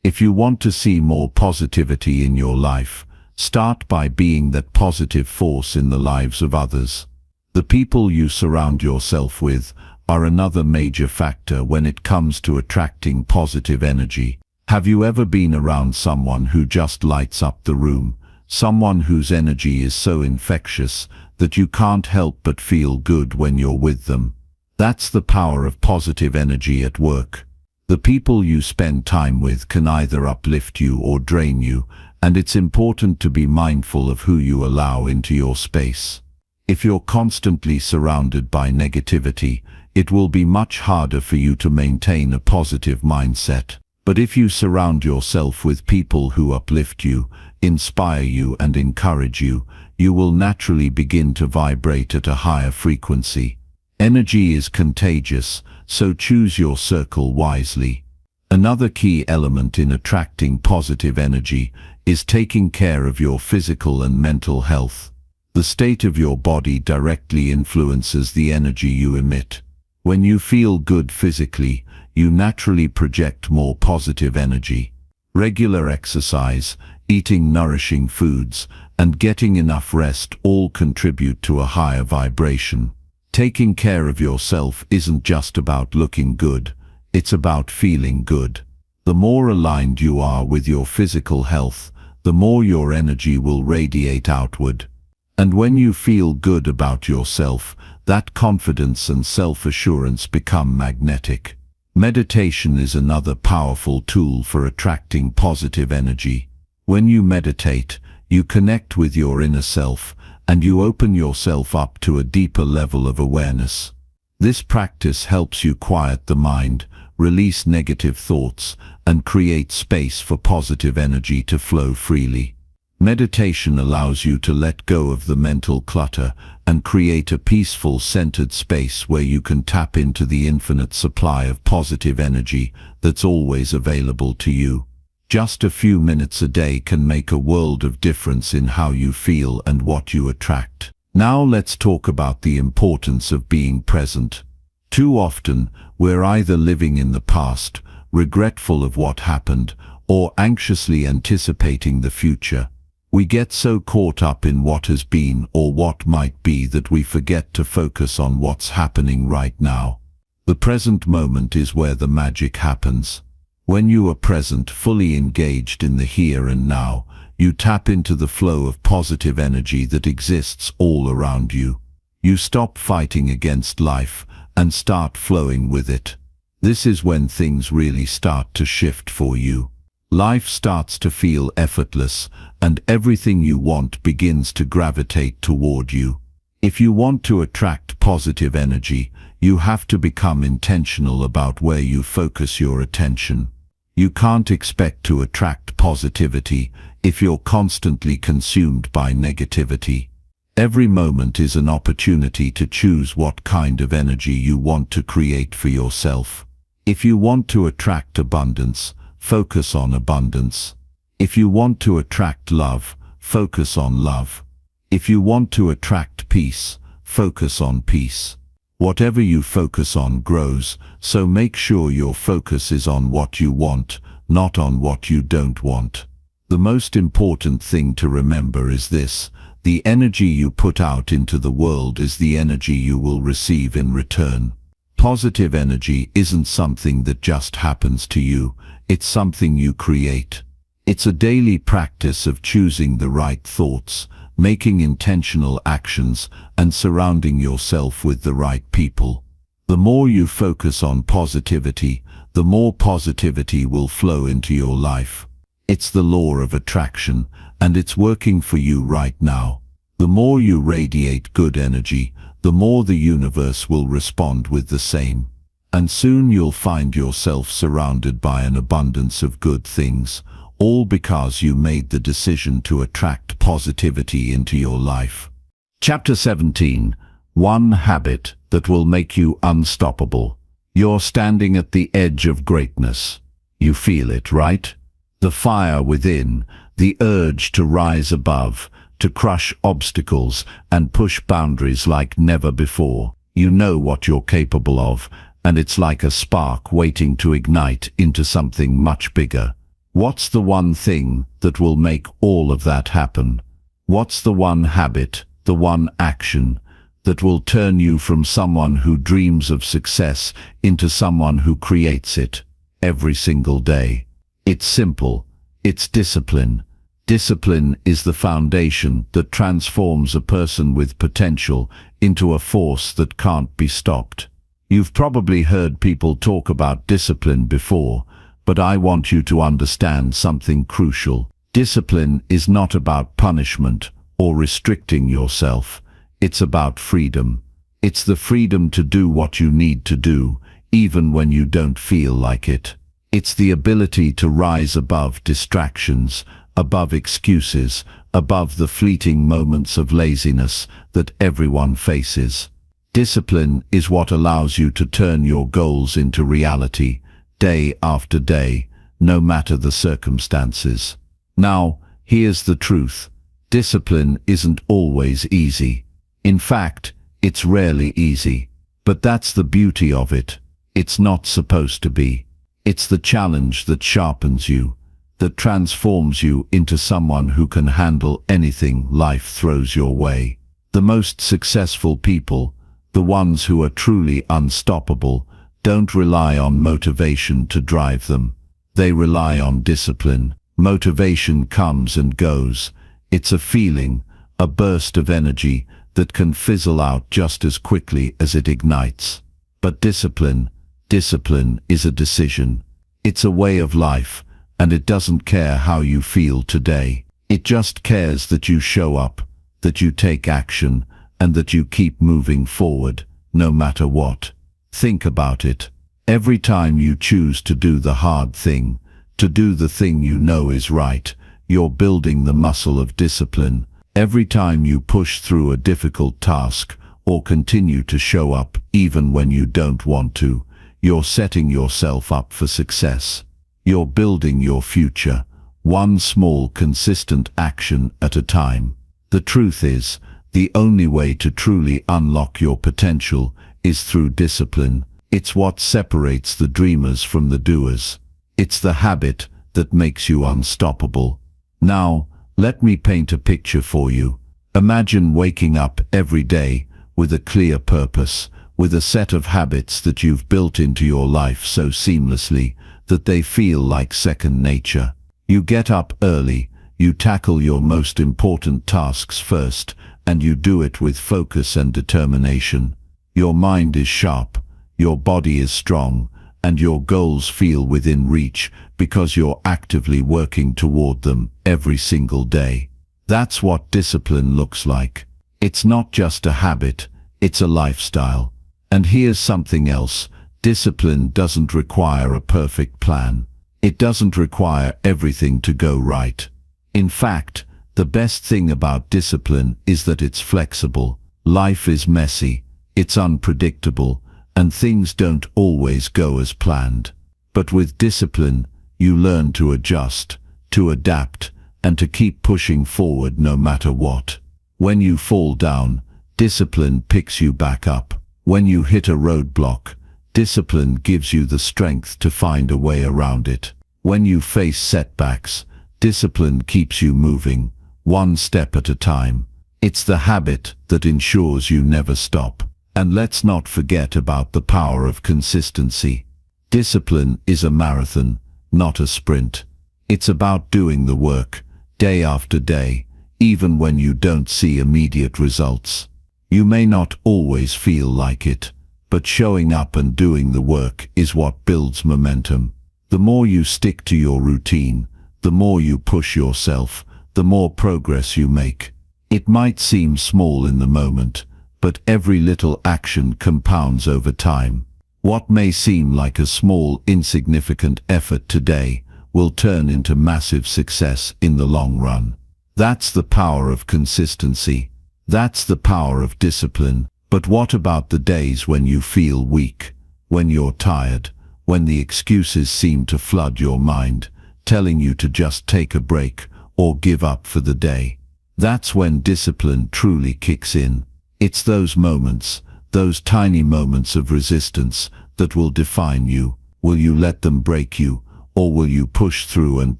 If you want to see more positivity in your life, start by being that positive force in the lives of others. The people you surround yourself with are another major factor when it comes to attracting positive energy. Have you ever been around someone who just lights up the room, someone whose energy is so infectious that you can't help but feel good when you're with them? That's the power of positive energy at work. The people you spend time with can either uplift you or drain you, and it's important to be mindful of who you allow into your space. If you're constantly surrounded by negativity, it will be much harder for you to maintain a positive mindset. But if you surround yourself with people who uplift you, inspire you, and encourage you, you will naturally begin to vibrate at a higher frequency. Energy is contagious, so choose your circle wisely. Another key element in attracting positive energy is taking care of your physical and mental health. The state of your body directly influences the energy you emit. When you feel good physically, you naturally project more positive energy. Regular exercise, eating nourishing foods, and getting enough rest all contribute to a higher vibration. Taking care of yourself isn't just about looking good, it's about feeling good. The more aligned you are with your physical health, the more your energy will radiate outward. And when you feel good about yourself, that confidence and self-assurance become magnetic. Meditation is another powerful tool for attracting positive energy. When you meditate, you connect with your inner self, and you open yourself up to a deeper level of awareness. This practice helps you quiet the mind, release negative thoughts, and create space for positive energy to flow freely. Meditation allows you to let go of the mental clutter and create a peaceful, centered space where you can tap into the infinite supply of positive energy that's always available to you. Just a few minutes a day can make a world of difference in how you feel and what you attract. Now let's talk about the importance of being present. Too often, we're either living in the past, regretful of what happened, or anxiously anticipating the future. We get so caught up in what has been or what might be that we forget to focus on what's happening right now. The present moment is where the magic happens. When you are present, fully engaged in the here and now, you tap into the flow of positive energy that exists all around you. You stop fighting against life and start flowing with it. This is when things really start to shift for you. Life starts to feel effortless, and everything you want begins to gravitate toward you. If you want to attract positive energy, you have to become intentional about where you focus your attention. You can't expect to attract positivity if you're constantly consumed by negativity. Every moment is an opportunity to choose what kind of energy you want to create for yourself. If you want to attract abundance, focus on abundance. If you want to attract love, focus on love. If you want to attract peace, focus on peace. Whatever you focus on grows, so make sure your focus is on what you want, not on what you don't want. The most important thing to remember is this: the energy you put out into the world is the energy you will receive in return. Positive energy isn't something that just happens to you, it's something you create. It's a daily practice of choosing the right thoughts, making intentional actions, and surrounding yourself with the right people. The more you focus on positivity, the more positivity will flow into your life. It's the law of attraction, and it's working for you right now. The more you radiate good energy, the more the universe will respond with the same. And soon you'll find yourself surrounded by an abundance of good things, all because you made the decision to attract positivity into your life. Chapter 17. One habit that will make you unstoppable. You're standing at the edge of greatness. You feel it, right? The fire within, the urge to rise above, to crush obstacles and push boundaries like never before. You know what you're capable of, and it's like a spark waiting to ignite into something much bigger. What's the one thing that will make all of that happen? What's the one habit, the one action, that will turn you from someone who dreams of success into someone who creates it every single day? It's simple. It's discipline. Discipline is the foundation that transforms a person with potential into a force that can't be stopped. You've probably heard people talk about discipline before, but I want you to understand something crucial. Discipline is not about punishment or restricting yourself. It's about freedom. It's the freedom to do what you need to do, even when you don't feel like it. It's the ability to rise above distractions, above excuses, above the fleeting moments of laziness that everyone faces. Discipline is what allows you to turn your goals into reality, day after day, no matter the circumstances. Now, here's the truth. Discipline isn't always easy. In fact, it's rarely easy. But that's the beauty of it. It's not supposed to be. It's the challenge that sharpens you, that transforms you into someone who can handle anything life throws your way. The most successful people, the ones who are truly unstoppable, don't rely on motivation to drive them. They rely on discipline. Motivation comes and goes. It's a feeling, a burst of energy that can fizzle out just as quickly as it ignites. But discipline is a decision. It's a way of life, and it doesn't care how you feel today. It just cares that you show up, that you take action, and that you keep moving forward, no matter what. Think about it. Every time you choose to do the hard thing, to do the thing you know is right, you're building the muscle of discipline. Every time you push through a difficult task, or continue to show up even when you don't want to, you're setting yourself up for success. You're building your future, one small consistent action at a time. The truth is, the only way to truly unlock your potential is through discipline. It's what separates the dreamers from the doers. It's the habit that makes you unstoppable. Now, let me paint a picture for you. Imagine waking up every day with a clear purpose, with a set of habits that you've built into your life so seamlessly that they feel like second nature. You get up early, you tackle your most important tasks first, and you do it with focus and determination. Your mind is sharp, your body is strong, and your goals feel within reach because you're actively working toward them every single day. That's what discipline looks like. It's not just a habit, it's a lifestyle. And here's something else. Discipline doesn't require a perfect plan. It doesn't require everything to go right. In fact, the best thing about discipline is that it's flexible. Life is messy, it's unpredictable, and things don't always go as planned. But with discipline, you learn to adjust, to adapt, and to keep pushing forward no matter what. When you fall down, discipline picks you back up. When you hit a roadblock, discipline gives you the strength to find a way around it. When you face setbacks, discipline keeps you moving, one step at a time. It's the habit that ensures you never stop. And let's not forget about the power of consistency. Discipline is a marathon, not a sprint. It's about doing the work, day after day, even when you don't see immediate results. You may not always feel like it, but showing up and doing the work is what builds momentum. The more you stick to your routine, the more you push yourself, the more progress you make. It might seem small in the moment, but every little action compounds over time. What may seem like a small, insignificant effort today will turn into massive success in the long run. That's the power of consistency. That's the power of discipline. But what about the days when you feel weak, when you're tired, when the excuses seem to flood your mind, telling you to just take a break or give up for the day? That's when discipline truly kicks in. It's those moments, those tiny moments of resistance that will define you. Will you let them break you, or will you push through and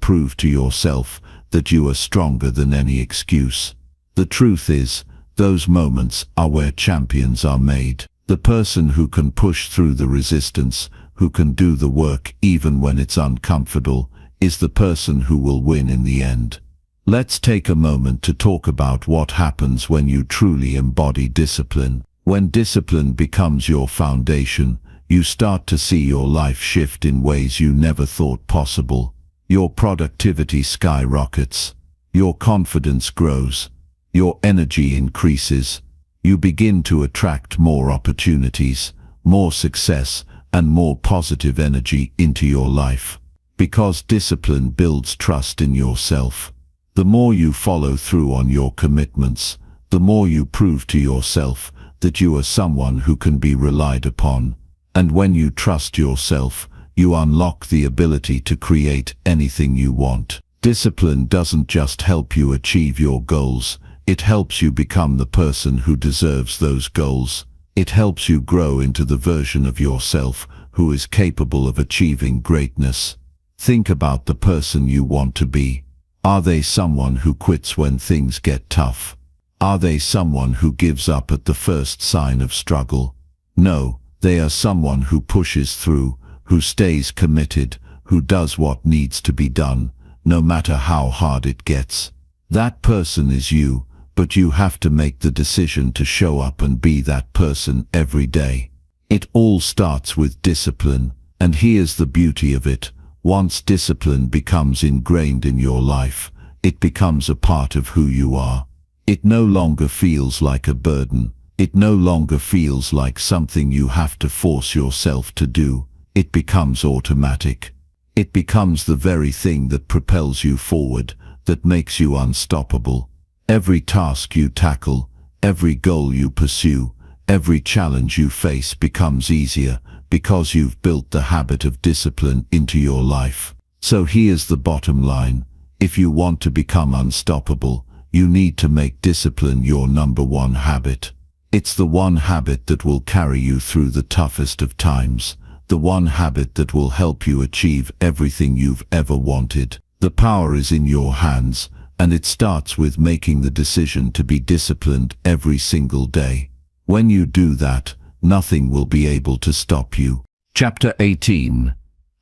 prove to yourself that you are stronger than any excuse? The truth is, those moments are where champions are made. The person who can push through the resistance, who can do the work even when it's uncomfortable, is the person who will win in the end. Let's take a moment to talk about what happens when you truly embody discipline. When discipline becomes your foundation, you start to see your life shift in ways you never thought possible. Your productivity skyrockets. Your confidence grows. Your energy increases. You begin to attract more opportunities, more success, and more positive energy into your life. Because discipline builds trust in yourself. The more you follow through on your commitments, the more you prove to yourself that you are someone who can be relied upon. And when you trust yourself, you unlock the ability to create anything you want. Discipline doesn't just help you achieve your goals, it helps you become the person who deserves those goals. It helps you grow into the version of yourself who is capable of achieving greatness. Think about the person you want to be. Are they someone who quits when things get tough? Are they someone who gives up at the first sign of struggle? No, they are someone who pushes through, who stays committed, who does what needs to be done, no matter how hard it gets. That person is you, but you have to make the decision to show up and be that person every day. It all starts with discipline, and here's the beauty of it. Once discipline becomes ingrained in your life, it becomes a part of who you are. It no longer feels like a burden. It no longer feels like something you have to force yourself to do. It becomes automatic. It becomes the very thing that propels you forward, that makes you unstoppable. Every task you tackle, every goal you pursue, every challenge you face becomes easier, because you've built the habit of discipline into your life. So here's the bottom line. If you want to become unstoppable, you need to make discipline your number one habit. It's the one habit that will carry you through the toughest of times, the one habit that will help you achieve everything you've ever wanted. The power is in your hands, and it starts with making the decision to be disciplined every single day. When you do that, nothing will be able to stop you. Chapter 18.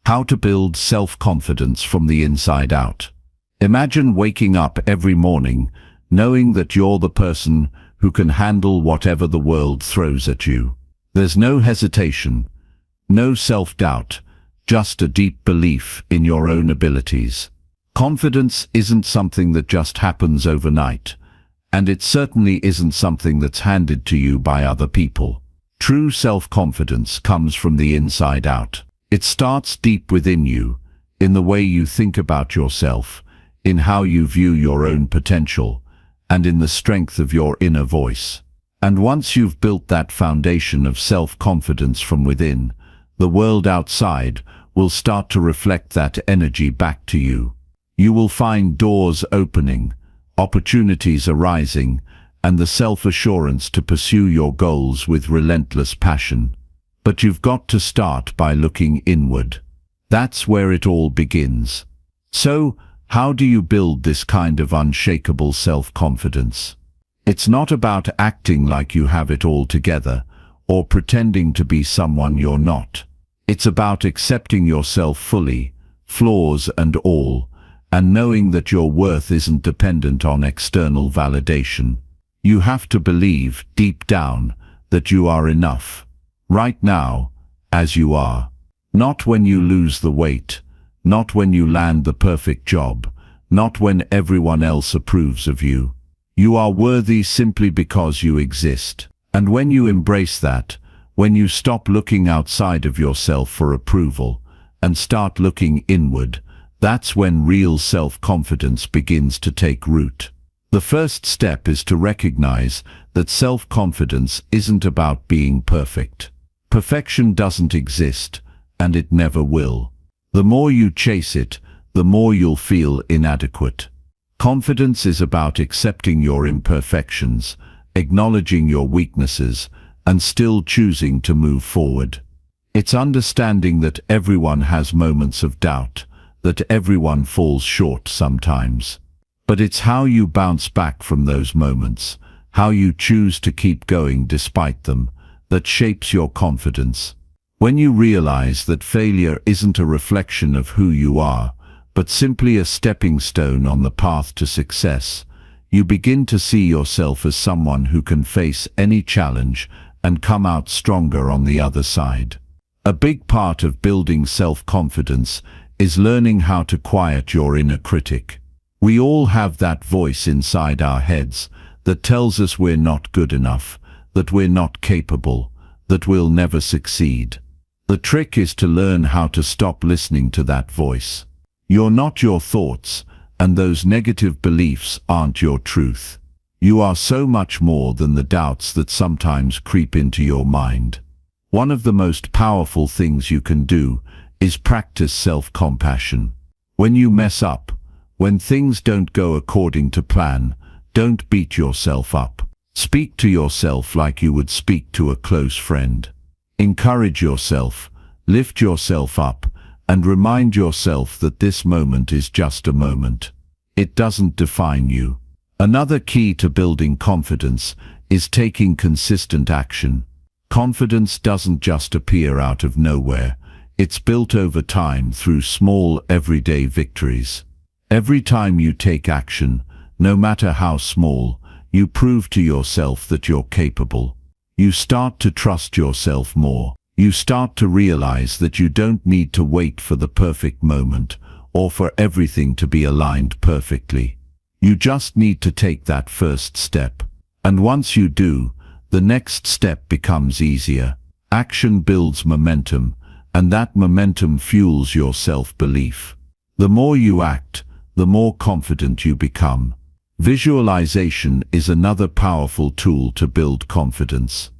How to build self-confidence from the inside out. Imagine waking up every morning knowing that you're the person who can handle whatever the world throws at you. There's no hesitation, no self-doubt, just a deep belief in your own abilities. Confidence isn't something that just happens overnight, and it certainly isn't something that's handed to you by other people. True self-confidence comes from the inside out. It starts deep within you, in the way you think about yourself, in how you view your own potential, and in the strength of your inner voice. And once you've built that foundation of self-confidence from within, the world outside will start to reflect that energy back to you. You will find doors opening, opportunities arising, and the self-assurance to pursue your goals with relentless passion. But you've got to start by looking inward. That's where it all begins. So, how do you build this kind of unshakable self-confidence? It's not about acting like you have it all together, or pretending to be someone you're not. It's about accepting yourself fully, flaws and all, and knowing that your worth isn't dependent on external validation. You have to believe, deep down, that you are enough. Right now, as you are. Not when you lose the weight, not when you land the perfect job, not when everyone else approves of you. You are worthy simply because you exist. And when you embrace that, when you stop looking outside of yourself for approval and start looking inward, that's when real self-confidence begins to take root. The first step is to recognize that self-confidence isn't about being perfect. Perfection doesn't exist, and it never will. The more you chase it, the more you'll feel inadequate. Confidence is about accepting your imperfections, acknowledging your weaknesses, and still choosing to move forward. It's understanding that everyone has moments of doubt, that everyone falls short sometimes. But it's how you bounce back from those moments, how you choose to keep going despite them, that shapes your confidence. When you realize that failure isn't a reflection of who you are, but simply a stepping stone on the path to success, you begin to see yourself as someone who can face any challenge and come out stronger on the other side. A big part of building self-confidence is learning how to quiet your inner critic. We all have that voice inside our heads that tells us we're not good enough, that we're not capable, that we'll never succeed. The trick is to learn how to stop listening to that voice. You're not your thoughts, and those negative beliefs aren't your truth. You are so much more than the doubts that sometimes creep into your mind. One of the most powerful things you can do is practice self-compassion. When you mess up, when things don't go according to plan, don't beat yourself up. Speak to yourself like you would speak to a close friend. Encourage yourself, lift yourself up, and remind yourself that this moment is just a moment. It doesn't define you. Another key to building confidence is taking consistent action. Confidence doesn't just appear out of nowhere. It's built over time through small, everyday victories. Every time you take action, no matter how small, you prove to yourself that you're capable. You start to trust yourself more. You start to realize that you don't need to wait for the perfect moment or for everything to be aligned perfectly. You just need to take that first step. And once you do, the next step becomes easier. Action builds momentum, and that momentum fuels your self-belief. The more you act, the more confident you become. Visualization is another powerful tool to build confidence.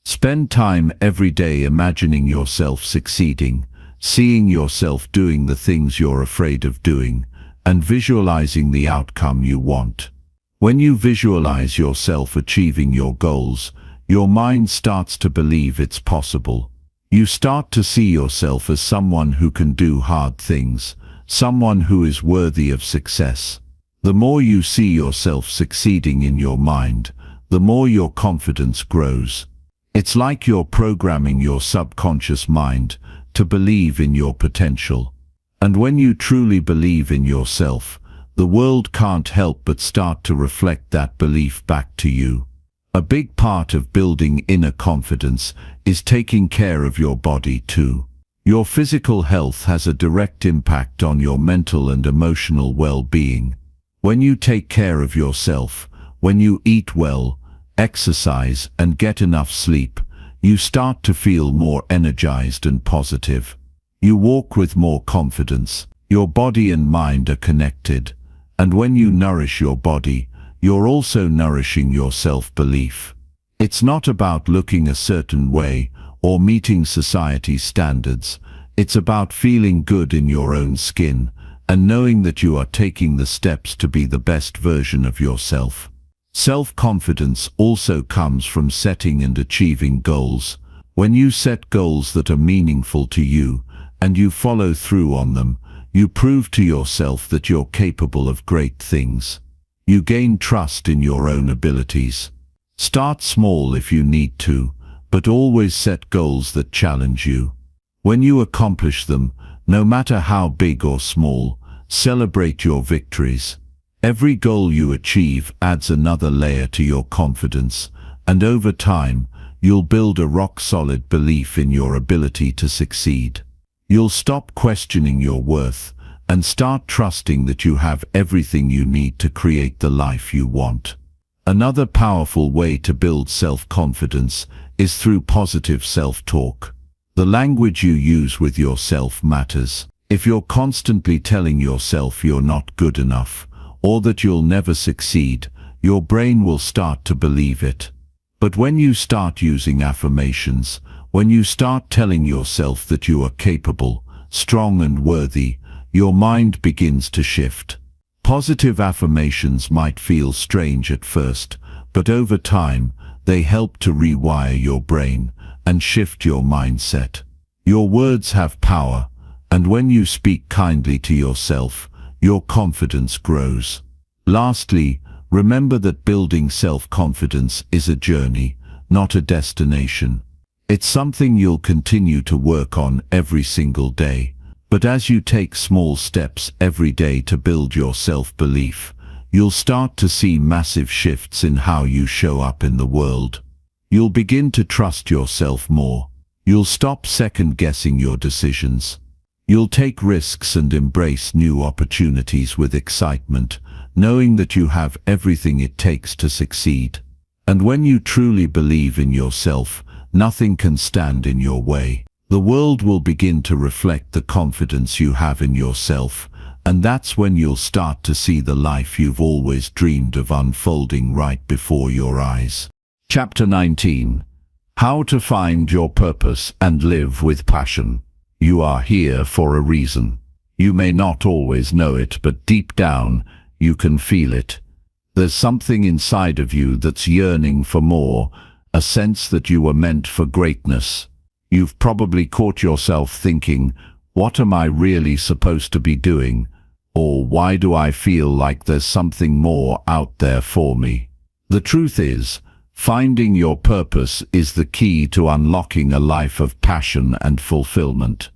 Spend time every day imagining yourself succeeding, seeing yourself doing the things you're afraid of doing, and visualizing the outcome you want. When you visualize yourself achieving your goals, your mind starts to believe it's possible. You start to see yourself as someone who can do hard things, someone who is worthy of success. The more you see yourself succeeding in your mind, the more your confidence grows. It's like you're programming your subconscious mind to believe in your potential. And when you truly believe in yourself, the world can't help but start to reflect that belief back to you. A big part of building inner confidence is taking care of your body too. Your physical health has a direct impact on your mental and emotional well-being. When you take care of yourself, when you eat well, exercise, and get enough sleep, you start to feel more energized and positive. You walk with more confidence. Your body and mind are connected. And when you nourish your body, you're also nourishing your self-belief. It's not about looking a certain way or meeting society's standards. It's about feeling good in your own skin and knowing that you are taking the steps to be the best version of yourself. Self-confidence also comes from setting and achieving goals. When you set goals that are meaningful to you and you follow through on them, you prove to yourself that you're capable of great things. You gain trust in your own abilities. Start small if you need to, but always set goals that challenge you. When you accomplish them, no matter how big or small, celebrate your victories. Every goal you achieve adds another layer to your confidence, and over time, you'll build a rock-solid belief in your ability to succeed. You'll stop questioning your worth and start trusting that you have everything you need to create the life you want. Another powerful way to build self-confidence is through positive self-talk. The language you use with yourself matters. If you're constantly telling yourself you're not good enough, or that you'll never succeed, your brain will start to believe it. But when you start using affirmations, when you start telling yourself that you are capable, strong and worthy, your mind begins to shift. Positive affirmations might feel strange at first, but over time, they help to rewire your brain and shift your mindset. Your words have power, and when you speak kindly to yourself, your confidence grows. Lastly, remember that building self-confidence is a journey, not a destination. It's something you'll continue to work on every single day. But as you take small steps every day to build your self-belief, you'll start to see massive shifts in how you show up in the world. You'll begin to trust yourself more. You'll stop second-guessing your decisions. You'll take risks and embrace new opportunities with excitement, knowing that you have everything it takes to succeed. And when you truly believe in yourself, nothing can stand in your way. The world will begin to reflect the confidence you have in yourself, and that's when you'll start to see the life you've always dreamed of unfolding right before your eyes. Chapter 19. How to find your purpose and live with passion. You are here for a reason. You may not always know it, but deep down, you can feel it. There's something inside of you that's yearning for more, a sense that you were meant for greatness. You've probably caught yourself thinking, what am I really supposed to be doing? Or why do I feel like there's something more out there for me? The truth is, finding your purpose is the key to unlocking a life of passion and fulfillment.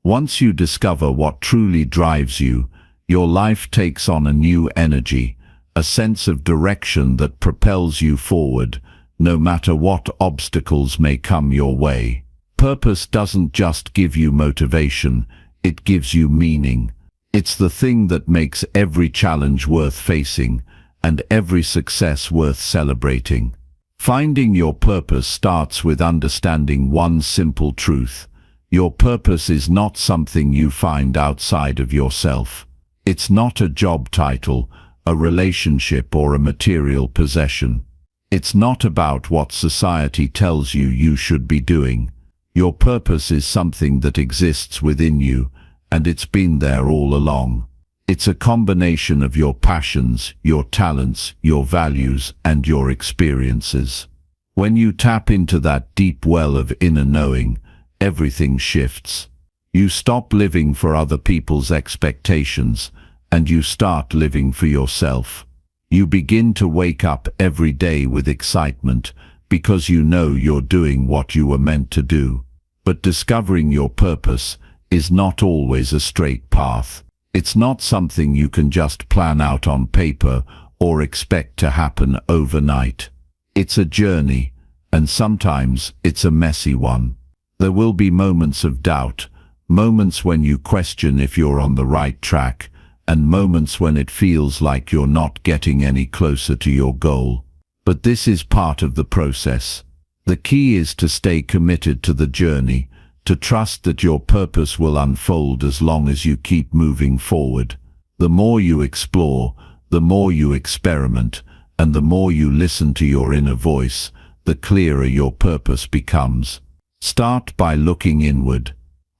Once you discover what truly drives you, your life takes on a new energy, a sense of direction that propels you forward, no matter what obstacles may come your way. Purpose doesn't just give you motivation, it gives you meaning. It's the thing that makes every challenge worth facing and every success worth celebrating. Finding your purpose starts with understanding one simple truth. Your purpose is not something you find outside of yourself. It's not a job title, a relationship, or a material possession. It's not about what society tells you you should be doing. Your purpose is something that exists within you, and it's been there all along. It's a combination of your passions, your talents, your values, and your experiences. When you tap into that deep well of inner knowing, everything shifts. You stop living for other people's expectations, and you start living for yourself. You begin to wake up every day with excitement, because you know you're doing what you were meant to do. But discovering your purpose is not always a straight path. It's not something you can just plan out on paper or expect to happen overnight. It's a journey, and sometimes it's a messy one. There will be moments of doubt, moments when you question if you're on the right track, and moments when it feels like you're not getting any closer to your goal. But this is part of the process. The key is to stay committed to the journey, to trust that your purpose will unfold as long as you keep moving forward. The more you explore, the more you experiment, and the more you listen to your inner voice, the clearer your purpose becomes. Start by looking inward.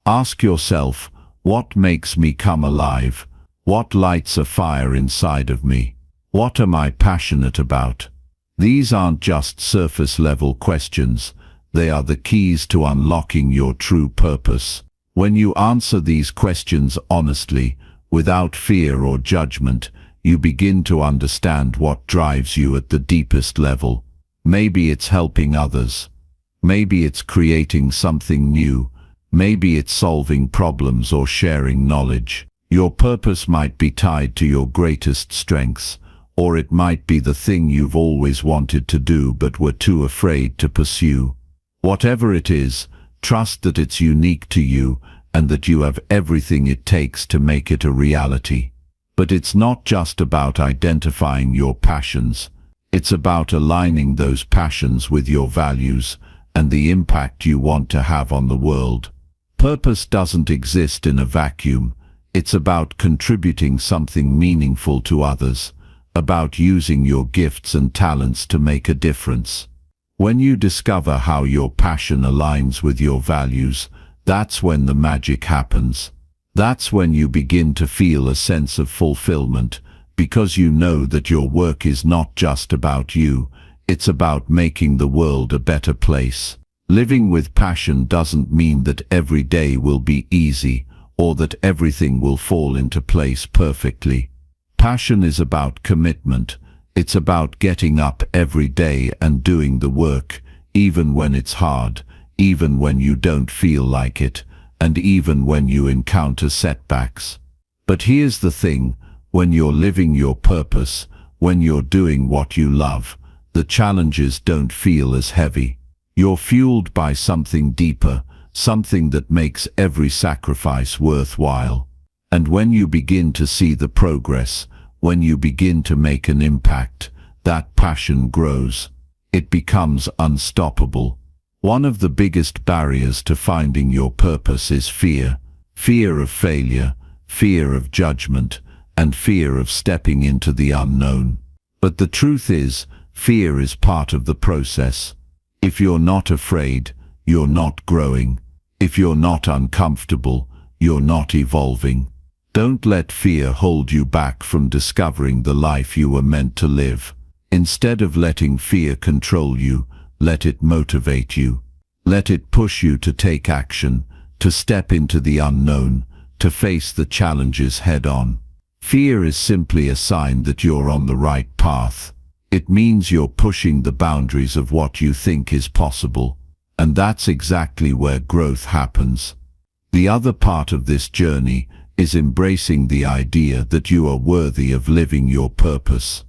Ask yourself, what makes me come alive? What lights a fire inside of me? What am I passionate about? These aren't just surface-level questions. They are the keys to unlocking your true purpose. When you answer these questions honestly, without fear or judgment, you begin to understand what drives you at the deepest level. Maybe it's helping others. Maybe it's creating something new. Maybe it's solving problems or sharing knowledge. Your purpose might be tied to your greatest strengths, or it might be the thing you've always wanted to do but were too afraid to pursue. Whatever it is, trust that it's unique to you and that you have everything it takes to make it a reality. But it's not just about identifying your passions. It's about aligning those passions with your values and the impact you want to have on the world. Purpose doesn't exist in a vacuum. It's about contributing something meaningful to others, about using your gifts and talents to make a difference. When you discover how your passion aligns with your values, that's when the magic happens. That's when you begin to feel a sense of fulfillment, because you know that your work is not just about you, it's about making the world a better place. Living with passion doesn't mean that every day will be easy, or that everything will fall into place perfectly. Passion is about commitment. It's about getting up every day and doing the work, even when it's hard, even when you don't feel like it, and even when you encounter setbacks. But here's the thing, when you're living your purpose, when you're doing what you love, the challenges don't feel as heavy. You're fueled by something deeper, something that makes every sacrifice worthwhile. And when you begin to see the progress, when you begin to make an impact, that passion grows. It becomes unstoppable. One of the biggest barriers to finding your purpose is fear. Fear of failure, fear of judgment, and fear of stepping into the unknown. But the truth is, fear is part of the process. If you're not afraid, you're not growing. If you're not uncomfortable, you're not evolving. Don't let fear hold you back from discovering the life you were meant to live. Instead of letting fear control you, let it motivate you. Let it push you to take action, to step into the unknown, to face the challenges head-on. Fear is simply a sign that you're on the right path. It means you're pushing the boundaries of what you think is possible. And that's exactly where growth happens. The other part of this journey is embracing the idea that you are worthy of living your purpose.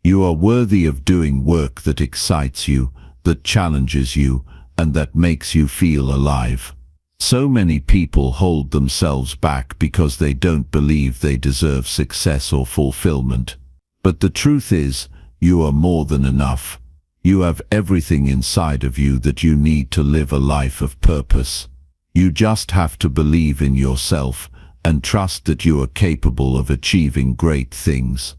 You are worthy of doing work that excites you, that challenges you, and that makes you feel alive. So many people hold themselves back because they don't believe they deserve success or fulfillment. But the truth is, you are more than enough. You have everything inside of you that you need to live a life of purpose. You just have to believe in yourself and trust that you are capable of achieving great things.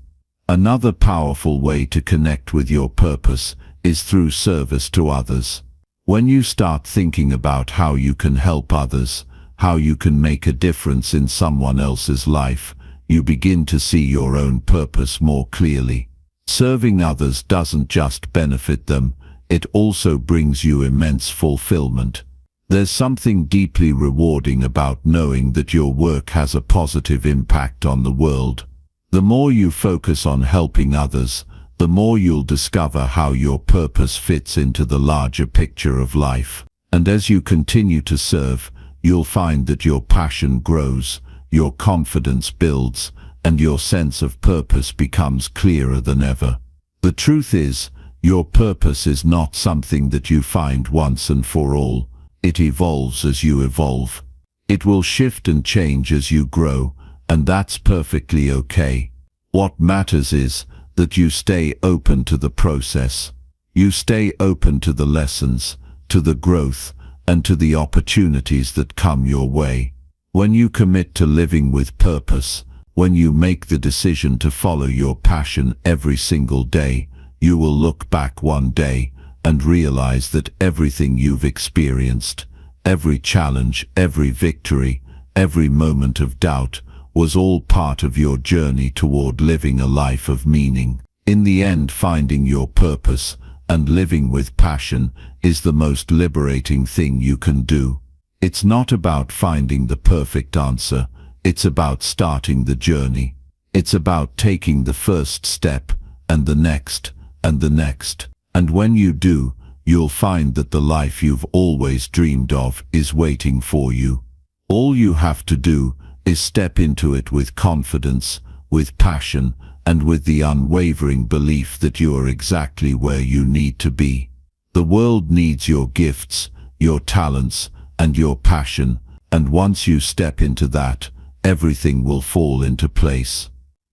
Another powerful way to connect with your purpose is through service to others. When you start thinking about how you can help others, how you can make a difference in someone else's life, you begin to see your own purpose more clearly. Serving others doesn't just benefit them, it also brings you immense fulfillment. There's something deeply rewarding about knowing that your work has a positive impact on the world. The more you focus on helping others, the more you'll discover how your purpose fits into the larger picture of life. And as you continue to serve, you'll find that your passion grows, your confidence builds, and your sense of purpose becomes clearer than ever. The truth is, your purpose is not something that you find once and for all. It evolves as you evolve. It will shift and change as you grow, and that's perfectly okay. What matters is that you stay open to the process. You stay open to the lessons, to the growth, and to the opportunities that come your way. When you commit to living with purpose, when you make the decision to follow your passion every single day, you will look back one day and realize that everything you've experienced, every challenge, every victory, every moment of doubt, was all part of your journey toward living a life of meaning. In the end, finding your purpose and living with passion is the most liberating thing you can do. It's not about finding the perfect answer, it's about starting the journey. It's about taking the first step, and the next, and the next. And when you do, you'll find that the life you've always dreamed of is waiting for you. All you have to do is step into it with confidence, with passion, and with the unwavering belief that you are exactly where you need to be. The world needs your gifts, your talents, and your passion, and once you step into that, everything will fall into place.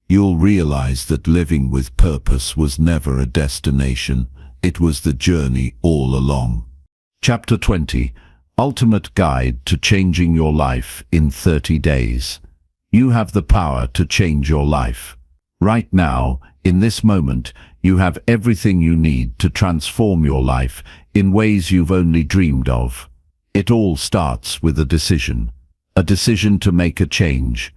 You'll realize that living with purpose was never a destination, it was the journey all along. Chapter 20. Ultimate Guide to Changing Your Life in 30 Days. You have the power to change your life. Right now, in this moment, you have everything you need to transform your life in ways you've only dreamed of. It all starts with a decision to make a change,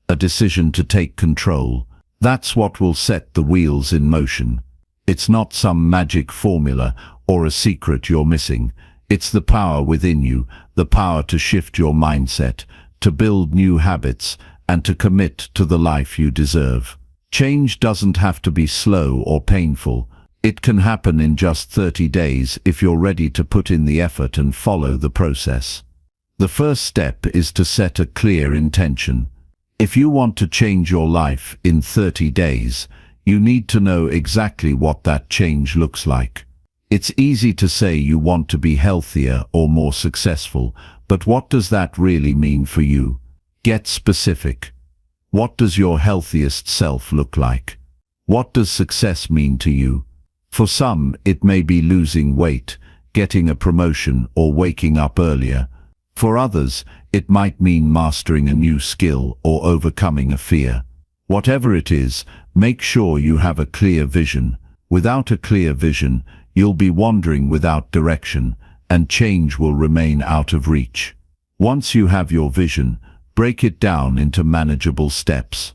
a decision to take control. That's what will set the wheels in motion. It's not some magic formula or a secret you're missing. It's the power within you, the power to shift your mindset, to build new habits, and to commit to the life you deserve. Change doesn't have to be slow or painful. It can happen in just 30 days if you're ready to put in the effort and follow the process. The first step is to set a clear intention. If you want to change your life in 30 days, you need to know exactly what that change looks like. It's easy to say you want to be healthier or more successful, but what does that really mean for you? Get specific. What does your healthiest self look like? What does success mean to you? For some, it may be losing weight, getting a promotion, or waking up earlier. For others, it might mean mastering a new skill or overcoming a fear. Whatever it is, make sure you have a clear vision. Without a clear vision, you'll be wandering without direction, and change will remain out of reach. Once you have your vision, break it down into manageable steps.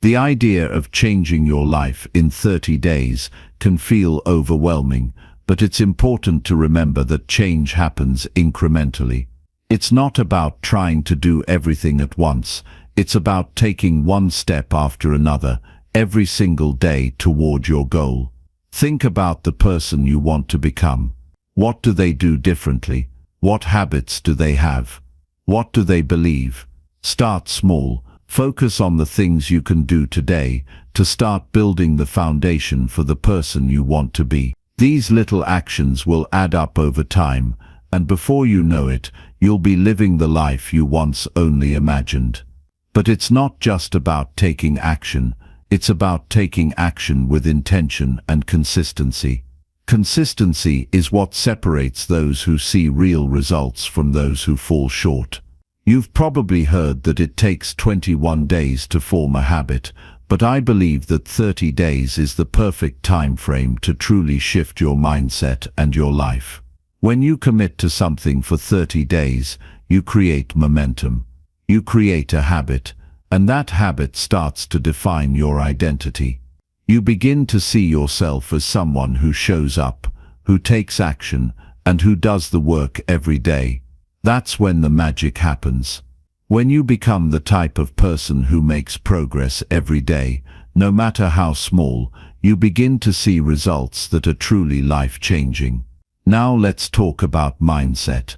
The idea of changing your life in 30 days can feel overwhelming, but it's important to remember that change happens incrementally. It's not about trying to do everything at once. It's about taking one step after another, every single day toward your goal. Think about the person you want to become. What do they do differently? What habits do they have? What do they believe? Start small. Focus on the things you can do today to start building the foundation for the person you want to be. These little actions will add up over time, and before you know it, you'll be living the life you once only imagined. But it's not just about taking action, it's about taking action with intention and consistency. Consistency is what separates those who see real results from those who fall short. You've probably heard that it takes 21 days to form a habit, but I believe that 30 days is the perfect time frame to truly shift your mindset and your life. When you commit to something for 30 days, you create momentum. You create a habit, and that habit starts to define your identity. You begin to see yourself as someone who shows up, who takes action, and who does the work every day. That's when the magic happens. When you become the type of person who makes progress every day, no matter how small, you begin to see results that are truly life-changing. Now let's talk about mindset.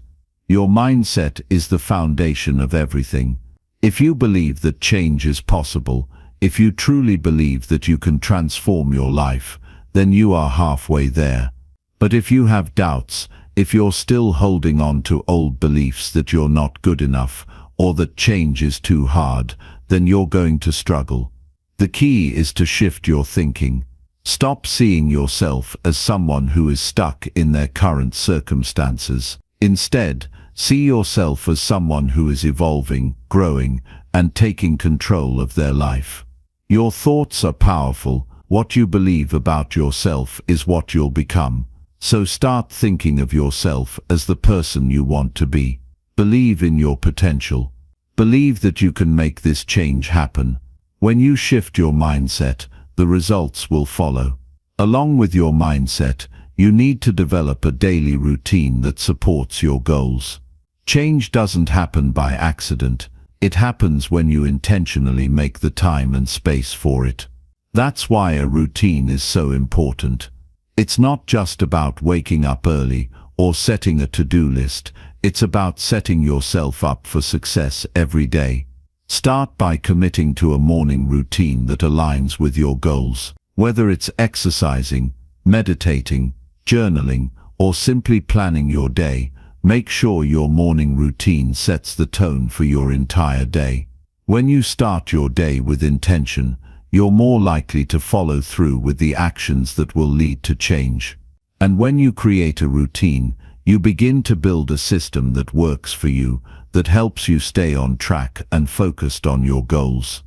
Your mindset is the foundation of everything. If you believe that change is possible, if you truly believe that you can transform your life, then you are halfway there. But if you have doubts, if you're still holding on to old beliefs that you're not good enough, or that change is too hard, then you're going to struggle. The key is to shift your thinking. Stop seeing yourself as someone who is stuck in their current circumstances. Instead, see yourself as someone who is evolving, growing, and taking control of their life. Your thoughts are powerful. What you believe about yourself is what you'll become. So start thinking of yourself as the person you want to be. Believe in your potential. Believe that you can make this change happen. When you shift your mindset, the results will follow. Along with your mindset, you need to develop a daily routine that supports your goals. Change doesn't happen by accident. It happens when you intentionally make the time and space for it. That's why a routine is so important. It's not just about waking up early or setting a to-do list. It's about setting yourself up for success every day. Start by committing to a morning routine that aligns with your goals. Whether it's exercising, meditating, journaling, or simply planning your day, make sure your morning routine sets the tone for your entire day. When you start your day with intention, you're more likely to follow through with the actions that will lead to change. And when you create a routine, you begin to build a system that works for you, that helps you stay on track and focused on your goals.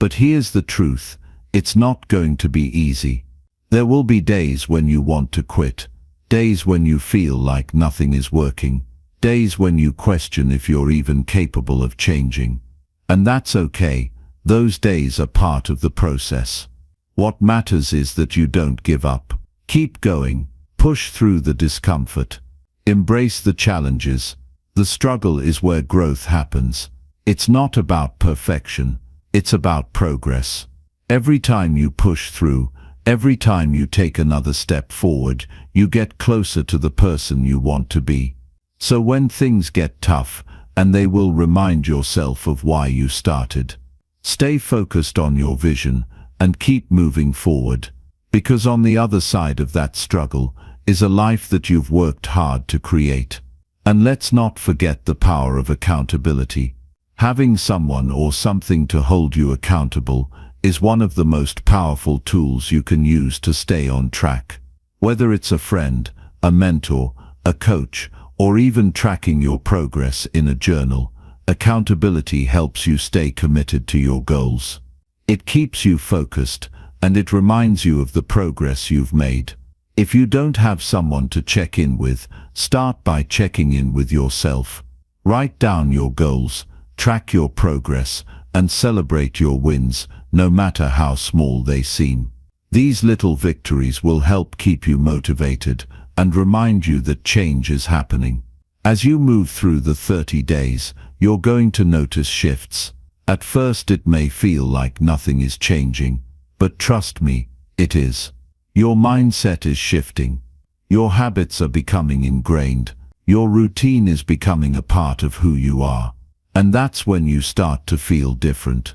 But here's the truth, it's not going to be easy. There will be days when you want to quit, days when you feel like nothing is working, days when you question if you're even capable of changing. And that's okay, those days are part of the process. What matters is that you don't give up. Keep going, push through the discomfort, embrace the challenges. The struggle is where growth happens. It's not about perfection, it's about progress. Every time you push through, every time you take another step forward, you get closer to the person you want to be. So when things get tough, and they will, remind yourself of why you started. Stay focused on your vision and keep moving forward, because on the other side of that struggle is a life that you've worked hard to create. And let's not forget the power of accountability. Having someone or something to hold you accountable is one of the most powerful tools you can use to stay on track. Whether it's a friend, a mentor, a coach, or even tracking your progress in a journal, accountability helps you stay committed to your goals. It keeps you focused, and it reminds you of the progress you've made. If you don't have someone to check in with, start by checking in with yourself. Write down your goals, track your progress, and celebrate your wins, no matter how small they seem. These little victories will help keep you motivated and remind you that change is happening. As you move through the 30 days, you're going to notice shifts. At first it may feel like nothing is changing, but trust me, it is. Your mindset is shifting. Your habits are becoming ingrained. Your routine is becoming a part of who you are. And that's when you start to feel different.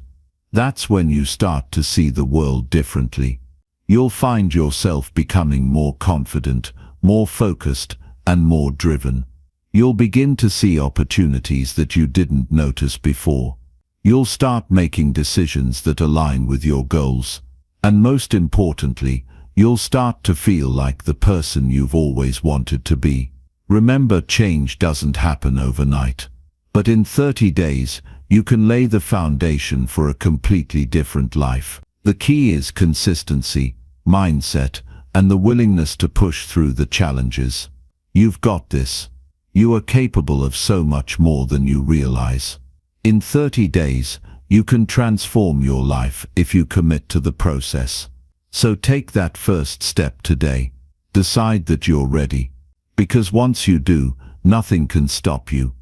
That's when you start to see the world differently. You'll find yourself becoming more confident, more focused, and more driven. You'll begin to see opportunities that you didn't notice before. You'll start making decisions that align with your goals. And most importantly, you'll start to feel like the person you've always wanted to be. Remember, change doesn't happen overnight. But in 30 days, you can lay the foundation for a completely different life. The key is consistency, mindset, and the willingness to push through the challenges. You've got this. You are capable of so much more than you realize. In 30 days, you can transform your life if you commit to the process. So take that first step today. Decide that you're ready. Because once you do, nothing can stop you.